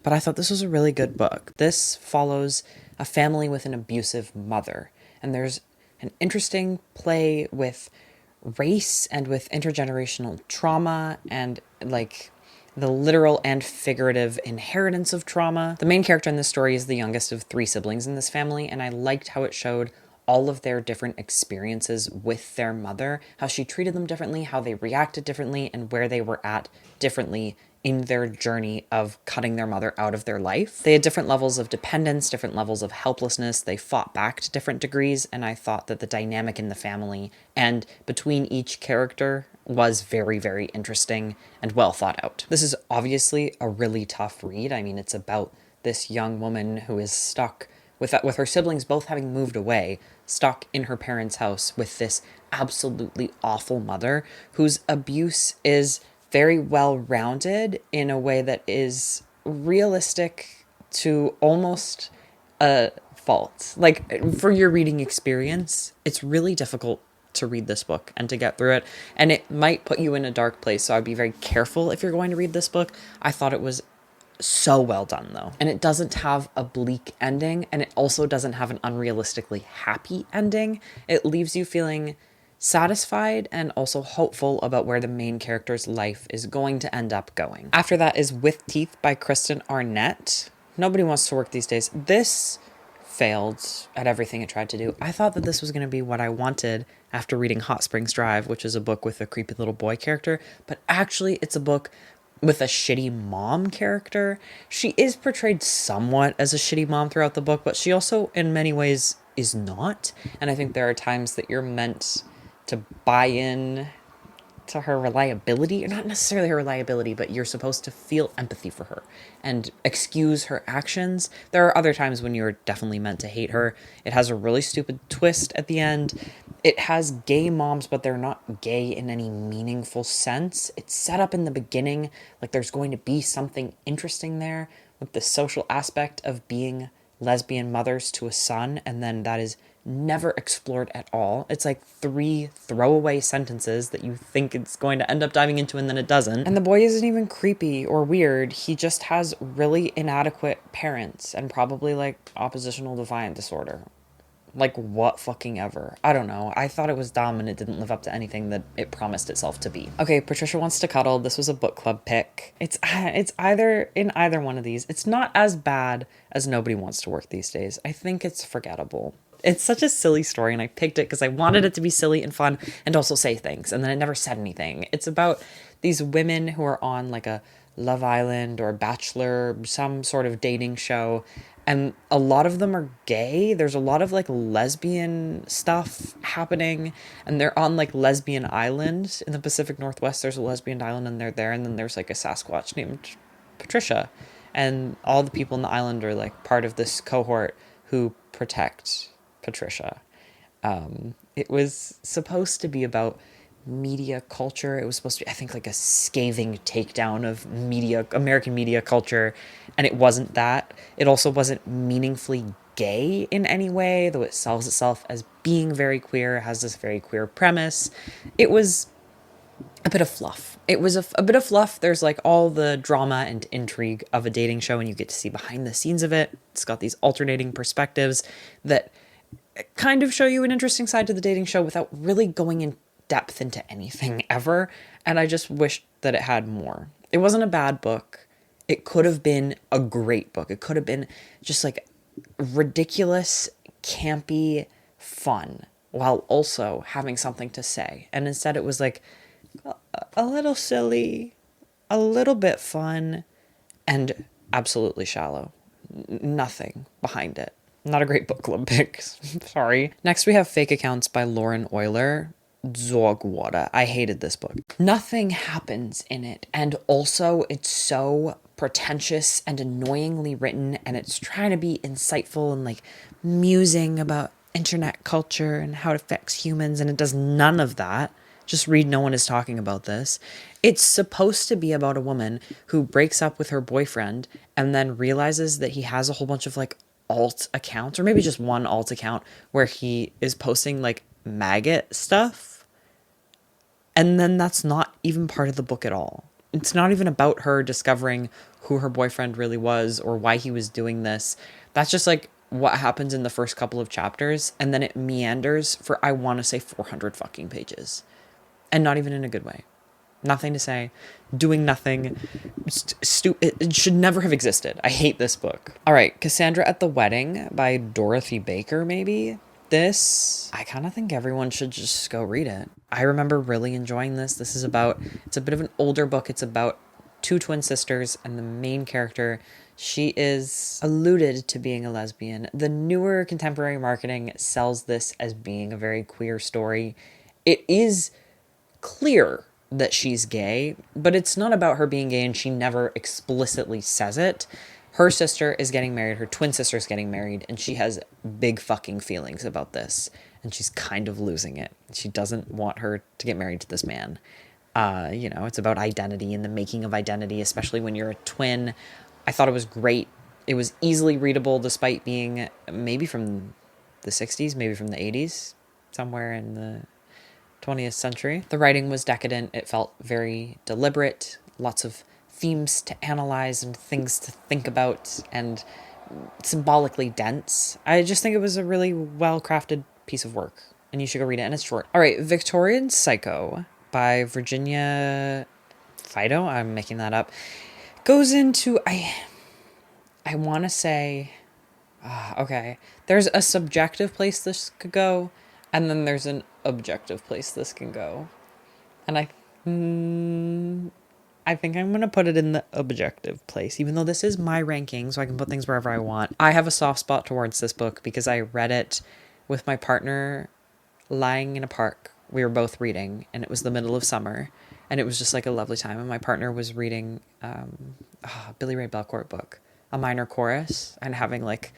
but I thought this was a really good book. This follows a family with an abusive mother, and there's an interesting play with race and with intergenerational trauma and like the literal and figurative inheritance of trauma. The main character in this story is the youngest of 3 siblings in this family, and I liked how it showed all of their different experiences with their mother, how she treated them differently, how they reacted differently, and where they were at differently in their journey of cutting their mother out of their life. They had different levels of dependence, different levels of helplessness. They fought back to different degrees, and I thought that the dynamic in the family and between each character was very, very interesting and well thought out. This is obviously a really tough read. I mean, it's about this young woman who is stuck with her siblings both having moved away, stuck in her parents' house with this absolutely awful mother whose abuse is very well rounded in a way that is realistic to almost a fault. Like, for your reading experience, it's really difficult to read this book and to get through it, and it might put you in a dark place, so I'd be very careful if you're going to read this book. I thought it was so well done, though, and it doesn't have a bleak ending, and it also doesn't have an unrealistically happy ending. It leaves you feeling satisfied and also hopeful about where the main character's life is going to end up going. After that is With Teeth by Kristen Arnett. Nobody wants to work these days. This failed at everything it tried to do. I thought that this was going to be what I wanted after reading Hot Springs Drive, which is a book with a creepy little boy character, but actually it's a book with a shitty mom character. She is portrayed somewhat as a shitty mom throughout the book, but she also in many ways is not. And I think there are times that you're meant to buy in to her reliability, or not necessarily her reliability, but you're supposed to feel empathy for her and excuse her actions. There are other times when you're definitely meant to hate her. It has a really stupid twist at the end. It has gay moms, but they're not gay in any meaningful sense. It's set up in the beginning like there's going to be something interesting there with the social aspect of being lesbian mothers to a son, and then that is never explored at all. It's like 3 throwaway sentences that you think it's going to end up diving into, and then it doesn't. And the boy isn't even creepy or weird. He just has really inadequate parents and probably like oppositional defiant disorder. Like, what fucking ever. I don't know. I thought it was dumb and it didn't live up to anything that it promised itself to be. Okay, Patricia Wants to Cuddle. This was a book club pick. It's either in either one of these. It's not as bad as Nobody Wants to Work These Days. I think it's forgettable. It's such a silly story, and I picked it because I wanted it to be silly and fun and also say things, and then it never said anything. It's about these women who are on like a Love Island or Bachelor, some sort of dating show, and a lot of them are gay. There's a lot of like lesbian stuff happening, and they're on like Lesbian Island in the Pacific Northwest. There's a lesbian island, and they're there, and then there's like a Sasquatch named Patricia, and all the people in the island are like part of this cohort who protect Patricia. It was supposed to be about media culture. It was supposed to be, I think, like a scathing takedown of American media culture, and it wasn't that. It also wasn't meaningfully gay in any way, though it sells itself as being very queer, has this very queer premise. It was a bit of fluff. It was a bit of fluff. There's like all the drama and intrigue of a dating show, and you get to see behind the scenes of it. It's got these alternating perspectives that kind of show you an interesting side to the dating show without really going in depth into anything ever. And I just wished that it had more. It wasn't a bad book. It could have been a great book. It could have been just like ridiculous, campy fun while also having something to say. And instead it was like a little silly, a little bit fun, and absolutely shallow. Nothing behind it. Not a great book club pick. Sorry. Next we have Fake Accounts by Lauren Euler. Zogwada. I hated this book. Nothing happens in it. And also it's so pretentious and annoyingly written, and it's trying to be insightful and like musing about internet culture and how it affects humans, and it does none of that. Just read No One Is Talking About This. It's supposed to be about a woman who breaks up with her boyfriend and then realizes that he has a whole bunch of like alt accounts, or maybe just one alt account where he is posting like maggot stuff. And then that's not even part of the book at all. It's not even about her discovering who her boyfriend really was or why he was doing this. That's just like what happens in the first couple of chapters, and then it meanders for, I want to say, 400 fucking pages. And not even in a good way. Nothing to say, doing nothing. It should never have existed. I hate this book. All right, Cassandra at the Wedding by Dorothy Baker, maybe? This, I kind of think everyone should just go read it. I remember really enjoying this. This is about, it's a bit of an older book. It's about two twin sisters, and the main character, she is alluded to being a lesbian. The newer contemporary marketing sells this as being a very queer story. It is clear that she's gay, but it's not about her being gay, and she never explicitly says it. Her sister is getting married, her twin sister is getting married, and she has big fucking feelings about this, and she's kind of losing it. She doesn't want her to get married to this man. It's about identity and the making of identity, especially when you're a twin. I thought it was great. It was easily readable despite being maybe from the 60s, maybe from the 80s, somewhere in the 20th century. The writing was decadent. It felt very deliberate, lots of themes to analyze and things to think about, and symbolically dense. I just think it was a really well-crafted piece of work, and you should go read it, and it's short. All right, Victorian Psycho by Virginia Fido. I'm making that up. Goes into, I want to say, okay, there's a subjective place this could go, and then there's an objective place this can go. And I think I'm going to put it in the objective place, even though this is my ranking, so I can put things wherever I want. I have a soft spot towards this book because I read it with my partner lying in a park. We were both reading, and it was the middle of summer, and it was just like a lovely time. And my partner was reading Billy Ray Belcourt book, A Minor Chorus, and having like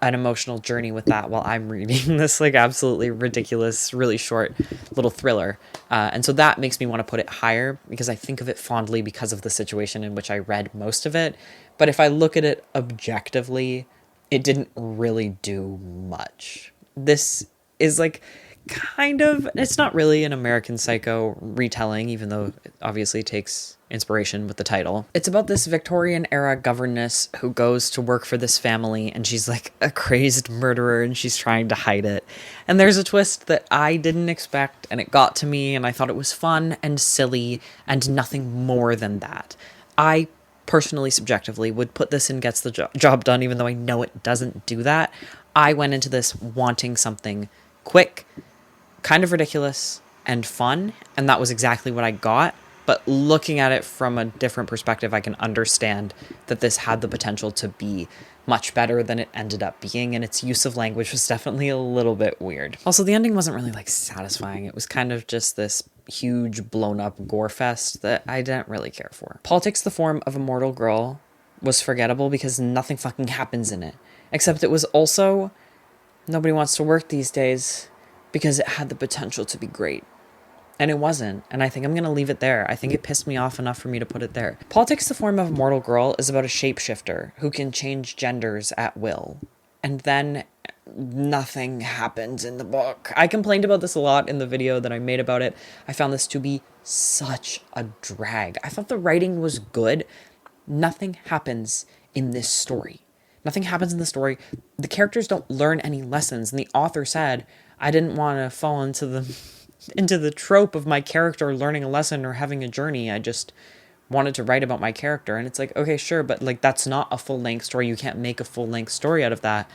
an emotional journey with that while I'm reading this like absolutely ridiculous, really short little thriller. And so that makes me want to put it higher because I think of it fondly because of the situation in which I read most of it. But if I look at it objectively, it didn't really do much. This is like kind of, it's not really an American Psycho retelling, even though it obviously takes inspiration with the title. It's about this Victorian era governess who goes to work for this family, and she's like a crazed murderer, and she's trying to hide it. And there's a twist that I didn't expect, and it got to me, and I thought it was fun and silly and nothing more than that. I personally, subjectively, would put this in Gets the Job Done, even though I know it doesn't do that. I went into this wanting something quick, kind of ridiculous, and fun, and that was exactly what I got. But looking at it from a different perspective, I can understand that this had the potential to be much better than it ended up being, and its use of language was definitely a little bit weird. Also, the ending wasn't really like satisfying. It was kind of just this huge blown up gore fest that I didn't really care for. Politics, the Form of a Mortal Girl was forgettable because nothing fucking happens in it. Except it was also, nobody wants to work these days because it had the potential to be great. And it wasn't. And I think I'm going to leave it there. I think it pissed me off enough for me to put it there. Politics, the Form of a Mortal Girl is about a shapeshifter who can change genders at will. And then nothing happens in the book. I complained about this a lot in the video that I made about it. I found this to be such a drag. I thought the writing was good. Nothing happens in this story. Nothing happens in the story. The characters don't learn any lessons. And the author said, I didn't want to fall into the trope of my character learning a lesson or having a journey. I just wanted to write about my character. And it's like, okay, sure, but like that's not a full-length story. You can't make a full-length story out of that.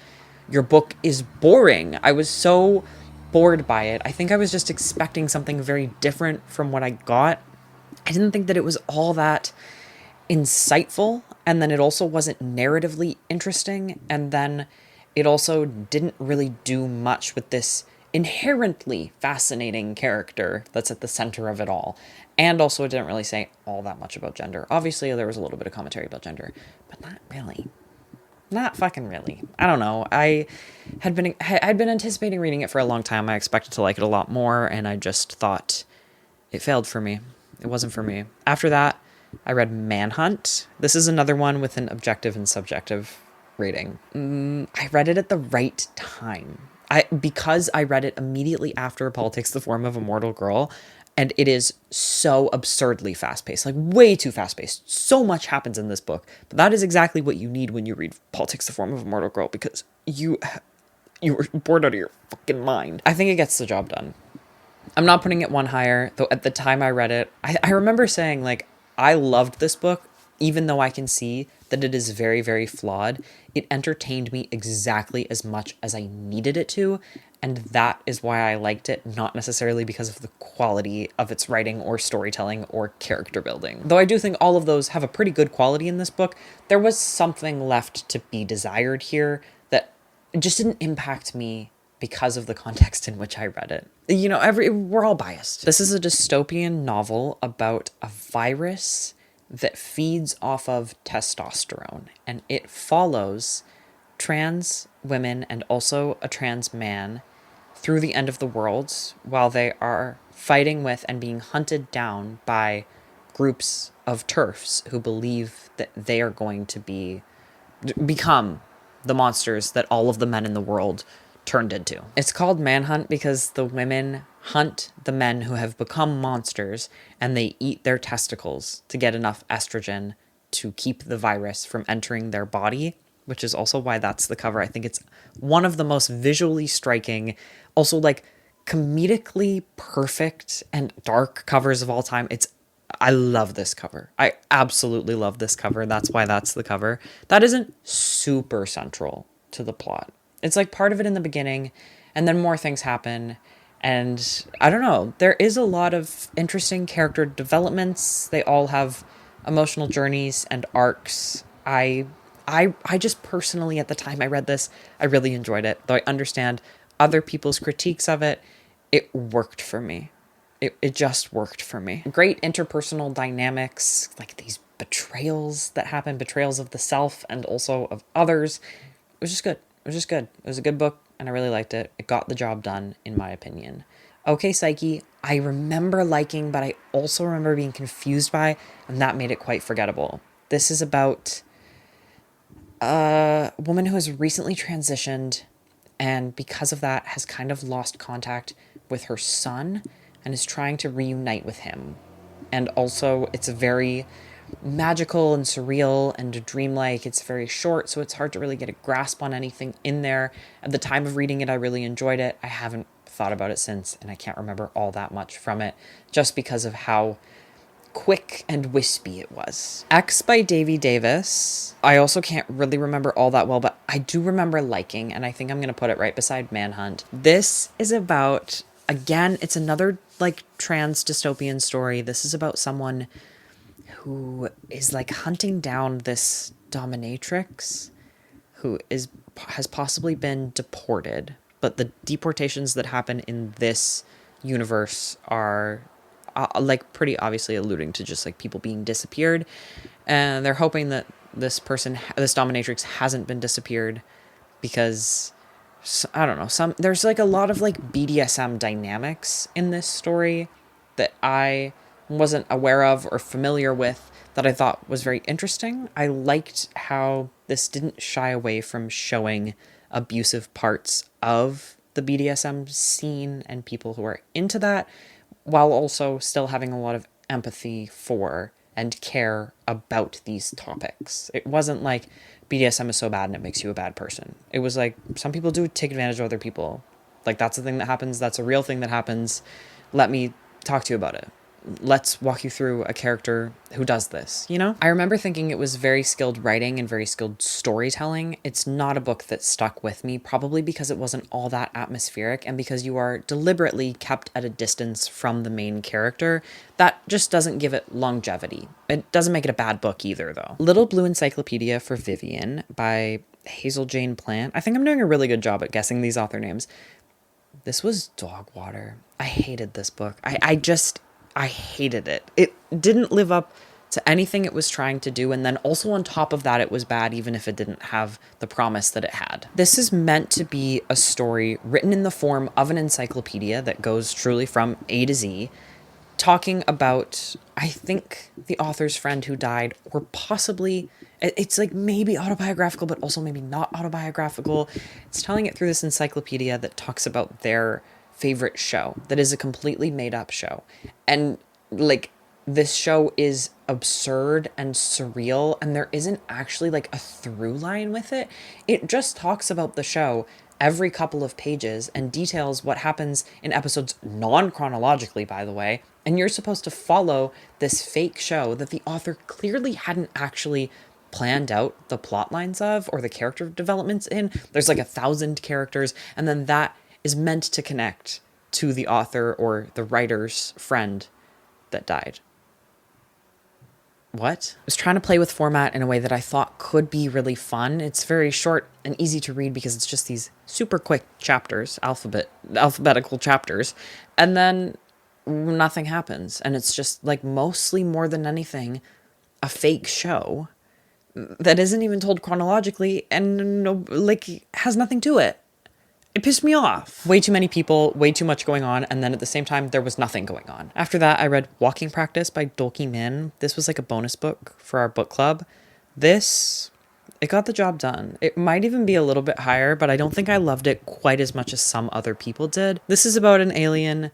Your book is boring. I was so bored by it. I think I was just expecting something very different from what I got. I didn't think that it was all that insightful, and then it also wasn't narratively interesting, and then it also didn't really do much with this inherently fascinating character that's at the center of it all. And also it didn't really say all that much about gender. Obviously there was a little bit of commentary about gender, but not really. Not fucking really. I don't know. I'd been anticipating reading it for a long time. I expected to like it a lot more, and I just thought it failed for me. It wasn't for me. After that, I read Manhunt. This is another one with an objective and subjective rating. I read it at the right time. Because I read it immediately after Politics, the Form of a Mortal Girl, and it is so absurdly fast-paced, like way too fast-paced. So much happens in this book, but that is exactly what you need when you read Politics, the Form of a Mortal Girl, because you were bored out of your fucking mind. I think it gets the job done. I'm not putting it one higher, though at the time I read it, I remember saying, like, I loved this book, even though I can see that it is very, very flawed. It entertained me exactly as much as I needed it to, and that is why I liked it, not necessarily because of the quality of its writing or storytelling or character building. Though I do think all of those have a pretty good quality in this book, there was something left to be desired here that just didn't impact me because of the context in which I read it. You know, we're all biased. This is a dystopian novel about a virus that feeds off of testosterone, and it follows trans women and also a trans man through the end of the world while they are fighting with and being hunted down by groups of TERFs who believe that they are going to become the monsters that all of the men in the world turned into. It's called Manhunt because the women hunt the men who have become monsters, and they eat their testicles to get enough estrogen to keep the virus from entering their body, which is also why that's the cover. I think it's one of the most visually striking, also like comedically perfect and dark covers of all time. I love this cover. I absolutely love this cover. That's why that's the cover. That isn't super central to the plot. It's like part of it in the beginning, and then more things happen. And I don't know, there is a lot of interesting character developments. They all have emotional journeys and arcs. I just personally, at the time I read this, I really enjoyed it. Though I understand other people's critiques of it, it worked for me. It just worked for me. Great interpersonal dynamics, like these betrayals that happen, betrayals of the self and also of others. It was just good. It was just good. It was a good book, and I really liked it. It got the job done, in my opinion. Okay, Psyche, I remember liking, but I also remember being confused by, and that made it quite forgettable. This is about a woman who has recently transitioned, and because of that has kind of lost contact with her son and is trying to reunite with him. And also, it's very magical and surreal and dreamlike. It's very short, so it's hard to really get a grasp on anything in there. At the time of reading it, I really enjoyed it. I haven't thought about it since, and I can't remember all that much from it, just because of how quick and wispy it was. X by Davy Davis, I also can't really remember all that well, but I do remember liking, and I think I'm going to put it right beside Manhunt. This is about, again, it's another like trans dystopian story. This is about someone who is like hunting down this dominatrix who has possibly been deported, but the deportations that happen in this universe are like pretty obviously alluding to just like people being disappeared, and they're hoping that this dominatrix hasn't been disappeared because I don't know, there's like a lot of like BDSM dynamics in this story that I wasn't aware of or familiar with that I thought was very interesting. I liked how this didn't shy away from showing abusive parts of the BDSM scene and people who are into that, while also still having a lot of empathy for and care about these topics. It wasn't like BDSM is so bad and it makes you a bad person. It was like, some people do take advantage of other people. Like, that's a thing that happens. That's a real thing that happens. Let me talk to you about it. Let's walk you through a character who does this, you know? I remember thinking it was very skilled writing and very skilled storytelling. It's not a book that stuck with me, probably because it wasn't all that atmospheric and because you are deliberately kept at a distance from the main character. That just doesn't give it longevity. It doesn't make it a bad book either, though. Little Blue Encyclopedia for Vivian by Hazel Jane Plant. I think I'm doing a really good job at guessing these author names. This was dog water. I hated this book. I hated it. It didn't live up to anything it was trying to do. And then also on top of that, it was bad, even if it didn't have the promise that it had. This is meant to be a story written in the form of an encyclopedia that goes truly from A to Z, talking about, I think, the author's friend who died, or possibly, it's like maybe autobiographical, but also maybe not autobiographical. It's telling it through this encyclopedia that talks about their favorite show that is a completely made up show. And like, this show is absurd and surreal, and there isn't actually like a through line with it. It just talks about the show every couple of pages and details what happens in episodes non-chronologically, by the way. And you're supposed to follow this fake show that the author clearly hadn't actually planned out the plot lines of or the character developments in. There's like 1,000 characters, and then that is meant to connect to the author or the writer's friend that died. What? I was trying to play with format in a way that I thought could be really fun. It's very short and easy to read because it's just these super quick chapters, alphabetical chapters, and then nothing happens. And it's just like, mostly, more than anything, a fake show that isn't even told chronologically and no, like, has nothing to it. It pissed me off. Way too many people, way too much going on, and then at the same time, there was nothing going on. After that, I read Walking Practice by Dolky Min. This was like a bonus book for our book club. It got the job done. It might even be a little bit higher, but I don't think I loved it quite as much as some other people did. This is about an alien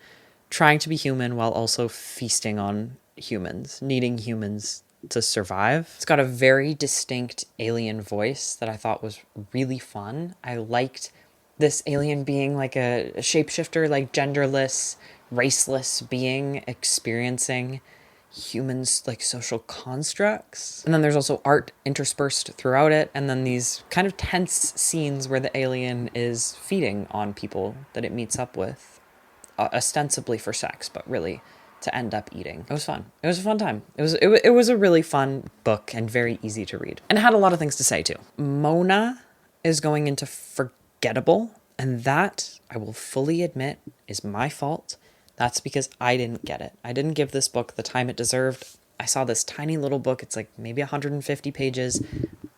trying to be human while also feasting on humans, needing humans to survive. It's got a very distinct alien voice that I thought was really fun. I liked this alien being like a shapeshifter, like genderless, raceless being experiencing humans like social constructs. And then there's also art interspersed throughout it, and then these kind of tense scenes where the alien is feeding on people that it meets up with, ostensibly for sex, but really to end up eating. It was fun. It was a fun time. It was a really fun book and very easy to read. And it had a lot of things to say too. Mona is going into forgettable, and that, I will fully admit, is my fault. That's because I didn't get it. I didn't give this book the time it deserved. I saw this tiny little book. It's like maybe 150 pages.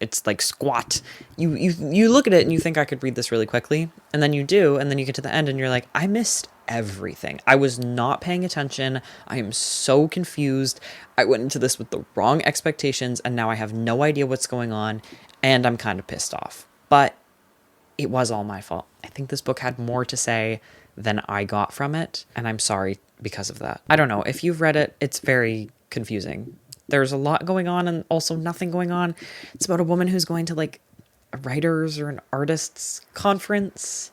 It's like squat. You look at it and you think I could read this really quickly, and then you do, and then you get to the end and you're like, I missed everything. I was not paying attention. I am so confused. I went into this with the wrong expectations, and now I have no idea what's going on, and I'm kind of pissed off. But it was all my fault. I think this book had more to say than I got from it, and I'm sorry because of that. I don't know. If you've read it, it's very confusing. There's a lot going on and also nothing going on. It's about a woman who's going to like a writers or an artists conference,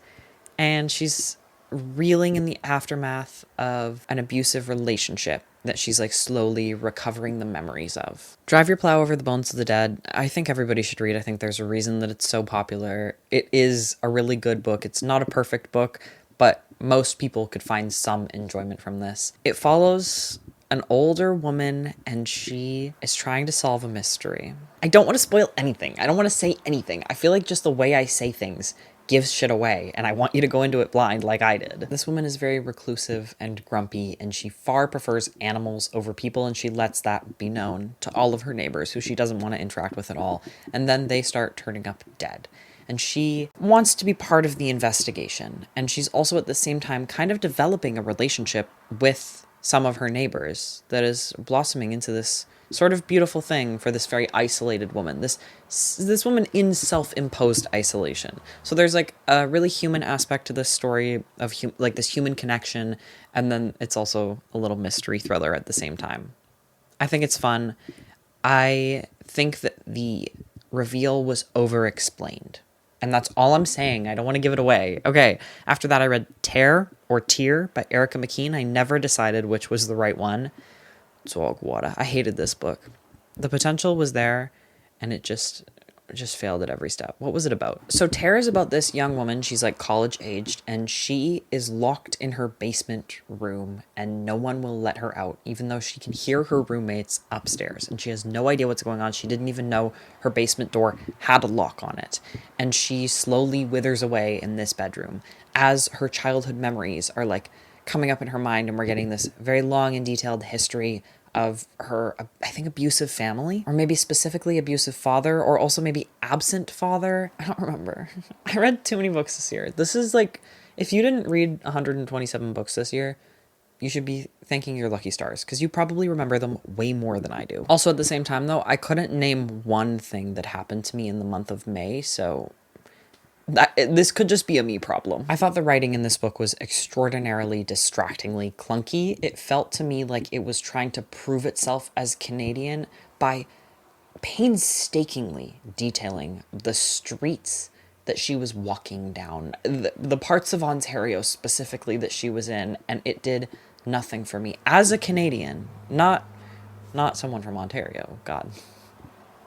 and she's reeling in the aftermath of an abusive relationship that she's like slowly recovering the memories of. Drive Your Plow Over the Bones of the Dead. I think everybody should read. I think there's a reason that it's so popular. It is a really good book. It's not a perfect book, but most people could find some enjoyment from this. It follows an older woman, and she is trying to solve a mystery. I don't want to spoil anything. I don't want to say anything. I feel like just the way I say things gives shit away, and I want you to go into it blind like I did. This woman is very reclusive and grumpy, and she far prefers animals over people, and she lets that be known to all of her neighbors who she doesn't want to interact with at all. And then they start turning up dead. And she wants to be part of the investigation. And she's also at the same time kind of developing a relationship with some of her neighbors that is blossoming into this sort of beautiful thing for this very isolated woman. This woman in self-imposed isolation. So there's like a really human aspect to this story of like this human connection, and then it's also a little mystery thriller at the same time. I think it's fun. I think that the reveal was over-explained. And that's all I'm saying. I don't want to give it away. Okay, after that I read Tear by Erica McKean. I never decided which was the right one. Water. I hated this book. The potential was there, and it just failed at every step. What was it about? So Tear is about this young woman. She's like college aged, and she is locked in her basement room, and no one will let her out, even though she can hear her roommates upstairs, and she has no idea what's going on. She didn't even know her basement door had a lock on it, and she slowly withers away in this bedroom as her childhood memories are like coming up in her mind, and we're getting this very long and detailed history of her, I think, abusive family, or maybe specifically abusive father, or also maybe absent father. I don't remember. I read too many books this year. This is like, if you didn't read 127 books this year, you should be thanking your lucky stars, because you probably remember them way more than I do. Also, at the same time, though, I couldn't name one thing that happened to me in the month of May, so this could just be a me problem. I thought the writing in this book was extraordinarily distractingly clunky. It felt to me like it was trying to prove itself as Canadian by painstakingly detailing the streets that she was walking down, the parts of Ontario specifically that she was in, and it did nothing for me as a Canadian, not someone from Ontario. God.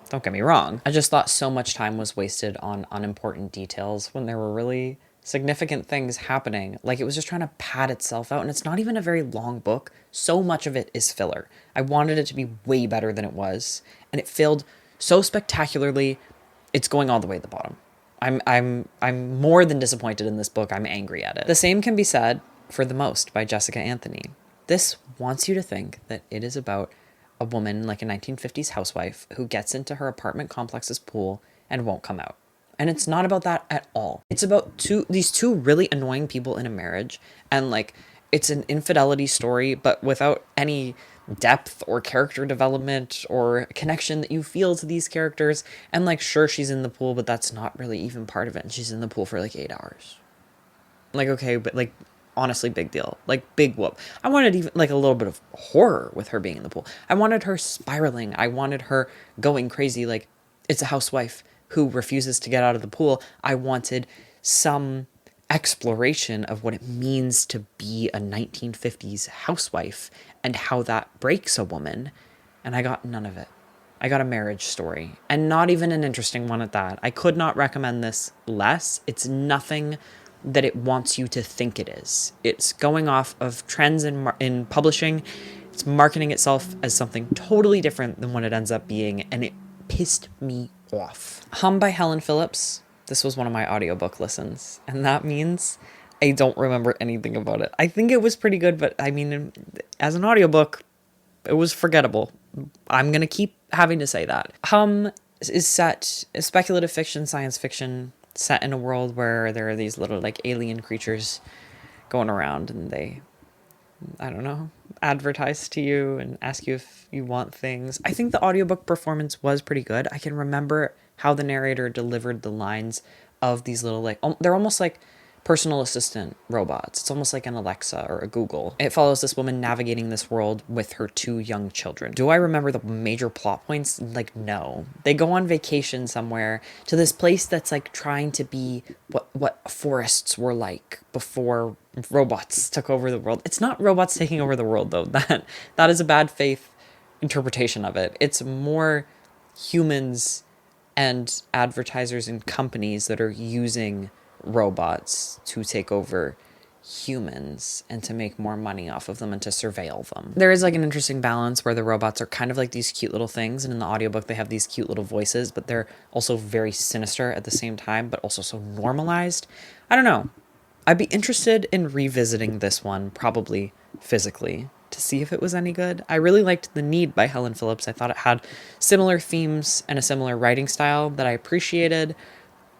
Don't get me wrong. I just thought so much time was wasted on unimportant details when there were really significant things happening. Like, it was just trying to pad itself out, and it's not even a very long book. So much of it is filler. I wanted it to be way better than it was, and it failed so spectacularly. It's going all the way to the bottom. I'm more than disappointed in this book. I'm angry at it. The same can be said for The Most by Jessica Anthony. This wants you to think that it is about a woman, like a 1950s housewife, who gets into her apartment complex's pool and won't come out. And it's not about that at all. It's about these two really annoying people in a marriage, and like, it's an infidelity story, but without any depth or character development or connection that you feel to these characters. And like, sure, she's in the pool, but that's not really even part of it. And she's in the pool for like 8 hours. Like, okay, but like, honestly, big deal. Like, big whoop. I wanted even like a little bit of horror with her being in the pool. I wanted her spiraling. I wanted her going crazy. Like, it's a housewife who refuses to get out of the pool. I wanted some exploration of what it means to be a 1950s housewife and how that breaks a woman. And I got none of it. I got a marriage story, and not even an interesting one at that. I could not recommend this less. It's nothing that it wants you to think it is. It's going off of trends in publishing. It's marketing itself as something totally different than what it ends up being, and it pissed me off. Hum by Helen Phillips. This was one of my audiobook listens, and that means I don't remember anything about it. I think it was pretty good, but I mean, as an audiobook, it was forgettable. I'm going to keep having to say that. Hum is speculative fiction, science fiction, set in a world where there are these little like alien creatures going around, and they, I don't know, advertise to you and ask you if you want things. I think the audiobook performance was pretty good. I can remember how the narrator delivered the lines of these little like, they're almost like personal assistant robots. It's almost like an Alexa or a Google. It follows this woman navigating this world with her 2 young children. Do I remember the major plot points? Like, no. They go on vacation somewhere to this place that's like trying to be what forests were like before robots took over the world. It's not robots taking over the world, though. That is a bad faith interpretation of it. It's more humans and advertisers and companies that are using robots to take over humans and to make more money off of them and to surveil them. There is like an interesting balance where the robots are kind of like these cute little things, and in the audiobook they have these cute little voices, but they're also very sinister at the same time, but also so normalized. I don't know. I'd be interested in revisiting this one, probably physically, to see if it was any good. I really liked The Need by Helen Phillips. I thought it had similar themes and a similar writing style that I appreciated.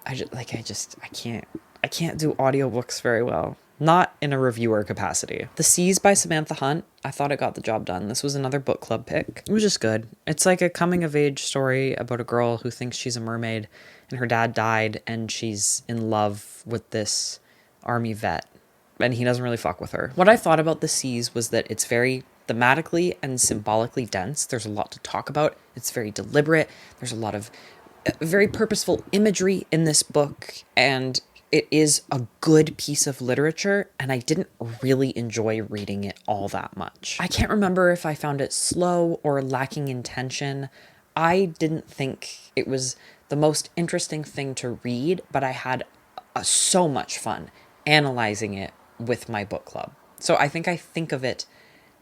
I can't do audiobooks very well. not in a reviewer capacity. The Seas by Samantha Hunt, I thought it got the job done. This was another book club pick. It was just good. It's like a coming of age story about a girl who thinks she's a mermaid and her dad died and she's in love with this army vet and he doesn't really fuck with her. What I thought about The Seas was that it's very thematically and symbolically dense. There's a lot to talk about. It's very deliberate. There's a lot of very purposeful imagery in this book, and it is a good piece of literature, and I didn't really enjoy reading it all that much. I can't remember if I found it slow or lacking in tension. I didn't think it was the most interesting thing to read, but I had so much fun analyzing it with my book club. So I think of it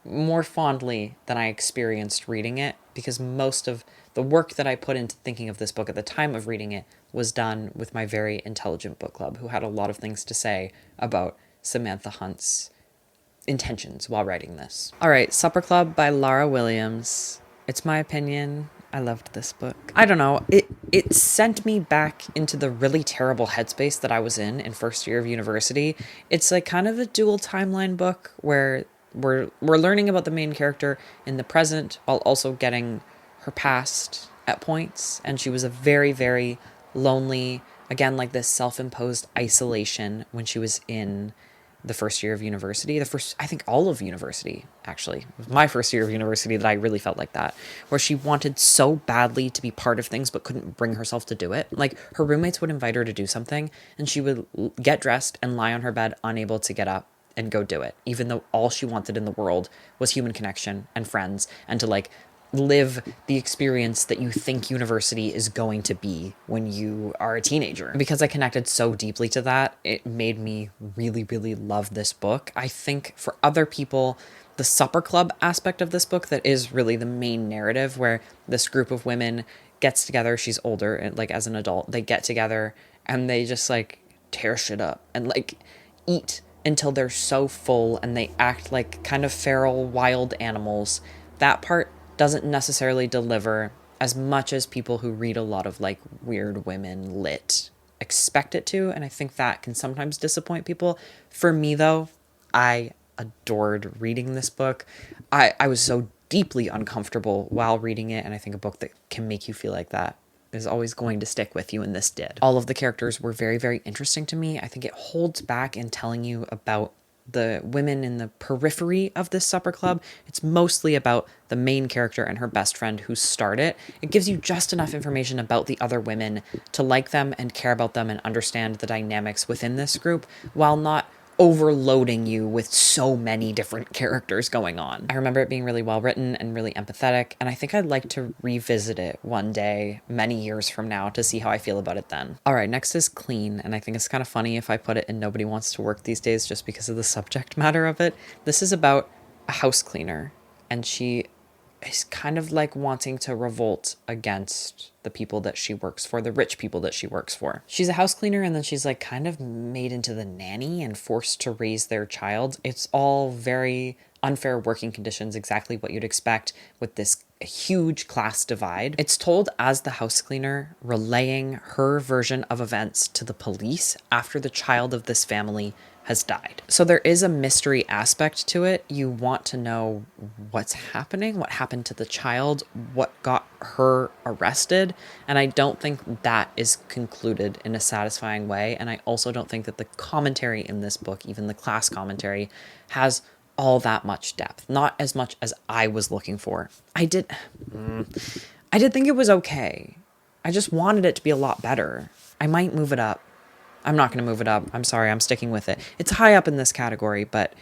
more fondly than I experienced reading it, because most of the work that I put into thinking of this book at the time of reading it was done with my very intelligent book club, who had a lot of things to say about Samantha Hunt's intentions while writing this. All right, Supper Club by Lara Williams. It's my opinion. I loved this book. I don't know. It sent me back into the really terrible headspace that I was in first year of university. It's like kind of a dual timeline book where we're learning about the main character in the present while also getting her past at points. And she was a very, very lonely, again, like this self-imposed isolation when she was in the first year of university. I think all of university, actually. It was my first year of university that I really felt like that, where she wanted so badly to be part of things but couldn't bring herself to do it. Like, her roommates would invite her to do something and she would get dressed and lie on her bed unable to get up and go do it, even though all she wanted in the world was human connection and friends and to like live the experience that you think university is going to be when you are a teenager. Because I connected so deeply to that, it made me really, really love this book. I think for other people, the supper club aspect of this book that is really the main narrative, where this group of women gets together, she's older, and like as an adult, they get together and they just like tear shit up and like eat until they're so full and they act like kind of feral wild animals. That part doesn't necessarily deliver as much as people who read a lot of like weird women lit expect it to, and I think that can sometimes disappoint people. For me though, I adored reading this book. I was so deeply uncomfortable while reading it, and I think a book that can make you feel like that is always going to stick with you, and this did. All of the characters were very, very interesting to me. I think it holds back in telling you about the women in the periphery of this supper club. It's mostly about the main character and her best friend who start it. It gives you just enough information about the other women to like them and care about them and understand the dynamics within this group, while not overloading you with so many different characters going on. I remember it being really well written and really empathetic, and I think I'd like to revisit it one day, many years from now, to see how I feel about it then. All right, next is Clean, and I think it's kind of funny if I put it in Nobody Wants to Work These Days just because of the subject matter of it. This is about a house cleaner, and she is kind of like wanting to revolt against the people that she works for, the rich people that she works for. She's a house cleaner, and then she's like kind of made into the nanny and forced to raise their child. It's all very unfair working conditions, exactly what you'd expect with this huge class divide. It's told as the house cleaner relaying her version of events to the police after the child of this family has died. So there is a mystery aspect to it. You want to know what's happening, what happened to the child, what got her arrested. And I don't think that is concluded in a satisfying way. And I also don't think that the commentary in this book, even the class commentary, has all that much depth. Not as much as I was looking for. I did think it was okay. I just wanted it to be a lot better. I might move it up. I'm not going to move it up. I'm sorry. I'm sticking with it. It's high up in this category, but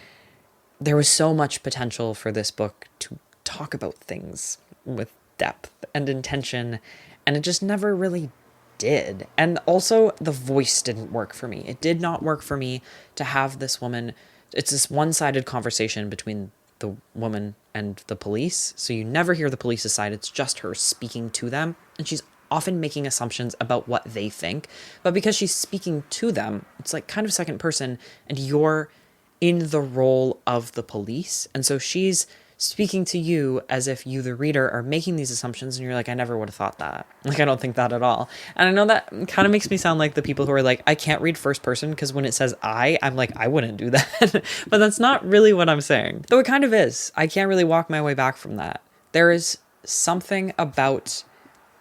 there was so much potential for this book to talk about things with depth and intention, and it just never really did. And also, the voice didn't work for me. It did not work for me to have this woman. It's this one-sided conversation between the woman and the police. So you never hear the police's side. It's just her speaking to them, and she's often making assumptions about what they think. But because she's speaking to them, it's like kind of second person, and you're in the role of the police. And so she's speaking to you as if you, the reader, are making these assumptions and you're like, I never would have thought that. Like, I don't think that at all. And I know that kind of makes me sound like the people who are like, I can't read first person because when it says I'm like, I wouldn't do that. But that's not really what I'm saying. Though it kind of is. I can't really walk my way back from that. There is something about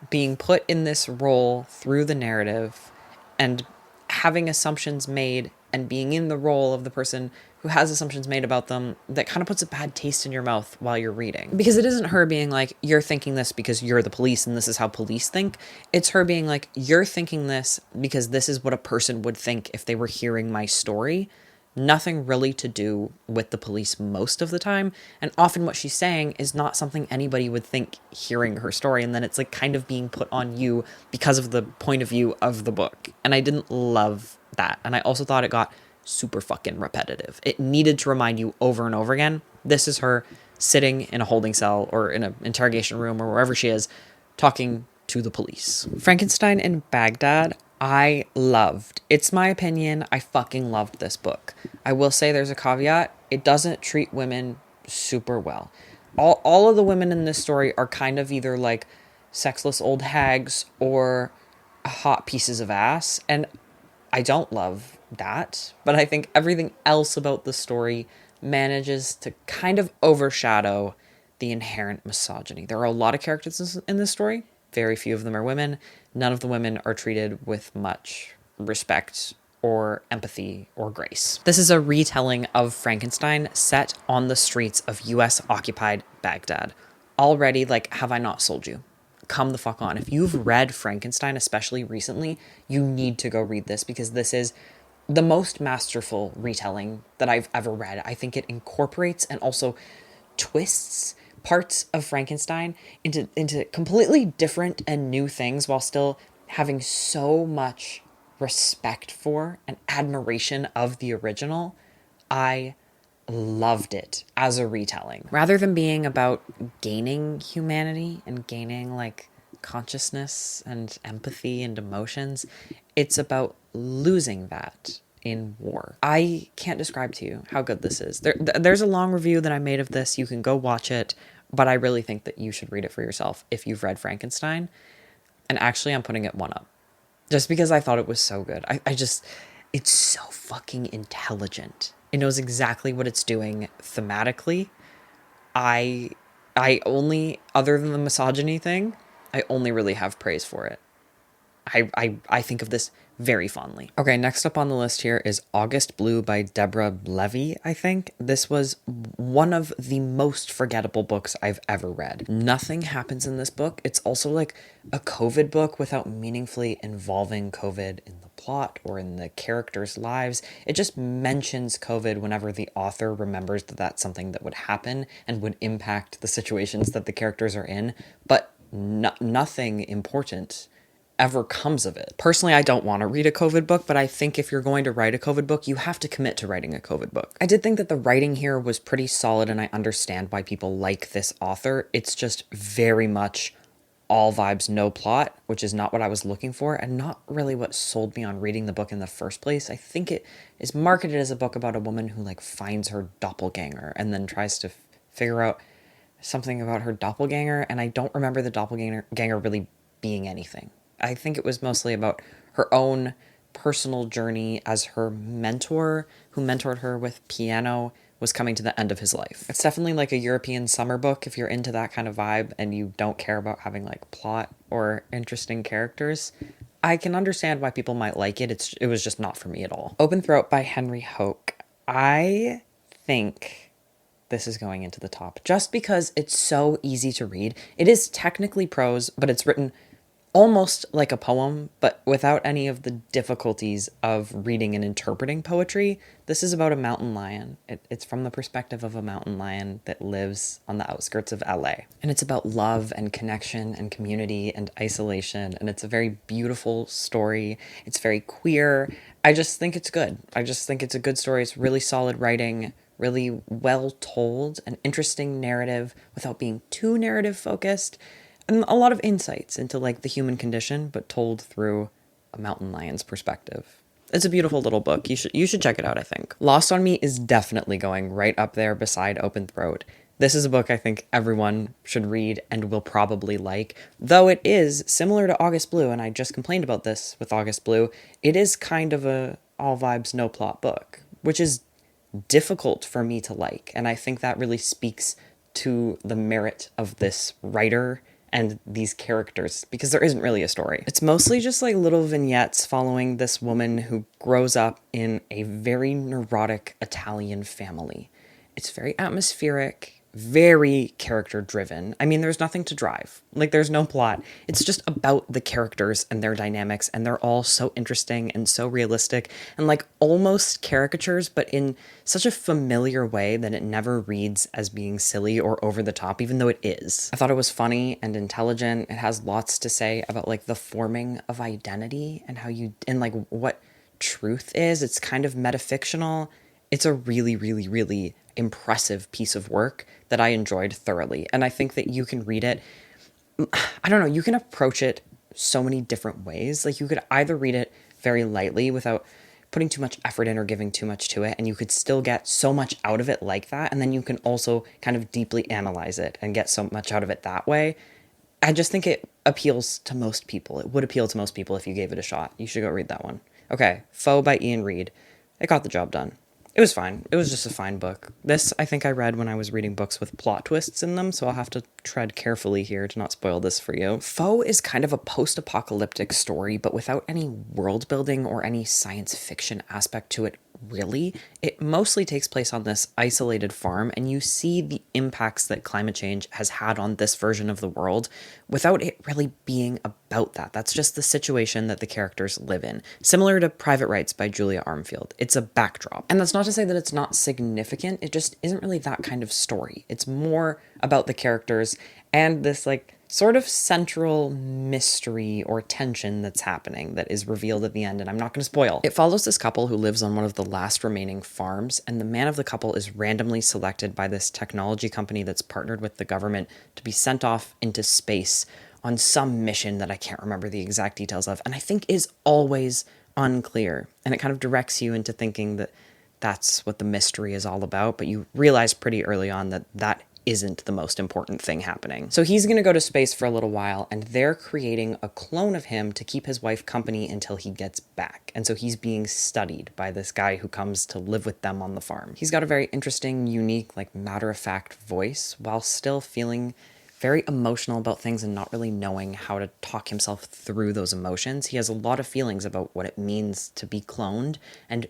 being put in this role through the narrative and having assumptions made and being in the role of the person who has assumptions made about them that kind of puts a bad taste in your mouth while you're reading. Because it isn't her being like, you're thinking this because you're the police and this is how police think. It's her being like, you're thinking this because this is what a person would think if they were hearing my story. Nothing really to do with the police most of the time. And often what she's saying is not something anybody would think hearing her story. And then it's like kind of being put on you because of the point of view of the book. And I didn't love that. And I also thought it got super fucking repetitive. It needed to remind you over and over again. This is her sitting in a holding cell or in an interrogation room or wherever she is talking to the police. Frankenstein in Baghdad, I loved. It's my opinion. I fucking loved this book. I will say there's a caveat. It doesn't treat women super well. All of the women in this story are kind of either like sexless old hags or hot pieces of ass. And I don't love that. But I think everything else about the story manages to kind of overshadow the inherent misogyny. There are a lot of characters in this story. Very few of them are women. None of the women are treated with much respect or empathy or grace. This is a retelling of Frankenstein set on the streets of US occupied Baghdad. Already, like, have I not sold you? Come the fuck on. If you've read Frankenstein, especially recently, you need to go read this because this is the most masterful retelling that I've ever read. I think it incorporates and also twists parts of Frankenstein into completely different and new things while still having so much respect for and admiration of the original. I loved it as a retelling. Rather than being about gaining humanity and gaining like consciousness and empathy and emotions, it's about losing that in war. I can't describe to you how good this is. There's a long review that I made of this. You can go watch it. But I really think that you should read it for yourself if you've read Frankenstein. And actually, I'm putting it 1 up. Just because I thought it was so good. It's so fucking intelligent. It knows exactly what it's doing thematically. I only, other than the misogyny thing, I only really have praise for it. I think of this very fondly. Okay, next up on the list here is August Blue by Deborah Levy, I think. This was one of the most forgettable books I've ever read. Nothing happens in this book. It's also like a COVID book without meaningfully involving COVID in the plot or in the characters' lives. It just mentions COVID whenever the author remembers that that's something that would happen and would impact the situations that the characters are in, but nothing important ever comes of it. Personally, I don't want to read a COVID book, but I think if you're going to write a COVID book, you have to commit to writing a COVID book. I did think that the writing here was pretty solid, and I understand why people like this author. It's just very much all vibes, no plot, which is not what I was looking for, and not really what sold me on reading the book in the first place. I think it is marketed as a book about a woman who like finds her doppelganger and then tries to figure out something about her doppelganger, and I don't remember the doppelganger really being anything. I think it was mostly about her own personal journey as her mentor, who mentored her with piano, was coming to the end of his life. It's definitely like a European summer book if you're into that kind of vibe and you don't care about having like plot or interesting characters. I can understand why people might like it. It was just not for me at all. Open Throat by Henry Hoke. I think this is going into the top just because it's so easy to read. It is technically prose, but it's written almost like a poem, but without any of the difficulties of reading and interpreting poetry. This is about a mountain lion. It's from the perspective of a mountain lion that lives on the outskirts of LA. And it's about love and connection and community and isolation. And it's a very beautiful story. It's very queer. I just think it's good. I just think it's a good story. It's really solid writing, really well told, an interesting narrative without being too narrative focused. And a lot of insights into like the human condition, but told through a mountain lion's perspective. It's a beautiful little book. You should check it out, I think. Lost on Me is definitely going right up there beside Open Throat. This is a book I think everyone should read and will probably like, though it is similar to August Blue, and I just complained about this with August Blue. It is kind of a all vibes, no plot book, which is difficult for me to like, and I think that really speaks to the merit of this writer and these characters, because there isn't really a story. It's mostly just like little vignettes following this woman who grows up in a very neurotic Italian family. It's very atmospheric, very character driven. I mean, there's nothing to drive. Like, there's no plot. It's just about the characters and their dynamics, and they're all so interesting and so realistic and like almost caricatures, but in such a familiar way that it never reads as being silly or over the top, even though it is. I thought it was funny and intelligent. It has lots to say about like the forming of identity and how you, and like what truth is. It's kind of metafictional. It's a really, really, really impressive piece of work that I enjoyed thoroughly. And I think that you can read it, I don't know, you can approach it so many different ways. Like, you could either read it very lightly without putting too much effort in or giving too much to it, and you could still get so much out of it like that. And then you can also kind of deeply analyze it and get so much out of it that way. I just think it appeals to most people. It would appeal to most people if you gave it a shot. You should go read that one. Okay, Foe by Ian Reid. It got the job done. It was fine. It was just a fine book. This, I think I read when I was reading books with plot twists in them, so I'll have to tread carefully here to not spoil this for you. Foe is kind of a post-apocalyptic story, but without any world building or any science fiction aspect to it, really. It mostly takes place on this isolated farm, and you see the impacts that climate change has had on this version of the world without it really being about that. That's just the situation that the characters live in. Similar to Private Rights by Julia Armfield. It's a backdrop. And that's not to say that it's not significant, it just isn't really that kind of story. It's more about the characters and this like sort of central mystery or tension that's happening that is revealed at the end, and I'm not going to spoil. It follows this couple who lives on one of the last remaining farms, and the man of the couple is randomly selected by this technology company that's partnered with the government to be sent off into space on some mission that I can't remember the exact details of, and I think is always unclear. And it kind of directs you into thinking that that's what the mystery is all about, but you realize pretty early on that that isn't the most important thing happening. So he's going to go to space for a little while, and they're creating a clone of him to keep his wife company until he gets back. And so he's being studied by this guy who comes to live with them on the farm. He's got a very interesting, unique, like matter-of-fact voice, while still feeling very emotional about things and not really knowing how to talk himself through those emotions. He has a lot of feelings about what it means to be cloned and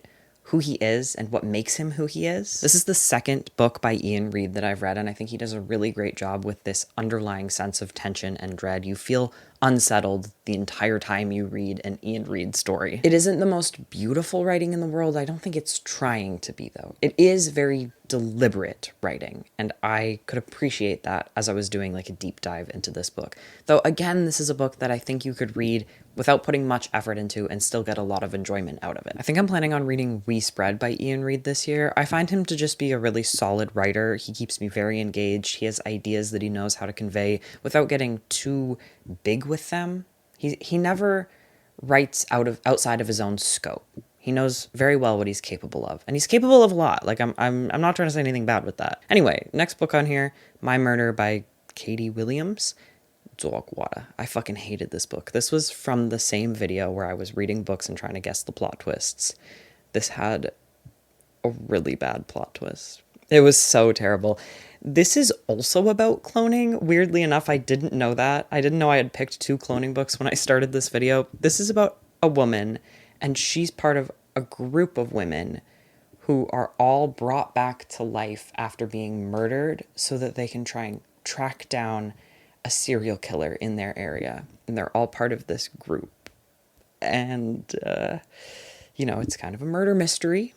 who he is and what makes him who he is. This is the second book by Ian Reid that I've read, and I think he does a really great job with this underlying sense of tension and dread. You feel unsettled the entire time you read an Ian Reid story. It isn't the most beautiful writing in the world. I don't think it's trying to be, though. It is very deliberate writing, and I could appreciate that as I was doing like a deep dive into this book. Though, again, this is a book that I think you could read without putting much effort into and still get a lot of enjoyment out of it. I think I'm planning on reading We Spread by Ian Reid this year. I find him to just be a really solid writer. He keeps me very engaged. He has ideas that he knows how to convey without getting too big with them. He never writes outside of his own scope. He knows very well what he's capable of, and he's capable of a lot. Like, I'm not trying to say anything bad with that. Anyway, next book on here, My Murder by Katie Williams. Dogwater. I fucking hated this book. This was from the same video where I was reading books and trying to guess the plot twists. This had a really bad plot twist. It was so terrible. This is also about cloning. Weirdly enough, I didn't know that. I didn't know I had picked two cloning books when I started this video. This is about a woman, and she's part of a group of women who are all brought back to life after being murdered so that they can try and track down a serial killer in their area. And they're all part of this group. And, it's kind of a murder mystery.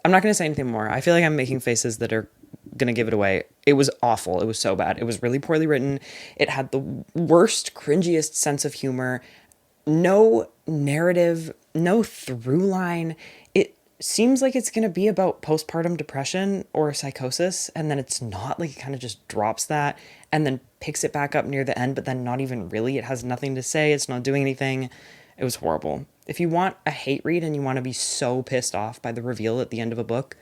I'm not going to say anything more. I feel like I'm making faces that are going to give it away. It was awful. It was so bad. It was really poorly written. It had the worst, cringiest sense of humor. No narrative, no through line. It seems like it's going to be about postpartum depression or psychosis, and then it's not. Like, it kind of just drops that and then picks it back up near the end, but then not even really. It has nothing to say. It's not doing anything. It was horrible. If you want a hate read and you want to be so pissed off by the reveal at the end of a book,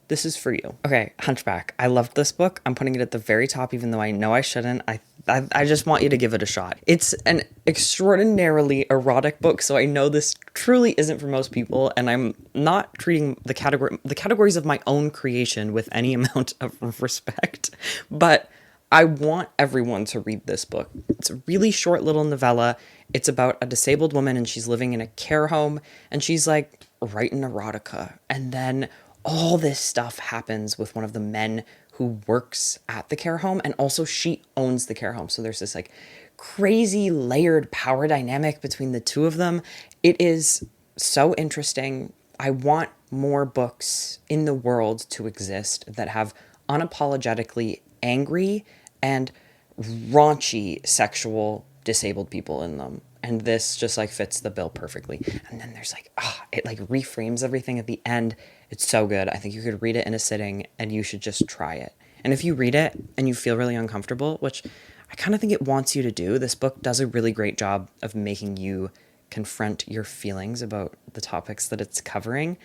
this is for you. Okay, Hunchback. I loved this book. I'm putting it at the very top, even though I know I shouldn't. I just want you to give it a shot. It's an extraordinarily erotic book, so I know this truly isn't for most people, and I'm not treating the categories of my own creation with any amount of respect, but I want everyone to read this book. It's a really short little novella. It's about a disabled woman, and she's living in a care home, and she's like writing erotica, and then all this stuff happens with one of the men who works at the care home, and also she owns the care home. So there's this like crazy layered power dynamic between the two of them. It is so interesting. I want more books in the world to exist that have unapologetically angry and raunchy sexual disabled people in them. And this just like fits the bill perfectly. And then there's like, it like reframes everything at the end. It's so good. I think you could read it in a sitting, and you should just try it. And if you read it and you feel really uncomfortable, which I kind of think it wants you to do, this book does a really great job of making you confront your feelings about the topics that it's covering.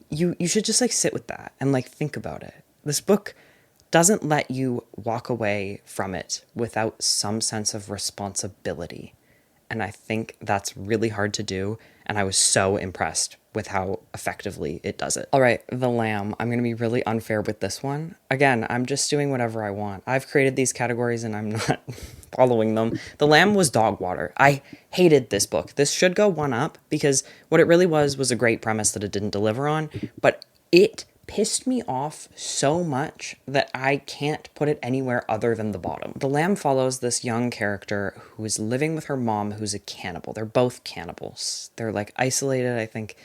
You should just like sit with that and like think about it. This book doesn't let you walk away from it without some sense of responsibility. And I think that's really hard to do. And I was so impressed with how effectively it does it. All right, The Lamb. I'm going to be really unfair with this one. Again, I'm just doing whatever I want. I've created these categories and I'm not following them. The Lamb was dog water. I hated this book. This should go one up because what it really was a great premise that it didn't deliver on, but it pissed me off so much that I can't put it anywhere other than the bottom. The Lamb follows this young character who is living with her mom, who's a cannibal. They're both cannibals. They're like isolated, I think,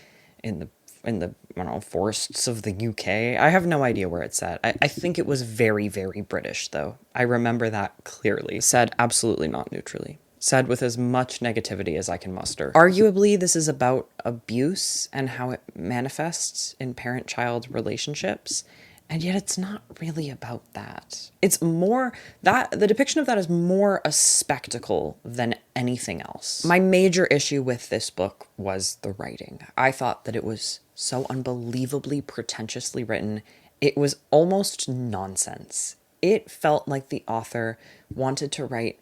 in the I don't know, forests of the UK. I have no idea where it's set. I think it was very, very British, though. I remember that clearly. Said absolutely not neutrally. Said with as much negativity as I can muster. Arguably, this is about abuse and how it manifests in parent-child relationships, and yet it's not really about that. It's more that the depiction of that is more a spectacle than anything else. My major issue with this book was the writing. I thought that it was so unbelievably pretentiously written. It was almost nonsense. It felt like the author wanted to write.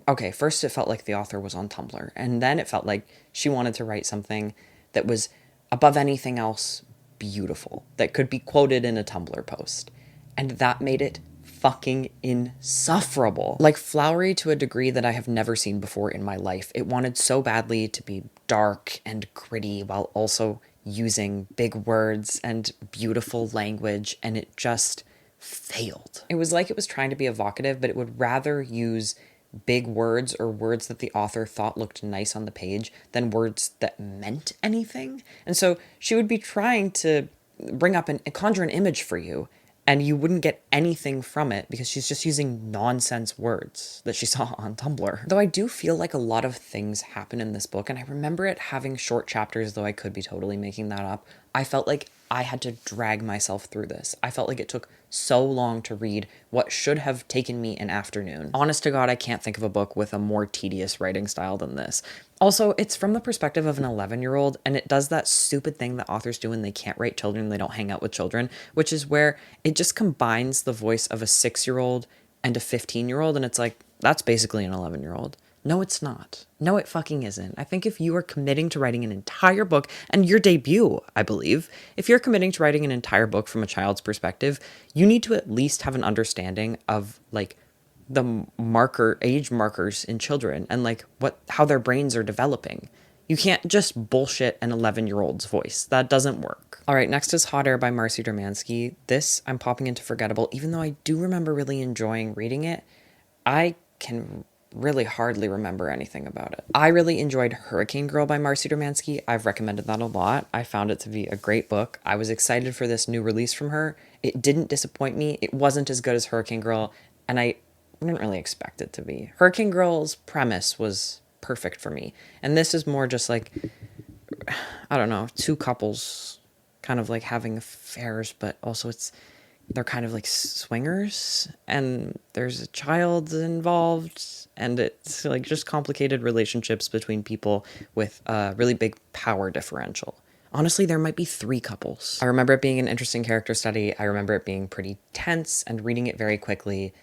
Okay, first it felt like the author was on Tumblr, and then it felt like she wanted to write something that was above anything else beautiful, that could be quoted in a Tumblr post. And that made it fucking insufferable. Like flowery to a degree that I have never seen before in my life. It wanted so badly to be dark and gritty while also using big words and beautiful language, and it just failed. It was like it was trying to be evocative, but it would rather use big words or words that the author thought looked nice on the page than words that meant anything. And so she would be trying to bring up and conjure an image for you, and you wouldn't get anything from it because she's just using nonsense words that she saw on Tumblr. Though I do feel like a lot of things happen in this book, and I remember it having short chapters, though I could be totally making that up. I felt like I had to drag myself through this. I felt like it took so long to read what should have taken me an afternoon. Honest to God, I can't think of a book with a more tedious writing style than this. Also, it's from the perspective of an 11-year-old, and it does that stupid thing that authors do when they can't write children, they don't hang out with children, which is where it just combines the voice of a 6-year-old and a 15-year-old, and it's like, that's basically an 11-year-old. No, it's not. No, it fucking isn't. I think if you are committing to writing an entire book, and your debut, I believe, if you're committing to writing an entire book from a child's perspective, you need to at least have an understanding of, like, the age markers in children and, like, how their brains are developing. You can't just bullshit an 11-year-old's voice. That doesn't work. All right, next is Hot Air by Marcy Dermansky. This I'm popping into forgettable, even though I do remember really enjoying reading it. I can really hardly remember anything about it. I really enjoyed Hurricane Girl by Marcy Dermansky. I've recommended that a lot. I found it to be a great book. I was excited for this new release from her. It didn't disappoint me. It wasn't as good as Hurricane Girl, and I didn't really expect it to be. Hurricane Girl's premise was perfect for me, and this is more just like, I don't know, two couples kind of like having affairs, but also they're kind of like swingers, and there's a child involved, and it's like just complicated relationships between people with a really big power differential. Honestly, there might be 3 couples. I remember it being an interesting character study. I remember it being pretty tense and reading it very quickly.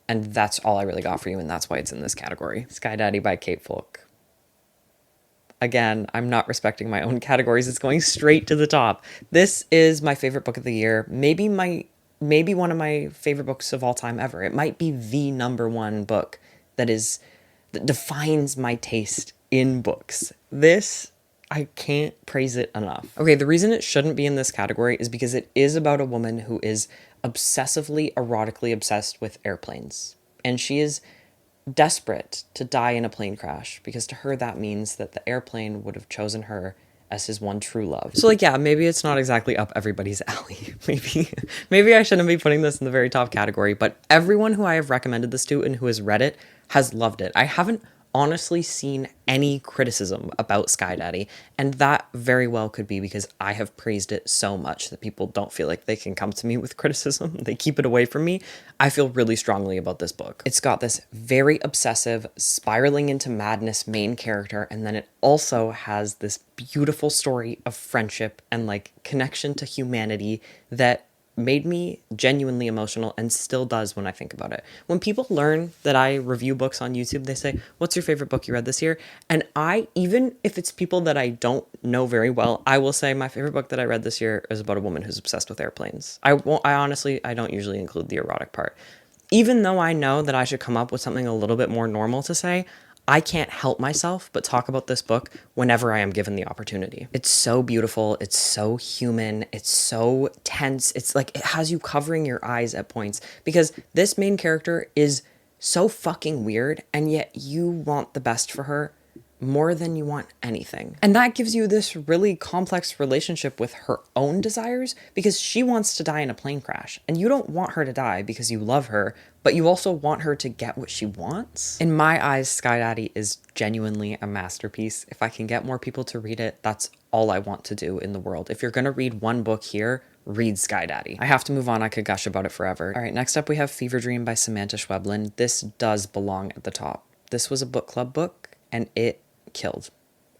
And that's all I really got for you, and that's why it's in this category. Sky Daddy by Kate Folk. Again, I'm not respecting my own categories. It's going straight to the top. This is my favorite book of the year. Maybe one of my favorite books of all time ever. It might be the #1 book that defines my taste in books. This, I can't praise it enough. Okay, the reason it shouldn't be in this category is because it is about a woman who is obsessively, erotically obsessed with airplanes. And she is desperate to die in a plane crash because to her that means that the airplane would have chosen her as his one true love. So like, yeah, maybe it's not exactly up everybody's alley. Maybe I shouldn't be putting this in the very top category, but everyone who I have recommended this to and who has read it has loved it. I haven't honestly seen any criticism about Sky Daddy, and that very well could be because I have praised it so much that people don't feel like they can come to me with criticism. They keep it away from me. I feel really strongly about this book. It's got this very obsessive, spiraling into madness main character, and then it also has this beautiful story of friendship and like connection to humanity that made me genuinely emotional and still does when I think about it. When people learn that I review books on YouTube, they say, "What's your favorite book you read this year?" And even if it's people that I don't know very well, I will say my favorite book that I read this year is about a woman who's obsessed with airplanes. I don't usually include the erotic part. Even though I know that I should come up with something a little bit more normal to say, I can't help myself but talk about this book whenever I am given the opportunity. It's so beautiful. It's so human. It's so tense. It's like it has you covering your eyes at points because this main character is so fucking weird, and yet you want the best for her more than you want anything. And that gives you this really complex relationship with her own desires because she wants to die in a plane crash and you don't want her to die because you love her, but you also want her to get what she wants. In my eyes, Sky Daddy is genuinely a masterpiece. If I can get more people to read it, that's all I want to do in the world. If you're gonna read one book here, read Sky Daddy. I have to move on. I could gush about it forever. All right, next up we have Fever Dream by Samantha Schweblin. This does belong at the top. This was a book club book and it killed.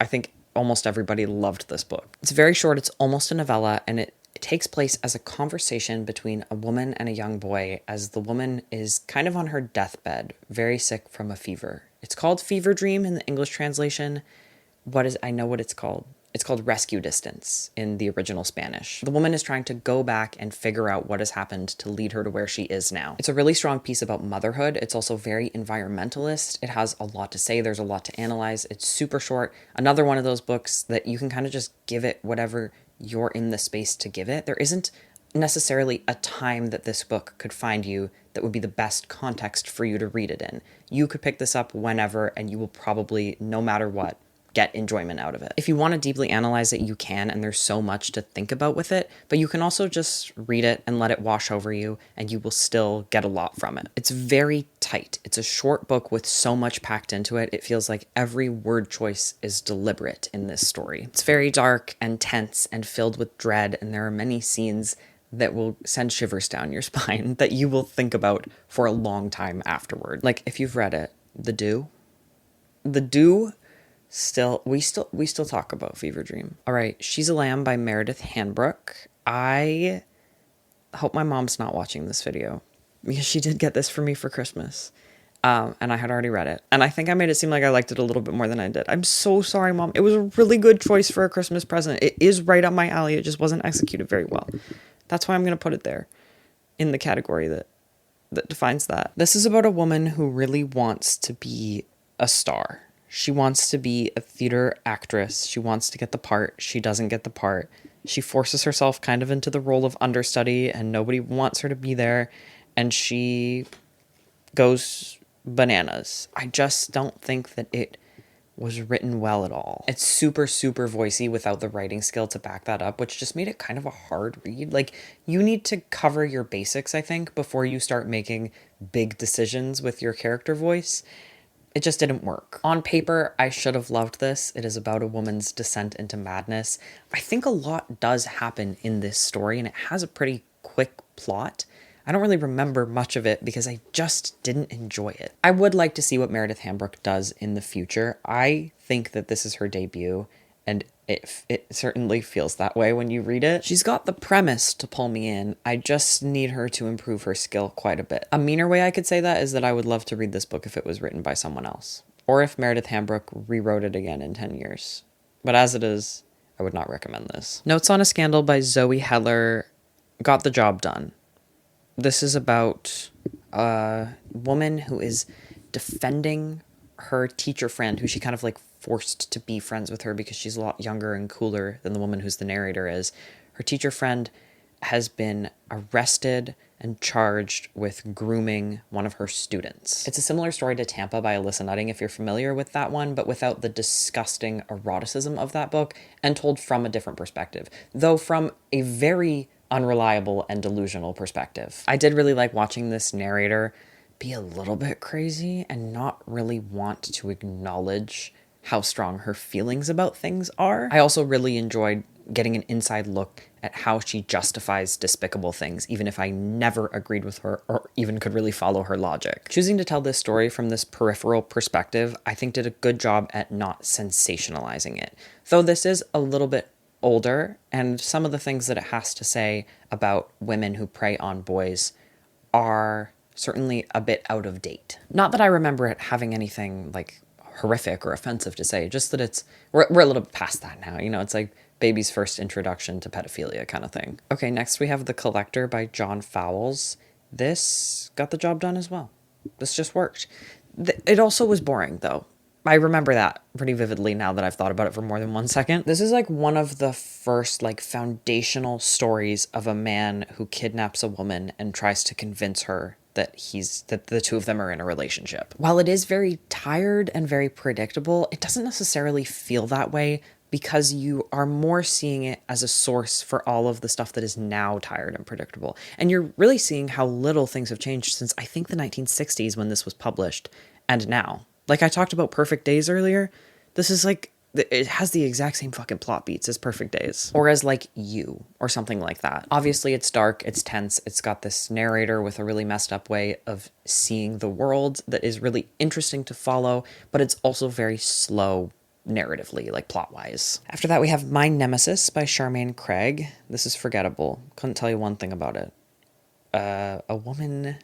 I think almost everybody loved this book. It's very short. It's almost a novella, and it takes place as a conversation between a woman and a young boy as the woman is kind of on her deathbed, very sick from a fever. It's called Fever Dream in the English translation. I know what it's called. It's called Rescue Distance in the original Spanish. The woman is trying to go back and figure out what has happened to lead her to where she is now. It's a really strong piece about motherhood. It's also very environmentalist. It has a lot to say. There's a lot to analyze. It's super short. Another one of those books that you can kind of just give it whatever you're in the space to give it. There isn't necessarily a time that this book could find you that would be the best context for you to read it in. You could pick this up whenever and you will probably, no matter what, get enjoyment out of it. If you want to deeply analyze it, you can, and there's so much to think about with it, but you can also just read it and let it wash over you, and you will still get a lot from it. It's very tight. It's a short book with so much packed into it. It feels like every word choice is deliberate in this story. It's very dark and tense and filled with dread, and there are many scenes that will send shivers down your spine that you will think about for a long time afterward. Like, if you've read it, The Dew, we still talk about Fever Dream. All right, She's a Lamb by Meredith Hanbrook. I hope my mom's not watching this video because she did get this for me for Christmas. And I had already read it. And I think I made it seem like I liked it a little bit more than I did. I'm so sorry, Mom. It was a really good choice for a Christmas present. It is right up my alley. It just wasn't executed very well. That's why I'm going to put it there in the category that defines that. This is about a woman who really wants to be a star. She wants to be a theater actress. She wants to get the part. She doesn't get the part. She forces herself kind of into the role of understudy and nobody wants her to be there. And she goes bananas. I just don't think that it was written well at all. It's super, super voicey without the writing skill to back that up, which just made it kind of a hard read. Like, you need to cover your basics, I think, before you start making big decisions with your character voice. It just didn't work. On paper, I should have loved this. It is about a woman's descent into madness. I think a lot does happen in this story, and it has a pretty quick plot. I don't really remember much of it because I just didn't enjoy it. I would like to see what Meredith Hanbrook does in the future. I think that this is her debut, and it certainly feels that way when you read it. She's got the premise to pull me in. I just need her to improve her skill quite a bit. A meaner way I could say that is that I would love to read this book if it was written by someone else, or if Meredith Hambrook rewrote it again in 10 years. But as it is, I would not recommend this. Notes on a Scandal by Zoe Heller got the job done. This is about a woman who is defending her teacher friend, who she kind of like forced to be friends with her because she's a lot younger and cooler than the woman who's the narrator is. Her teacher friend has been arrested and charged with grooming one of her students. It's a similar story to Tampa by Alyssa Nutting, if you're familiar with that one, but without the disgusting eroticism of that book, and told from a different perspective, though from a very unreliable and delusional perspective. I did really like watching this narrator be a little bit crazy and not really want to acknowledge how strong her feelings about things are. I also really enjoyed getting an inside look at how she justifies despicable things, even if I never agreed with her or even could really follow her logic. Choosing to tell this story from this peripheral perspective, I think did a good job at not sensationalizing it. Though this is a little bit older, and some of the things that it has to say about women who prey on boys are certainly a bit out of date. Not that I remember it having anything like horrific or offensive to say, just that we're a little past that now. You know, it's like baby's first introduction to pedophilia kind of thing. Okay, next we have The Collector by John Fowles. This got the job done as well. This just worked. It also was boring though. I remember that pretty vividly now that I've thought about it for more than 1 second. This is like one of the first like foundational stories of a man who kidnaps a woman and tries to convince her that the two of them are in a relationship. While it is very tired and very predictable, it doesn't necessarily feel that way because you are more seeing it as a source for all of the stuff that is now tired and predictable. And you're really seeing how little things have changed since I think the 1960s when this was published and now. Like I talked about Perfect Days earlier, this is like, it has the exact same fucking plot beats as Perfect Days. Or as like You, or something like that. Obviously it's dark, it's tense, it's got this narrator with a really messed up way of seeing the world that is really interesting to follow, but it's also very slow narratively, like plot-wise. After that we have My Nemesis by Charmaine Craig. This is forgettable. Couldn't tell you one thing about it. A woman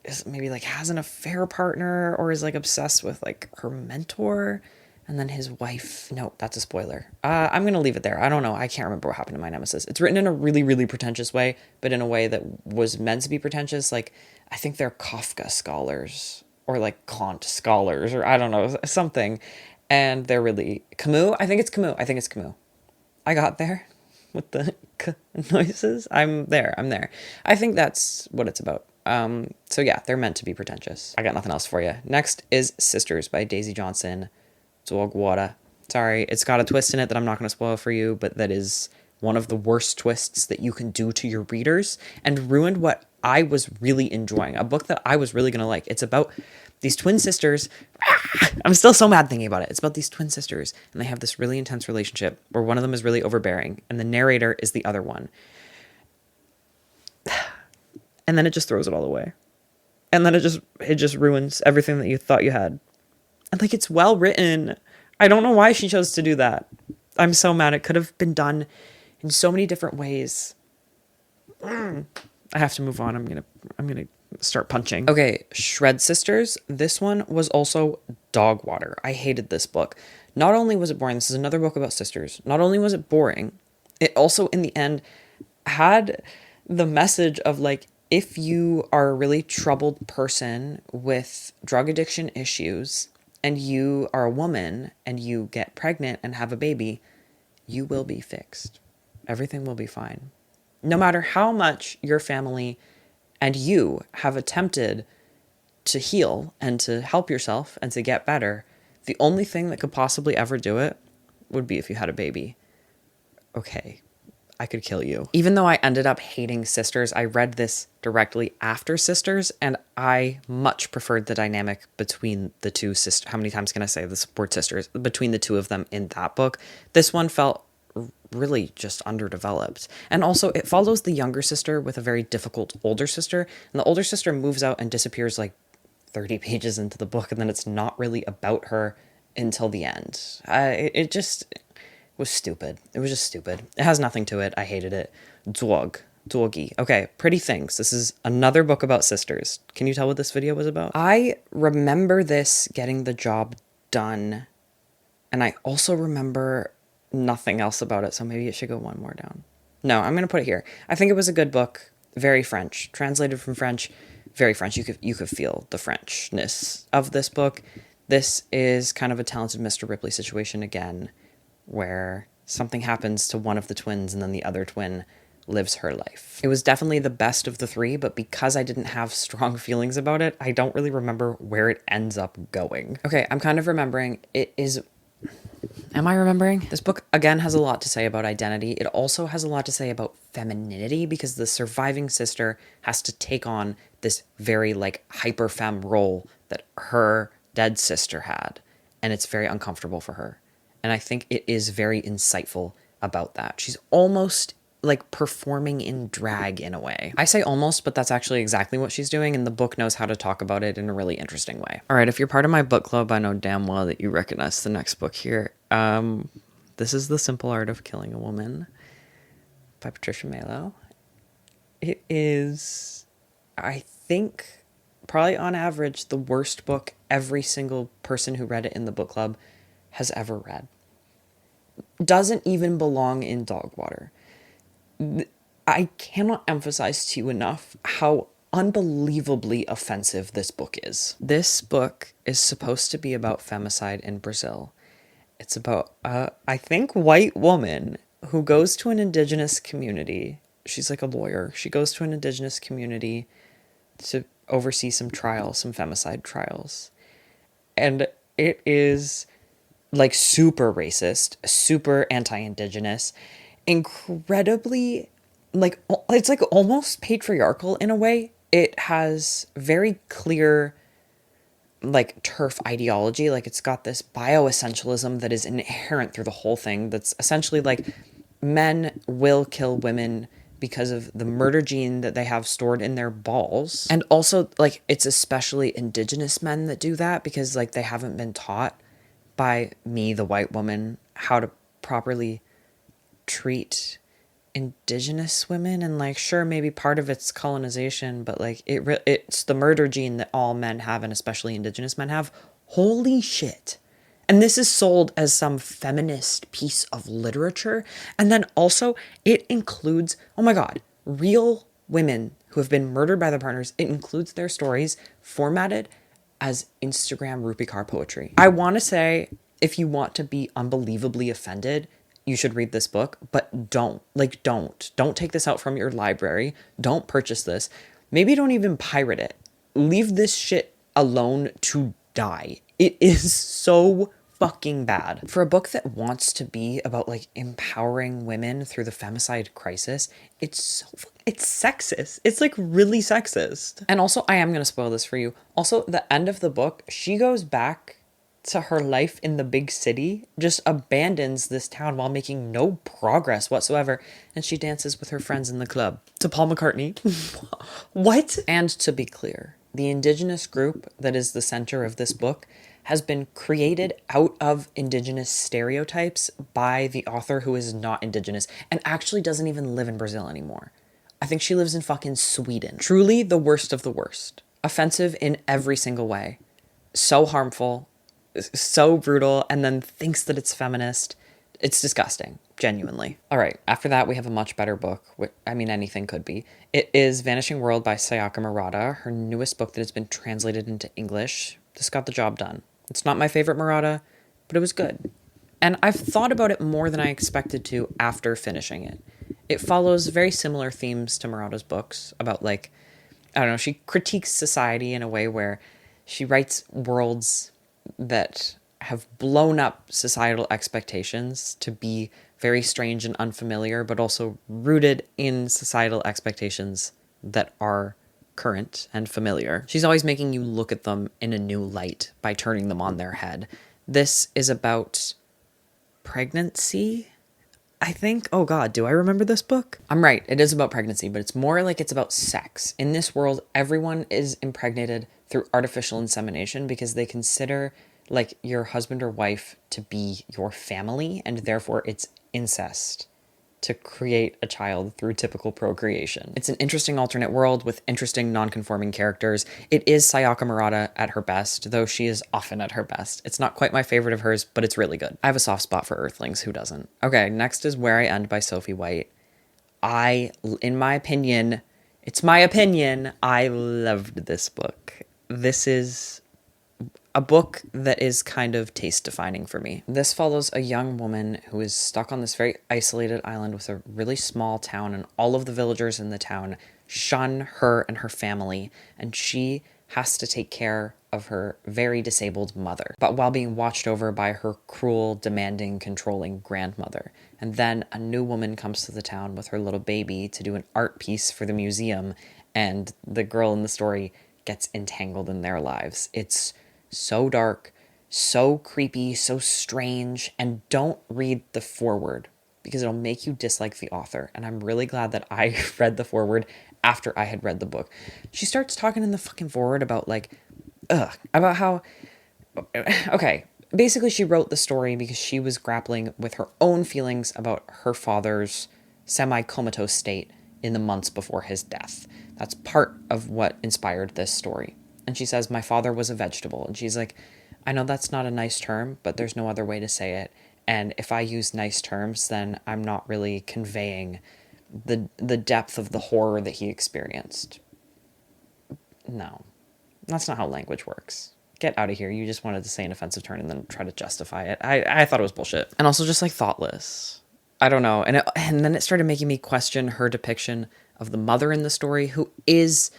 is maybe like has an affair partner or is like obsessed with like her mentor, and then his wife. No, that's a spoiler. I'm gonna leave it there. I don't know. I can't remember what happened to My Nemesis. It's written in a really, really pretentious way, but in a way that was meant to be pretentious. Like I think they're Kafka scholars or like Kant scholars or I don't know, something. And they're really Camus. I think it's Camus. I got there with the noises. I'm there. I think that's what it's about. So yeah, they're meant to be pretentious. I got nothing else for you. Next is Sisters by Daisy Johnson Zwoguara. Sorry, it's got a twist in it that I'm not going to spoil for you, but that is one of the worst twists that you can do to your readers and ruined what I was really enjoying. A book that I was really going to like. It's about these twin sisters. I'm still so mad thinking about it. It's about these twin sisters, and they have this really intense relationship where one of them is really overbearing, and the narrator is the other one. And then it just throws it all away. And then it just ruins everything that you thought you had. And like, it's well written. I don't know why she chose to do that. I'm so mad. It could have been done in so many different ways. I have to move on. I'm gonna start punching. Okay, Shred Sisters. This one was also dog water. I hated this book. Not only was it boring, this is another book about sisters. Not only was it boring, it also in the end had the message of like, if you are a really troubled person with drug addiction issues and you are a woman and you get pregnant and have a baby, you will be fixed. Everything will be fine. No matter how much your family and you have attempted to heal and to help yourself and to get better, the only thing that could possibly ever do it would be if you had a baby. Okay. I could kill you. Even though I ended up hating Sisters, I read this directly after Sisters, and I much preferred the dynamic between the two sisters. How many times can I say this word sisters? Between the two of them in that book. This one felt really just underdeveloped. And also, it follows the younger sister with a very difficult older sister, and the older sister moves out and disappears like 30 pages into the book, and then it's not really about her until the end. was stupid. It was just stupid. It has nothing to it. I hated it. Dwogi. Okay, Pretty Things. This is another book about sisters. Can you tell what this video was about? I remember this getting the job done, and I also remember nothing else about it, so maybe it should go one more down. No, I'm going to put it here. I think it was a good book. Very French. Translated from French. Very French. You could feel the Frenchness of this book. This is kind of a Talented Mr. Ripley situation again, where something happens to one of the twins and then the other twin lives her life. It was definitely the best of the three, but because I didn't have strong feelings about it, I don't really remember where it ends up going. Okay, I'm kind of remembering. Am I remembering? This book, again, has a lot to say about identity. It also has a lot to say about femininity, because the surviving sister has to take on this very, hyper femme role that her dead sister had. And it's very uncomfortable for her. And I think it is very insightful about that. She's almost performing in drag in a way. I say almost, but that's actually exactly what she's doing, and the book knows how to talk about it in a really interesting way. All right, if you're part of my book club, I know damn well that you recognize the next book here. This is The Simple Art of Killing a Woman by Patricia Malo. It is, I think, probably on average, the worst book every single person who read it in the book club has ever read. Doesn't even belong in dog water. I cannot emphasize to you enough how unbelievably offensive this book is. This book is supposed to be about femicide in Brazil. It's about, I think, white woman who goes to an indigenous community. She's like a lawyer. She goes to an indigenous community to oversee some trials, some femicide trials. And it is super racist, super anti-indigenous, incredibly, it's almost patriarchal in a way. It has very clear, turf ideology. It's got this bioessentialism that is inherent through the whole thing. That's essentially men will kill women because of the murder gene that they have stored in their balls. And also, it's especially indigenous men that do that because, they haven't been taught by me, the white woman, how to properly treat indigenous women. And sure, maybe part of it's colonization, but it's the murder gene that all men have, and especially indigenous men have. Holy shit. And this is sold as some feminist piece of literature. And then also it includes, oh my God, real women who have been murdered by their partners. It includes their stories formatted as Instagram Rupi Kaur poetry. I want to say, if you want to be unbelievably offended, you should read this book, but don't take this out from your library. Don't purchase this. Maybe don't even pirate it. Leave this shit alone to die. It is so fucking bad. For a book that wants to be about empowering women through the femicide crisis, it's sexist. It's really sexist. And also, I am going to spoil this for you. Also, the end of the book, she goes back to her life in the big city, just abandons this town while making no progress whatsoever, and she dances with her friends in the club to Paul McCartney. What? And to be clear, the indigenous group that is the center of this book has been created out of indigenous stereotypes by the author, who is not indigenous and actually doesn't even live in Brazil anymore. I think she lives in fucking Sweden. Truly the worst of the worst. Offensive in every single way. So harmful, so brutal, and then thinks that it's feminist. It's disgusting, genuinely. All right, after that, we have a much better book. Anything could be. It is Vanishing World by Sayaka Murata, her newest book that has been translated into English. This got the job done. It's not my favorite Murata, but it was good. And I've thought about it more than I expected to after finishing it. It follows very similar themes to Murata's books about, I don't know, she critiques society in a way where she writes worlds that have blown up societal expectations to be very strange and unfamiliar, but also rooted in societal expectations that are current and familiar. She's always making you look at them in a new light by turning them on their head. This is about pregnancy, I think. Oh God, do I remember this book? I'm right, it is about pregnancy, but it's more it's about sex. In this world, everyone is impregnated through artificial insemination because they consider like your husband or wife to be your family, and therefore it's incest to create a child through typical procreation. It's an interesting alternate world with interesting non-conforming characters. It is Sayaka Murata at her best, though she is often at her best. It's not quite my favorite of hers, but it's really good. I have a soft spot for Earthlings, who doesn't? Okay, next is Where I End by Sophie White. In my opinion, it's my opinion, I loved this book. This is a book that is kind of taste defining for me. This follows a young woman who is stuck on this very isolated island with a really small town, and all of the villagers in the town shun her and her family, and she has to take care of her very disabled mother, but while being watched over by her cruel, demanding, controlling grandmother. And then a new woman comes to the town with her little baby to do an art piece for the museum, and the girl in the story gets entangled in their lives. It's so dark, so creepy, so strange, and don't read the foreword because it'll make you dislike the author. And I'm really glad that I read the foreword after I had read the book. She starts talking in the fucking foreword about about how, okay, basically she wrote the story because she was grappling with her own feelings about her father's semi-comatose state in the months before his death. That's part of what inspired this story. And she says, my father was a vegetable. And she's like, I know that's not a nice term, but there's no other way to say it. And if I use nice terms, then I'm not really conveying the depth of the horror that he experienced. No, that's not how language works. Get out of here. You just wanted to say an offensive term and then try to justify it. I thought it was bullshit. And also just like thoughtless. I don't know. And then it started making me question her depiction of the mother in the story, who is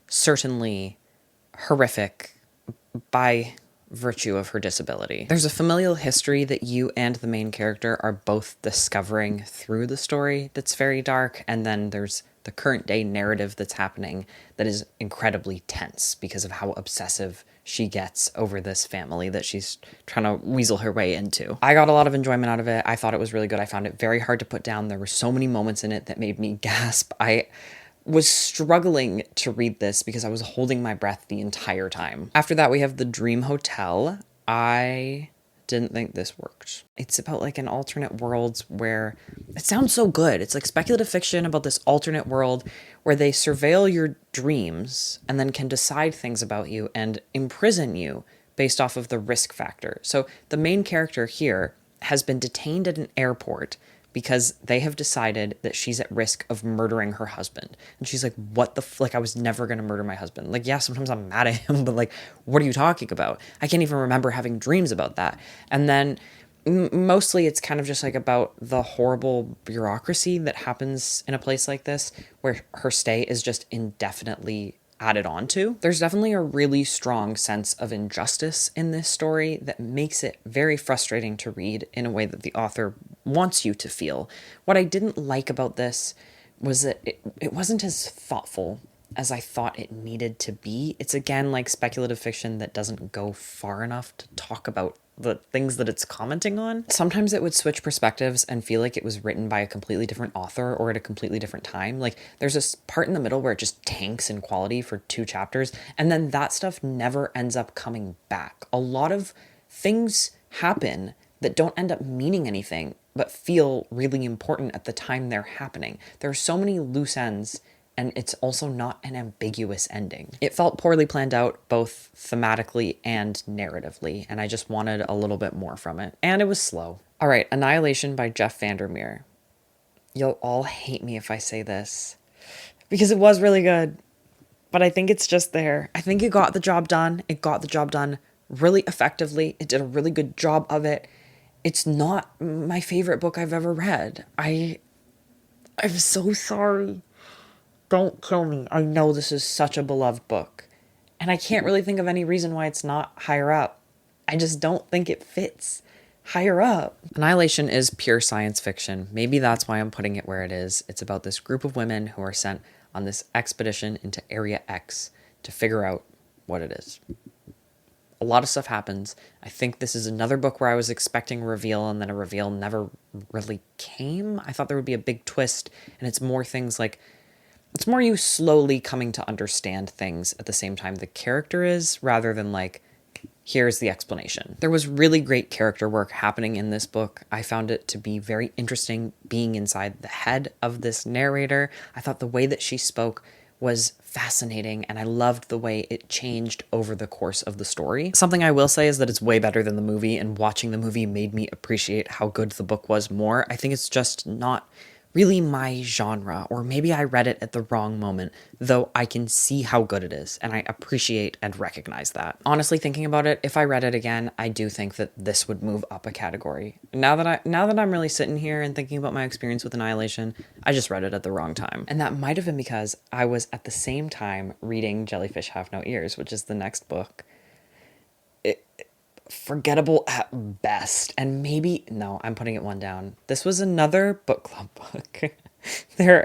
certainly horrific by virtue of her disability. There's a familial history that you and the main character are both discovering through the story that's very dark, and then there's the current day narrative that's happening that is incredibly tense because of how obsessive she gets over this family that she's trying to weasel her way into. I got a lot of enjoyment out of it. I thought it was really good. I found it very hard to put down. There were so many moments in it that made me gasp. I was struggling to read this because I was holding my breath the entire time. After that, we have The Dream Hotel. I didn't think this worked. It's about like an alternate world where it sounds so good. It's like speculative fiction about this alternate world where they surveil your dreams and then can decide things about you and imprison you based off of the risk factor. So the main character here has been detained at an airport because they have decided that she's at risk of murdering her husband. And she's like, what the like, I was never going to murder my husband. Like, yeah, sometimes I'm mad at him, but like, what are you talking about? I can't even remember having dreams about that. And then mostly it's kind of just like about the horrible bureaucracy that happens in a place like this where her stay is just indefinitely added on to. There's definitely a really strong sense of injustice in this story that makes it very frustrating to read in a way that the author wants you to feel. What I didn't like about this was that it wasn't as thoughtful as I thought it needed to be. It's again like speculative fiction that doesn't go far enough to talk about the things that it's commenting on. Sometimes it would switch perspectives and feel like it was written by a completely different author or at a completely different time. Like there's this part in the middle where it just tanks in quality for 2 chapters, and then that stuff never ends up coming back. A lot of things happen that don't end up meaning anything but feel really important at the time they're happening. There are so many loose ends, and it's also not an ambiguous ending. It felt poorly planned out, both thematically and narratively, and I just wanted a little bit more from it. And it was slow. All right, Annihilation by Jeff Vandermeer. You'll all hate me if I say this, because it was really good, but I think it's just there. I think it got the job done. It got the job done really effectively. It did a really good job of it. It's not my favorite book I've ever read. I'm so sorry. Don't kill me. I know this is such a beloved book, and I can't really think of any reason why it's not higher up. I just don't think it fits higher up. Annihilation is pure science fiction. Maybe that's why I'm putting it where it is. It's about this group of women who are sent on this expedition into Area X to figure out what it is. A lot of stuff happens. I think this is another book where I was expecting a reveal, and then a reveal never really came. I thought there would be a big twist, and it's more things like, it's more you slowly coming to understand things at the same time the character is, rather than like Here's the explanation. There was really great character work happening in this book. I found it to be very interesting being inside the head of this narrator. I thought the way that she spoke was fascinating, and I loved the way it changed over the course of the story. Something I will say is that it's way better than the movie, and watching the movie made me appreciate how good the book was more. I think it's just not really my genre, or maybe I read it at the wrong moment, though I can see how good it is, and I appreciate and recognize that. Honestly, thinking about it, if I read it again, I do think that this would move up a category. Now that I'm really sitting here and thinking about my experience with Annihilation, I just read it at the wrong time. And that might have been because I was at the same time reading Jellyfish Have No Ears, which is the next book. Forgettable at best, and maybe no, I'm putting it one down. This was another book club book.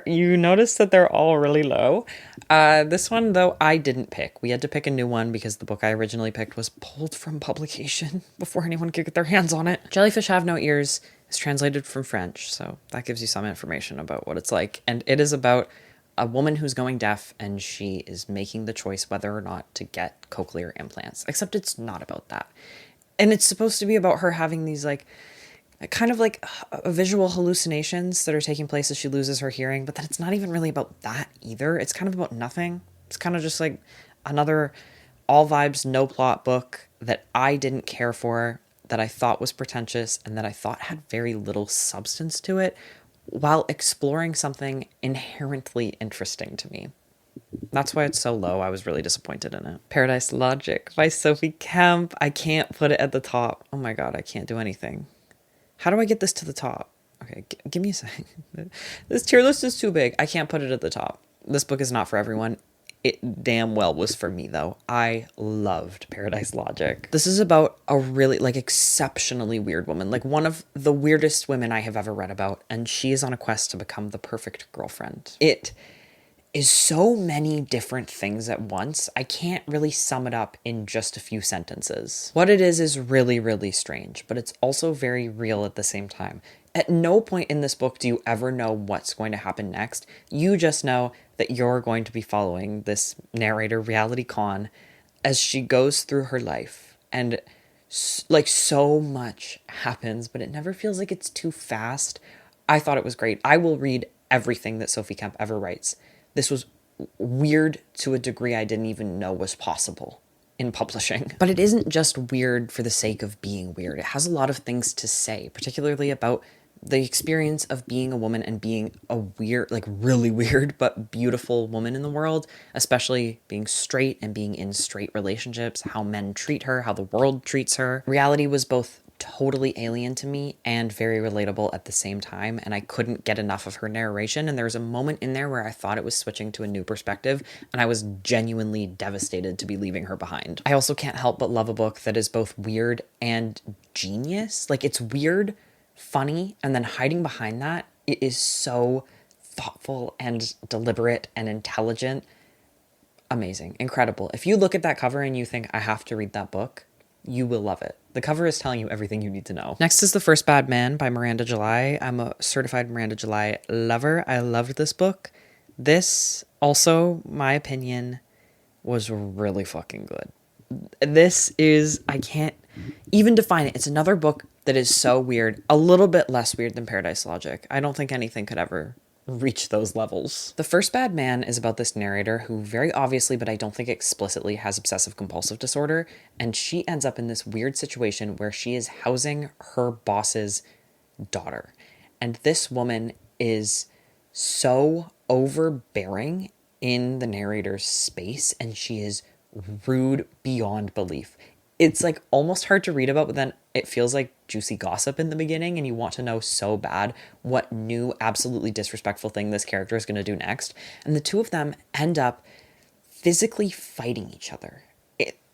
You notice that they're all really low. This one though I didn't pick. We had to pick a new one because the book I originally picked was pulled from publication before anyone could get their hands on it. Jellyfish Have No Ears is translated from French, so that gives you some information about what it's like, and it is about a woman who's going deaf, and she is making the choice whether or not to get cochlear implants, except it's not about that. And it's supposed to be about her having these kind of like visual hallucinations that are taking place as she loses her hearing, but then it's not even really about that either. It's kind of about nothing. It's kind of just like another all vibes, no plot book that I didn't care for, that I thought was pretentious, and that I thought had very little substance to it, while exploring something inherently interesting to me. That's why it's so low. I was really disappointed in it. Paradise Logic by Sophie Kemp. I can't put it at the top. Oh my god, I can't do anything. How do I get this to the top? Okay, give me a second. This tier list is too big. I can't put it at the top. This book is not for everyone. It damn well was for me, though. I loved Paradise Logic. This is about a really, exceptionally weird woman. One of the weirdest women I have ever read about, and she is on a quest to become the perfect girlfriend. It is so many different things at once. I can't really sum it up in just a few sentences. What it is really, really strange, but it's also very real at the same time. At no point in this book do you ever know what's going to happen next. You just know that you're going to be following this narrator, Reality Con, as she goes through her life. And so much happens, but it never feels like it's too fast. I thought it was great. I will read everything that Sophie Kemp ever writes. This was weird to a degree I didn't even know was possible in publishing. But it isn't just weird for the sake of being weird. It has a lot of things to say, particularly about the experience of being a woman and being a weird, really weird, but beautiful woman in the world, especially being straight and being in straight relationships, how men treat her, how the world treats her. Reality was both totally alien to me and very relatable at the same time, and I couldn't get enough of her narration. And there was a moment in there where I thought it was switching to a new perspective, and I was genuinely devastated to be leaving her behind. I also can't help but love a book that is both weird and genius. It's weird, funny, and then hiding behind that, it is so thoughtful and deliberate and intelligent. Amazing, incredible. If you look at that cover and you think, I have to read that book, you will love it. The cover is telling you everything you need to know. Next is The First Bad Man by Miranda July. I'm a certified Miranda July lover. I loved this book. This, also, my opinion, was really fucking good. This is, I can't even define it. It's another book that is so weird, a little bit less weird than Paradise Logic. I don't think anything could ever reach those levels. The First Bad Man is about this narrator who very obviously, but I don't think explicitly, has obsessive compulsive disorder, and she ends up in this weird situation where she is housing her boss's daughter. And this woman is so overbearing in the narrator's space, and she is rude beyond belief. It's almost hard to read about, but then it feels like juicy gossip in the beginning, and you want to know so bad what new, absolutely disrespectful thing this character is going to do next. And the two of them end up physically fighting each other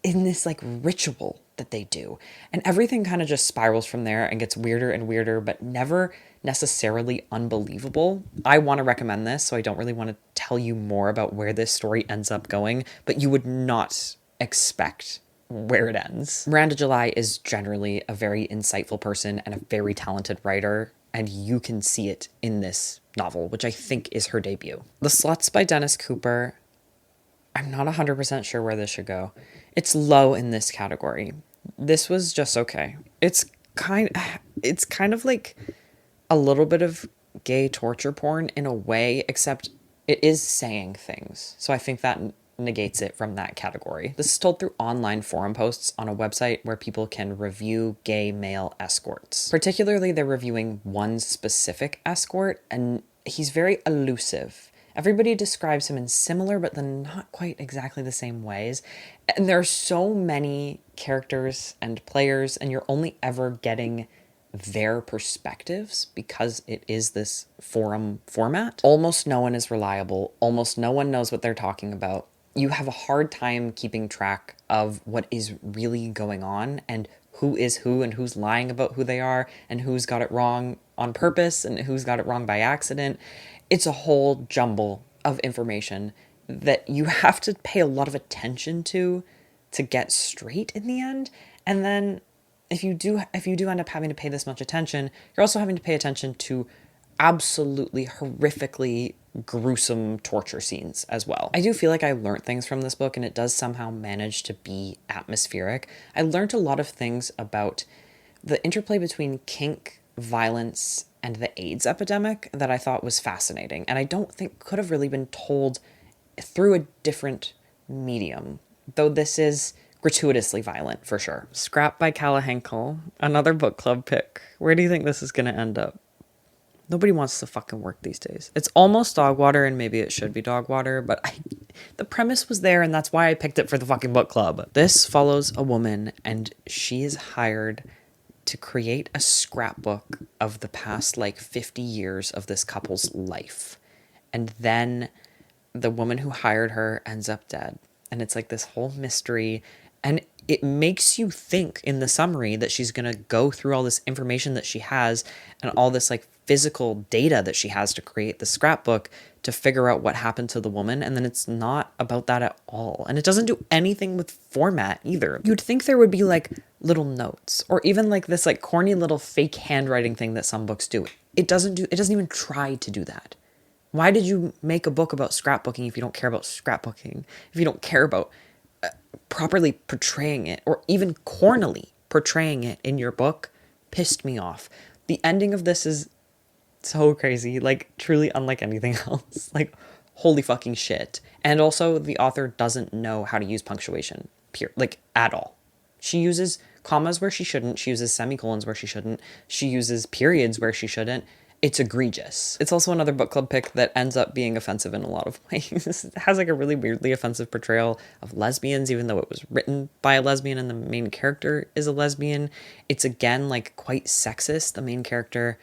in this ritual that they do. And everything kind of just spirals from there and gets weirder and weirder, but never necessarily unbelievable. I want to recommend this, so I don't really want to tell you more about where this story ends up going, but you would not expect where it ends. Miranda July is generally a very insightful person and a very talented writer, and you can see it in this novel, which I think is her debut. The Sluts by Dennis Cooper. I'm not 100% sure where this should go. It's low in this category. This was just okay. It's kind of like a little bit of gay torture porn in a way, except it is saying things. So I think that negates it from that category. This is told through online forum posts on a website where people can review gay male escorts. Particularly, they're reviewing one specific escort, and he's very elusive. Everybody describes him in similar, but then not quite exactly the same ways. And there are so many characters and players, and you're only ever getting their perspectives because it is this forum format. Almost no one is reliable. Almost no one knows what they're talking about. You have a hard time keeping track of what is really going on and who is who and who's lying about who they are and who's got it wrong on purpose and who's got it wrong by accident. It's a whole jumble of information that you have to pay a lot of attention to get straight in the end. And then if you do end up having to pay this much attention, you're also having to pay attention to absolutely horrifically gruesome torture scenes as well. I do feel like I learned things from this book, and it does somehow manage to be atmospheric. I learned a lot of things about the interplay between kink, violence, and the AIDS epidemic that I thought was fascinating, and I don't think could have really been told through a different medium, though this is gratuitously violent for sure. Scrap by Callahankel, another book club pick. Where do you think this is going to end up? Nobody wants to fucking work these days. It's almost dog water, and maybe it should be dog water, but the premise was there, and that's why I picked it for the fucking book club. This follows a woman, and she is hired to create a scrapbook of the past, 50 years of this couple's life. And then the woman who hired her ends up dead. And it's like this whole mystery. And it makes you think in the summary that she's going to go through all this information that she has and all this physical data that she has to create the scrapbook to figure out what happened to the woman. And then it's not about that at all. And it doesn't do anything with format either. You'd think there would be little notes or even this corny little fake handwriting thing that some books do. It doesn't even try to do that. Why did you make a book about scrapbooking if you don't care about scrapbooking? If you don't care about properly portraying it or even cornily portraying it in your book? Pissed me off. The ending of this is so crazy, truly unlike anything else. Holy fucking shit. And also the author doesn't know how to use punctuation, at all. She uses commas where she shouldn't. She uses semicolons where she shouldn't. She uses periods where she shouldn't. It's egregious. It's also another book club pick that ends up being offensive in a lot of ways. It has a really weirdly offensive portrayal of lesbians, even though it was written by a lesbian and the main character is a lesbian. It's again quite sexist. The main character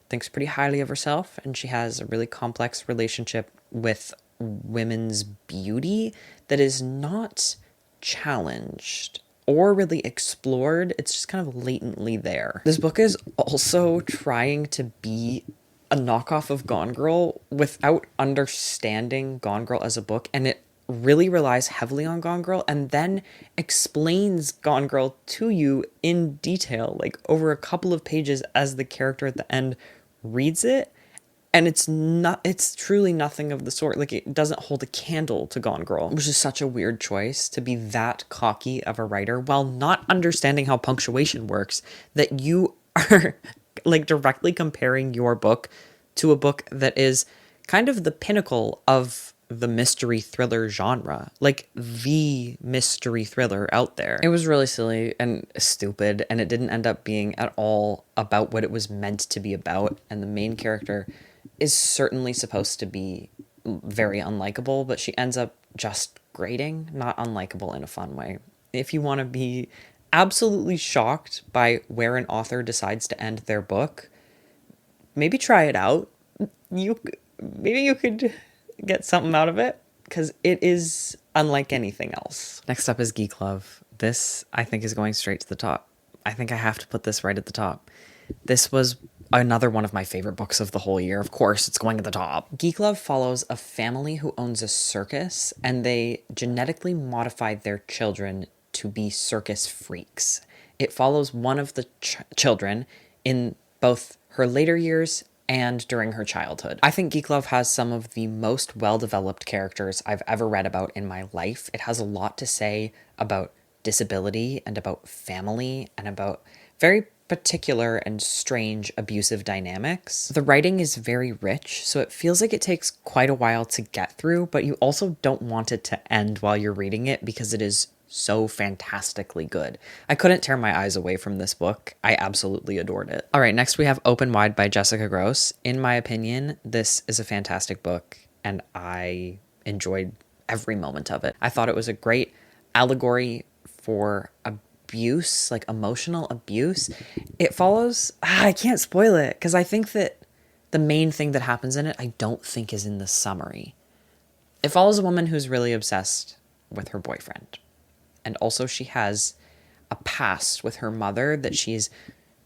thinks pretty highly of herself, and she has a really complex relationship with women's beauty that is not challenged or really explored. It's just kind of latently there. This book is also trying to be a knockoff of Gone Girl without understanding Gone Girl as a book, and it really relies heavily on Gone Girl and then explains Gone Girl to you in detail, over a couple of pages as the character at the end reads it. And it's truly nothing of the sort. It doesn't hold a candle to Gone Girl, which is such a weird choice to be that cocky of a writer while not understanding how punctuation works, that you are directly comparing your book to a book that is kind of the pinnacle of the mystery thriller genre, the mystery thriller out there. It was really silly and stupid, and it didn't end up being at all about what it was meant to be about. And the main character is certainly supposed to be very unlikable, but she ends up just grating, not unlikable in a fun way. If you want to be absolutely shocked by where an author decides to end their book, maybe try it out. Maybe you could get something out of it, because it is unlike anything else. Next up is Geek Love. This, I think, is going straight to the top. I think I have to put this right at the top. This was another one of my favorite books of the whole year. Of course, it's going at the top. Geek Love follows a family who owns a circus, and they genetically modified their children to be circus freaks. It follows one of the children in both her later years and during her childhood. I think Geek Love has some of the most well-developed characters I've ever read about in my life. It has a lot to say about disability and about family and about very particular and strange abusive dynamics. The writing is very rich, so it feels like it takes quite a while to get through, but you also don't want it to end while you're reading it because it is so fantastically good. I couldn't tear my eyes away from this book. I absolutely adored it. All right, next we have Open Wide by Jessica Gross. In my opinion, this is a fantastic book, and I enjoyed every moment of it. I thought it was a great allegory for abuse, like emotional abuse. It follows, I can't spoil it, because I think that the main thing that happens in it, I don't think is in the summary. It follows a woman who's really obsessed with her boyfriend. And also she has a past with her mother that she's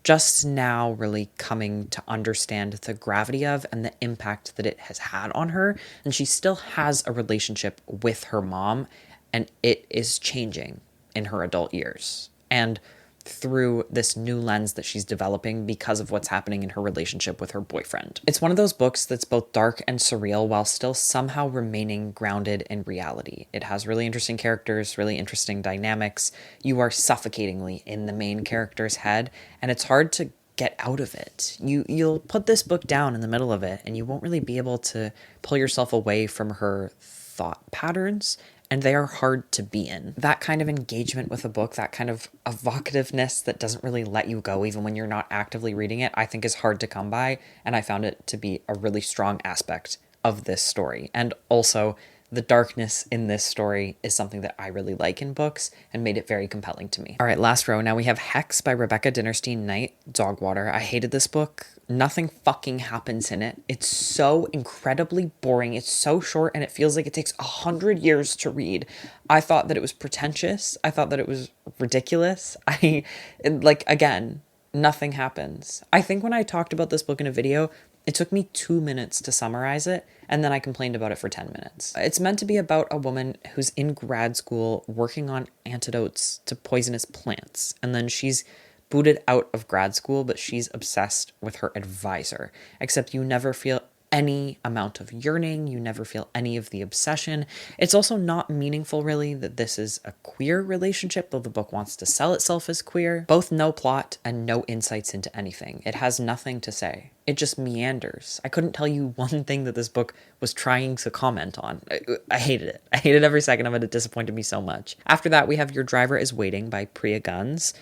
just now really coming to understand the gravity of and the impact that it has had on her. And she still has a relationship with her mom, and it is changing in her adult years. And through this new lens that she's developing because of what's happening in her relationship with her boyfriend. It's one of those books that's both dark and surreal while still somehow remaining grounded in reality. It has really interesting characters, really interesting dynamics. You are suffocatingly in the main character's head, and it's hard to get out of it. You'll put this book down in the middle of it, and you won't really be able to pull yourself away from her thought patterns, and they are hard to be in. That kind of engagement with a book, that kind of evocativeness that doesn't really let you go even when you're not actively reading it, I think is hard to come by, and I found it to be a really strong aspect of this story. And also, the darkness in this story is something that I really like in books and made it very compelling to me. All right, last row. Now we have Hex by Rebecca Dinnerstein Knight, Dogwater. I hated this book. Nothing fucking happens in it. It's so incredibly boring. It's so short, and it feels like it takes 100 years to read. I thought that it was pretentious. I thought that it was ridiculous. Again, nothing happens. I think when I talked about this book in a video, it took me 2 minutes to summarize it, and then I complained about it for 10 minutes. It's meant to be about a woman who's in grad school working on antidotes to poisonous plants, and then she's booted out of grad school, but she's obsessed with her advisor, except you never feel any amount of yearning, you never feel any of the obsession. It's also not meaningful, really, that this is a queer relationship, though the book wants to sell itself as queer. Both no plot and no insights into anything. It has nothing to say. It just meanders. I couldn't tell you one thing that this book was trying to comment on. I hated it. I hated every second of it. It disappointed me so much. After that, we have Your Driver is Waiting by Priya Guns.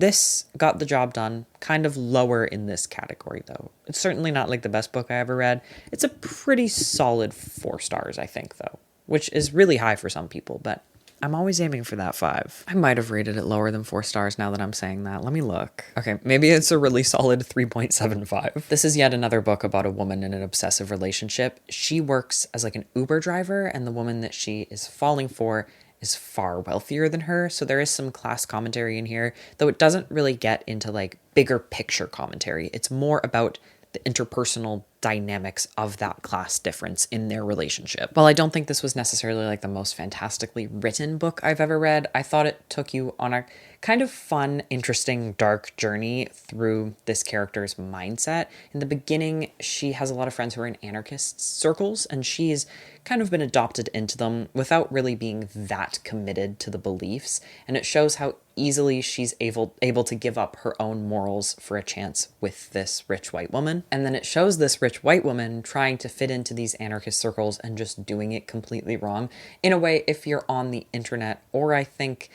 This got the job done, kind of lower in this category, though. It's certainly not like the best book I ever read. It's a pretty solid 4 stars, I think, though, which is really high for some people, but I'm always aiming for that 5. I might have rated it lower than 4 stars now that I'm saying that. Let me look. Okay, maybe it's a really solid 3.75. This is yet another book about a woman in an obsessive relationship. She works as like an Uber driver, and the woman that she is falling for is far wealthier than her, so there is some class commentary in here, though it doesn't really get into like bigger picture commentary. It's more about the interpersonal dynamics of that class difference in their relationship. While I don't think this was necessarily like the most fantastically written book I've ever read, I thought it took you on a kind of fun, interesting, dark journey through this character's mindset. In the beginning, she has a lot of friends who are in anarchist circles, and she's kind of been adopted into them without really being that committed to the beliefs, and it shows how easily she's able to give up her own morals for a chance with this rich white woman. And then it shows this rich white woman trying to fit into these anarchist circles and just doing it completely wrong. In a way, if you're on the internet, or I think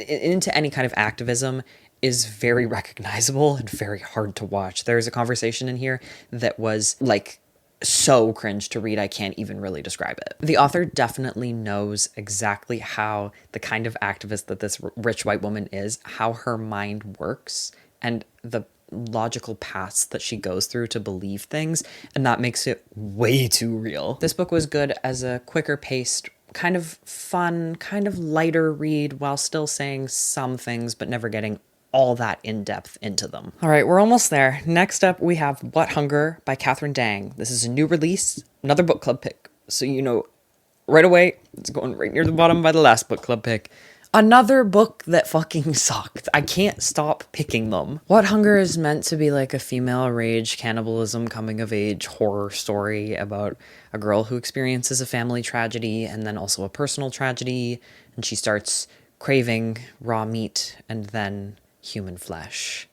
into any kind of activism, is very recognizable and very hard to watch. There's a conversation in here that was like so cringe to read, I can't even really describe it. The author definitely knows exactly how the kind of activist that this rich white woman is, how her mind works, and the logical paths that she goes through to believe things, and that makes it way too real. This book was good as a quicker paced, kind of fun, kind of lighter read while still saying some things but never getting all that in-depth into them. All right, we're almost there. Next up, we have What Hunger by Catherine Dang. This is a new release, another book club pick. So you know right away, it's going right near the bottom by the last book club pick. Another book that fucking sucked. I can't stop picking them. What Hunger is meant to be like a female rage, cannibalism, coming of age horror story about a girl who experiences a family tragedy and then also a personal tragedy, and she starts craving raw meat and then human flesh.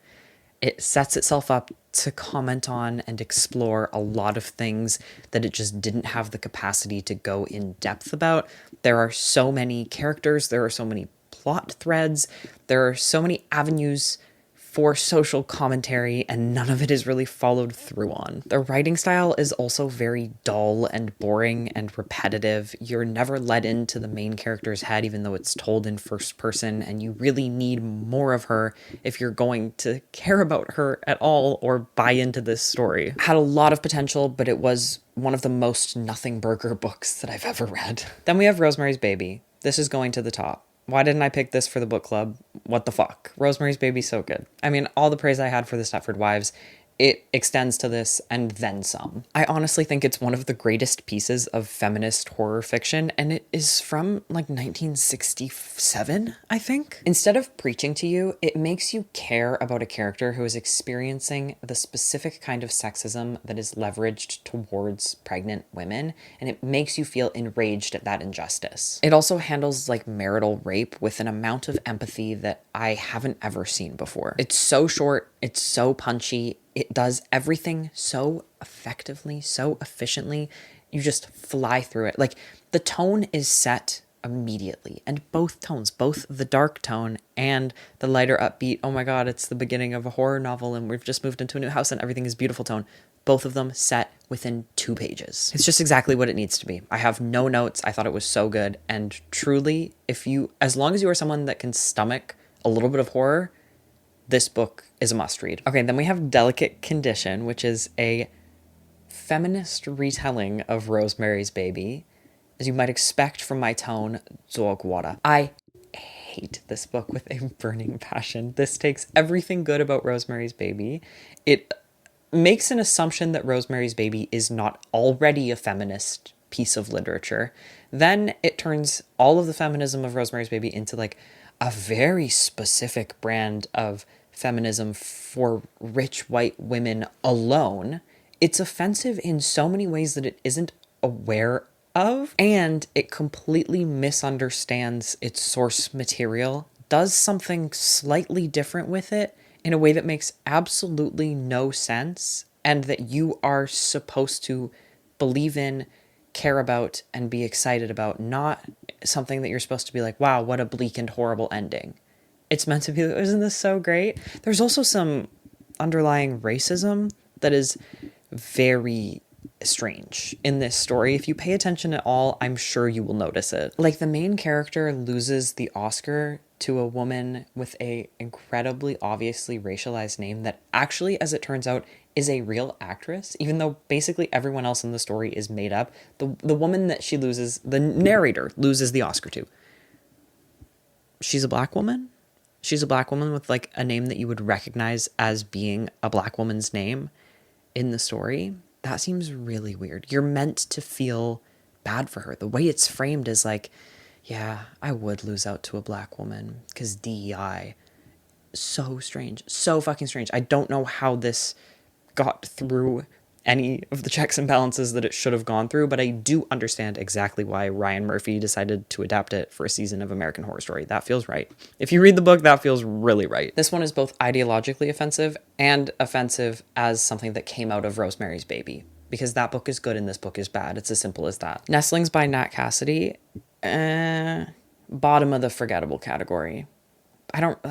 It sets itself up to comment on and explore a lot of things that it just didn't have the capacity to go in depth about. There are so many characters, there are so many plot threads, there are so many avenues for social commentary, and none of it is really followed through on. The writing style is also very dull and boring and repetitive. You're never led into the main character's head, even though it's told in first person, and you really need more of her if you're going to care about her at all or buy into this story. Had a lot of potential, but it was one of the most nothing burger books that I've ever read. Then we have Rosemary's Baby. This is going to the top. Why didn't I pick this for the book club? What the fuck? Rosemary's Baby's so good. I mean, all the praise I had for the Stepford Wives, it extends to this and then some. I honestly think it's one of the greatest pieces of feminist horror fiction, and it is from like 1967, I think. Instead of preaching to you, it makes you care about a character who is experiencing the specific kind of sexism that is leveraged towards pregnant women, and it makes you feel enraged at that injustice. It also handles like marital rape with an amount of empathy that I haven't ever seen before. It's so short, it's so punchy, it does everything so effectively, so efficiently. You just fly through it. Like, the tone is set immediately. And both tones, both the dark tone and the lighter upbeat, oh my god, it's the beginning of a horror novel and we've just moved into a new house and everything is beautiful tone. Both of them set within 2 pages. It's just exactly what it needs to be. I have no notes. I thought it was so good. And truly, as long as you are someone that can stomach a little bit of horror, this book is a must read. Okay, then we have Delicate Condition, which is a feminist retelling of Rosemary's Baby. As you might expect from my tone, Zogwara. I hate this book with a burning passion. This takes everything good about Rosemary's Baby. It makes an assumption that Rosemary's Baby is not already a feminist piece of literature. Then it turns all of the feminism of Rosemary's Baby into like a very specific brand of feminism for rich white women alone. It's offensive in so many ways that it isn't aware of, and it completely misunderstands its source material, does something slightly different with it in a way that makes absolutely no sense, and that you are supposed to believe in, care about, and be excited about, not something that you're supposed to be like, wow, what a bleak and horrible ending. It's meant to be, isn't this so great? There's also some underlying racism that is very strange in this story. If you pay attention at all, I'm sure you will notice it. Like, the main character loses the Oscar to a woman with a incredibly obviously racialized name that actually, as it turns out, is a real actress, even though basically everyone else in the story is made up. The woman that she loses, the narrator loses the Oscar to, she's a black woman. She's a black woman with like a name that you would recognize as being a black woman's name in the story. That seems really weird. You're meant to feel bad for her. The way it's framed is like, yeah, I would lose out to a black woman because DEI. So strange. So fucking strange. I don't know how this got through any of the checks and balances that it should have gone through, but I do understand exactly why Ryan Murphy decided to adapt it for a season of American Horror Story. That feels right. If you read the book, that feels really right. This one is both ideologically offensive and offensive as something that came out of Rosemary's Baby, because that book is good and this book is bad. It's as simple as that. Nestlings by Nat Cassidy, bottom of the forgettable category. Not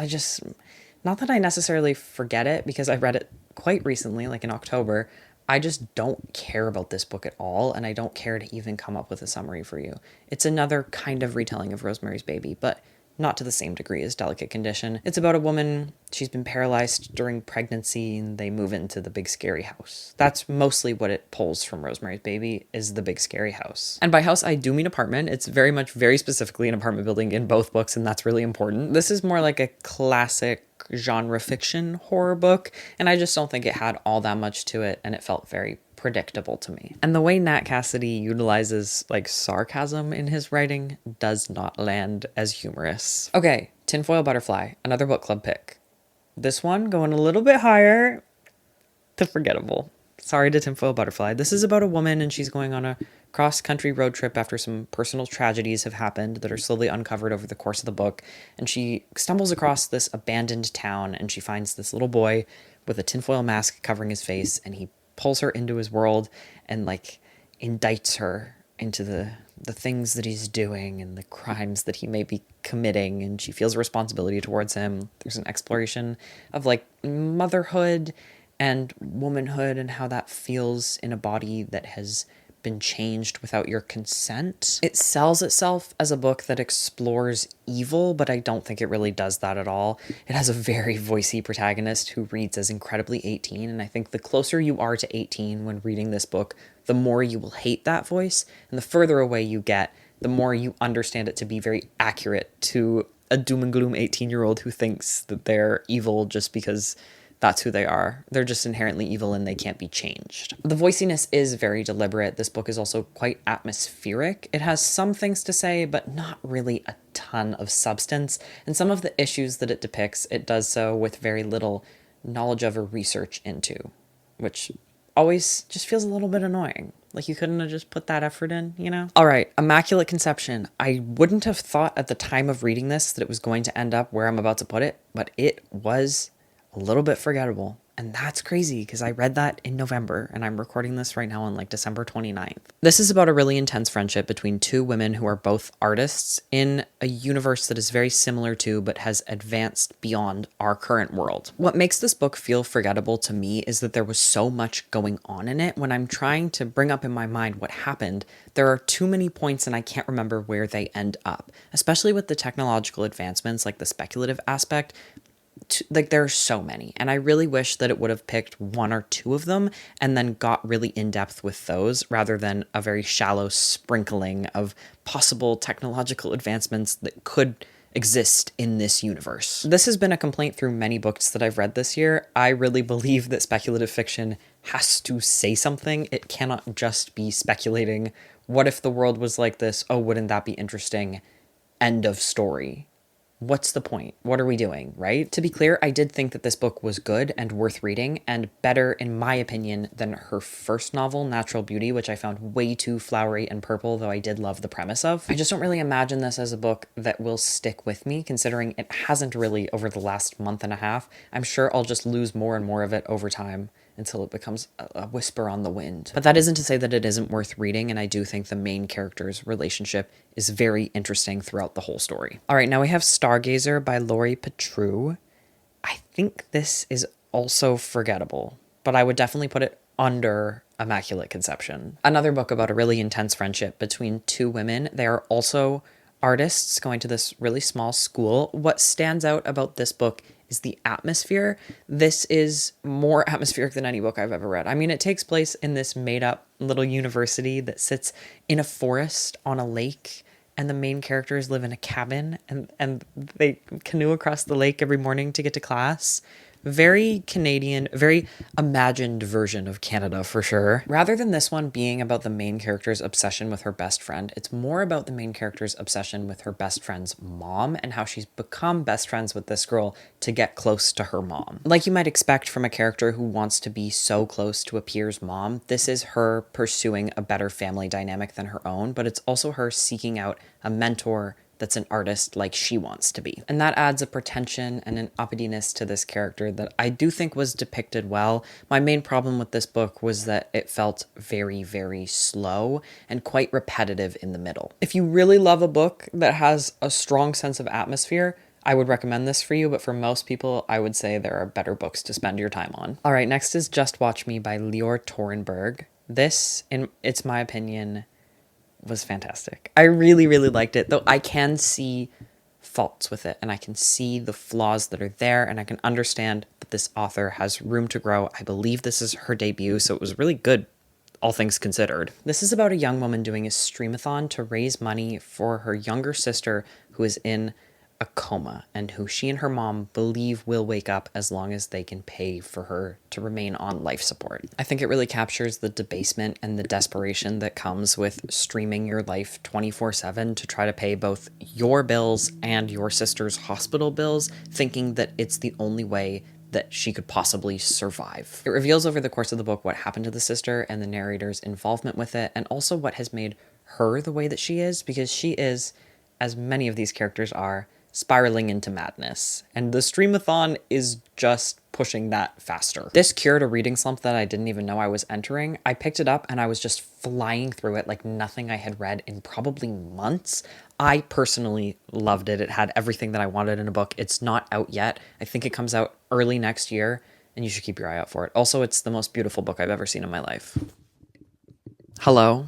that I necessarily forget it, because I read it quite recently, like in October. I just don't care about this book at all, and I don't care to even come up with a summary for you. It's another kind of retelling of Rosemary's Baby, but not to the same degree as Delicate Condition. It's about a woman, she's been paralyzed during pregnancy, and they move into the big scary house. That's mostly what it pulls from Rosemary's Baby, is the big scary house. And by house, I do mean apartment. It's very much, very specifically an apartment building in both books, and that's really important. This is more like a classic genre fiction horror book, and I just don't think it had all that much to it, and it felt very predictable to me. And the way Nat Cassidy utilizes like sarcasm in his writing does not land as humorous. Okay, Tinfoil Butterfly, another book club pick. This one going a little bit higher to forgettable. Sorry to Tinfoil Butterfly. This is about a woman and she's going on a cross-country road trip after some personal tragedies have happened that are slowly uncovered over the course of the book. And she stumbles across this abandoned town and she finds this little boy with a tinfoil mask covering his face, and he pulls her into his world and like indicts her into the things that he's doing and the crimes that he may be committing, and she feels a responsibility towards him. There's an exploration of like motherhood and womanhood and how that feels in a body that has been changed without your consent. It sells itself as a book that explores evil, but I don't think it really does that at all. It has a very voicey protagonist who reads as incredibly 18, and I think the closer you are to 18 when reading this book, the more you will hate that voice, and the further away you get, the more you understand it to be very accurate to a doom and gloom 18-year-old who thinks that they're evil just because that's who they are. They're just inherently evil and they can't be changed. The voiciness is very deliberate. This book is also quite atmospheric. It has some things to say, but not really a ton of substance. And some of the issues that it depicts, it does so with very little knowledge of or research into, which always just feels a little bit annoying. Like you couldn't have just put that effort in, you know? All right, Immaculate Conception. I wouldn't have thought at the time of reading this that it was going to end up where I'm about to put it, but it was a little bit forgettable. And that's crazy because I read that in November and I'm recording this right now on like December 29th. This is about a really intense friendship between two women who are both artists in a universe that is very similar to but has advanced beyond our current world. What makes this book feel forgettable to me is that there was so much going on in it. When I'm trying to bring up in my mind what happened, there are too many points and I can't remember where they end up, especially with the technological advancements like the speculative aspect. Like there are so many, and I really wish that it would have picked one or two of them and then got really in depth with those rather than a very shallow sprinkling of possible technological advancements that could exist in this universe. This has been a complaint through many books that I've read this year. I really believe that speculative fiction has to say something. It cannot just be speculating. What if the world was like this? Oh, wouldn't that be interesting? End of story. What's the point? What are we doing, right? To be clear, I did think that this book was good and worth reading, and better, in my opinion, than her first novel, Natural Beauty, which I found way too flowery and purple, though I did love the premise of. I just don't really imagine this as a book that will stick with me, considering it hasn't really over the last month and a half. I'm sure I'll just lose more and more of it over time until it becomes a whisper on the wind. But that isn't to say that it isn't worth reading, and I do think the main character's relationship is very interesting throughout the whole story. All right, now we have Stargazer by Laurie Petru. I think this is also forgettable, but I would definitely put it under Immaculate Conception. Another book about a really intense friendship between two women. They are also artists going to this really small school. What stands out about this book is the atmosphere. This is more atmospheric than any book I've ever read. I mean, it takes place in this made-up little university that sits in a forest on a lake, and the main characters live in a cabin, and they canoe across the lake every morning to get to class. Very Canadian, very imagined version of Canada for sure. Rather than this one being about the main character's obsession with her best friend, it's more about the main character's obsession with her best friend's mom and how she's become best friends with this girl to get close to her mom. Like you might expect from a character who wants to be so close to a peer's mom, this is her pursuing a better family dynamic than her own, but it's also her seeking out a mentor that's an artist like she wants to be. And that adds a pretension and an uppityness to this character that I do think was depicted well. My main problem with this book was that it felt very, very slow and quite repetitive in the middle. If you really love a book that has a strong sense of atmosphere, I would recommend this for you, but for most people, I would say there are better books to spend your time on. All right, next is Just Watch Me by Lior Torenberg. This, in it's my opinion, was fantastic. I really, really liked it, though I can see faults with it and I can see the flaws that are there, and I can understand that this author has room to grow. I believe this is her debut, so it was really good, all things considered. This is about a young woman doing a streamathon to raise money for her younger sister who is in a coma and who she and her mom believe will wake up as long as they can pay for her to remain on life support. I think it really captures the debasement and the desperation that comes with streaming your life 24/7 to try to pay both your bills and your sister's hospital bills, thinking that it's the only way that she could possibly survive. It reveals over the course of the book what happened to the sister and the narrator's involvement with it, and also what has made her the way that she is, because she is, as many of these characters are, spiraling into madness. And the streamathon is just pushing that faster. This cured a reading slump that I didn't even know I was entering. I picked it up and I was just flying through it like nothing I had read in probably months. I personally loved it. It had everything that I wanted in a book. It's not out yet. I think it comes out early next year, and you should keep your eye out for it. Also, it's the most beautiful book I've ever seen in my life. Hello.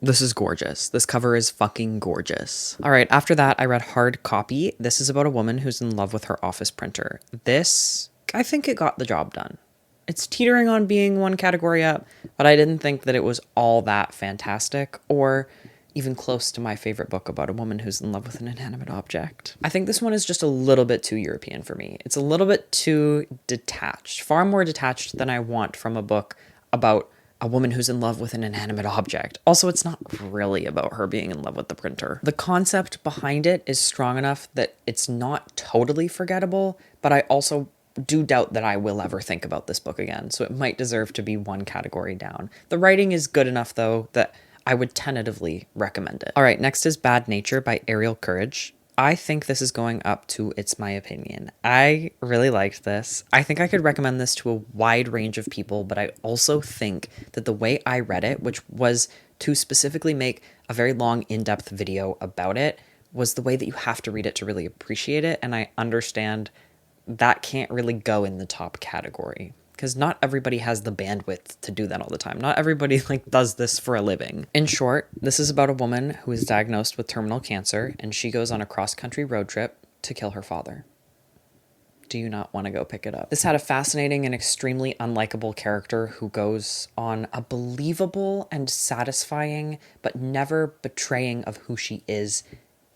This is gorgeous. This cover is fucking gorgeous. All right, after that, I read Hard Copy. This is about a woman who's in love with her office printer. This, I think it got the job done. It's teetering on being one category up, but I didn't think that it was all that fantastic or even close to my favorite book about a woman who's in love with an inanimate object. I think this one is just a little bit too European for me. It's a little bit too detached, far more detached than I want from a book about a woman who's in love with an inanimate object. Also, it's not really about her being in love with the printer. The concept behind it is strong enough that it's not totally forgettable, but I also do doubt that I will ever think about this book again, so it might deserve to be one category down. The writing is good enough, though, that I would tentatively recommend it. All right, next is Bad Nature by Ariel Courage. I think this is going up to It's My Opinion. I really liked this. I think I could recommend this to a wide range of people, but I also think that the way I read it, which was to specifically make a very long, in-depth video about it, was the way that you have to read it to really appreciate it, and I understand that can't really go in the top category. Because not everybody has the bandwidth to do that all the time. Not everybody does this for a living. In short, this is about a woman who is diagnosed with terminal cancer, and she goes on a cross-country road trip to kill her father. Do you not want to go pick it up? This had a fascinating and extremely unlikable character who goes on a believable and satisfying, but never betraying of who she is,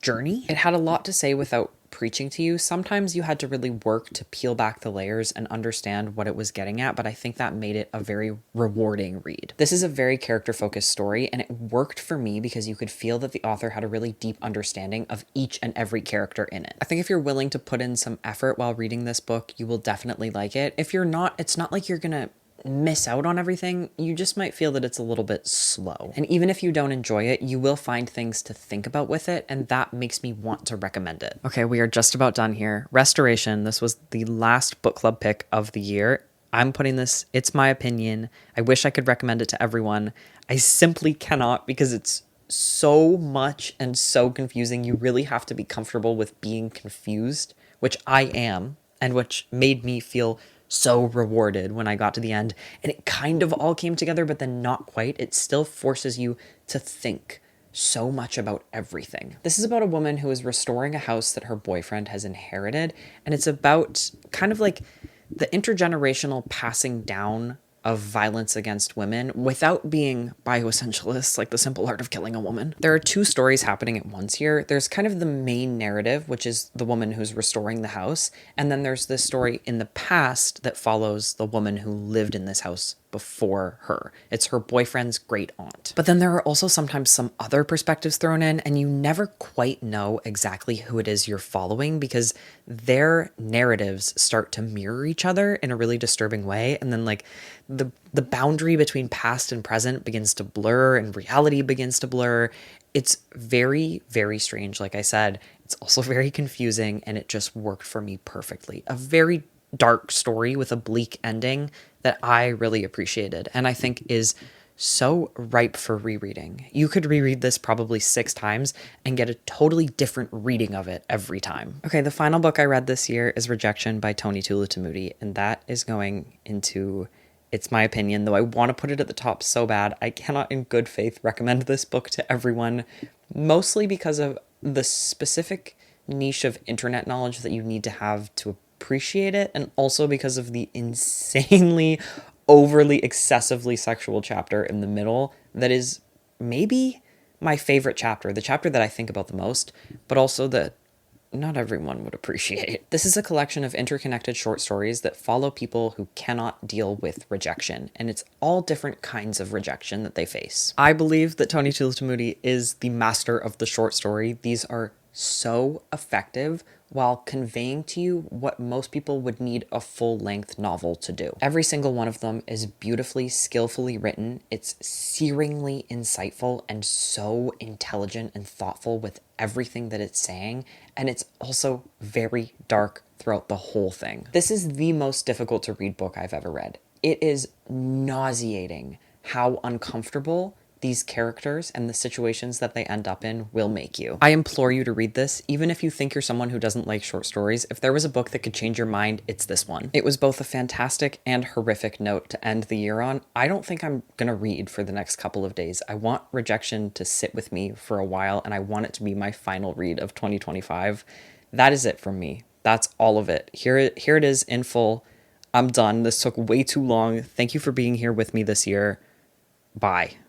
journey. It had a lot to say without preaching to you. Sometimes you had to really work to peel back the layers and understand what it was getting at, but I think that made it a very rewarding read. This is a very character-focused story, and it worked for me because you could feel that the author had a really deep understanding of each and every character in it. I think if you're willing to put in some effort while reading this book, you will definitely like it. If you're not, it's not like you're gonna miss out on everything. You just might feel that it's a little bit slow. And even if you don't enjoy it, you will find things to think about with it, and that makes me want to recommend it. Okay, we are just about done here. Restoration. This was the last book club pick of the year. I'm putting this, It's My Opinion. I wish I could recommend it to everyone. I simply cannot because it's so much and so confusing. You really have to be comfortable with being confused, which I am, and which made me feel so rewarded when I got to the end, and it kind of all came together, but then not quite. It still forces you to think so much about everything. This is about a woman who is restoring a house that her boyfriend has inherited, and it's about kind of like the intergenerational passing down of violence against women without being bioessentialist, like The Simple Art of Killing a Woman. There are two stories happening at once here. There's kind of the main narrative, which is the woman who's restoring the house, and then there's this story in the past that follows the woman who lived in this house before her. It's her boyfriend's great aunt. But then there are also sometimes some other perspectives thrown in, and you never quite know exactly who it is you're following because their narratives start to mirror each other in a really disturbing way. And then the boundary between past and present begins to blur and reality begins to blur. It's very, very strange. Like I said, it's also very confusing, and it just worked for me perfectly. A very dark story with a bleak ending that I really appreciated and I think is so ripe for rereading. You could reread this probably 6 times and get a totally different reading of it every time. Okay, the final book I read this year is Rejection by Tony Tulatamudi, and that is going into It's My Opinion, though I want to put it at the top so bad. I cannot in good faith recommend this book to everyone, mostly because of the specific niche of internet knowledge that you need to have to appreciate it, and also because of the insanely, overly, excessively sexual chapter in the middle that is maybe my favorite chapter, the chapter that I think about the most, but also that not everyone would appreciate. This is a collection of interconnected short stories that follow people who cannot deal with rejection, and it's all different kinds of rejection that they face. I believe that Tony Tulatamudi is the master of the short story. These are so effective while conveying to you what most people would need a full-length novel to do. Every single one of them is beautifully, skillfully written. It's searingly insightful and so intelligent and thoughtful with everything that it's saying, and it's also very dark throughout the whole thing. This is the most difficult to read book I've ever read. It is nauseating how uncomfortable these characters and the situations that they end up in will make you. I implore you to read this, even if you think you're someone who doesn't like short stories. If there was a book that could change your mind, it's this one. It was both a fantastic and horrific note to end the year on. I don't think I'm gonna read for the next couple of days. I want Rejection to sit with me for a while, and I want it to be my final read of 2025. That is it from me. That's all of it. Here it is in full. I'm done. This took way too long. Thank you for being here with me this year. Bye.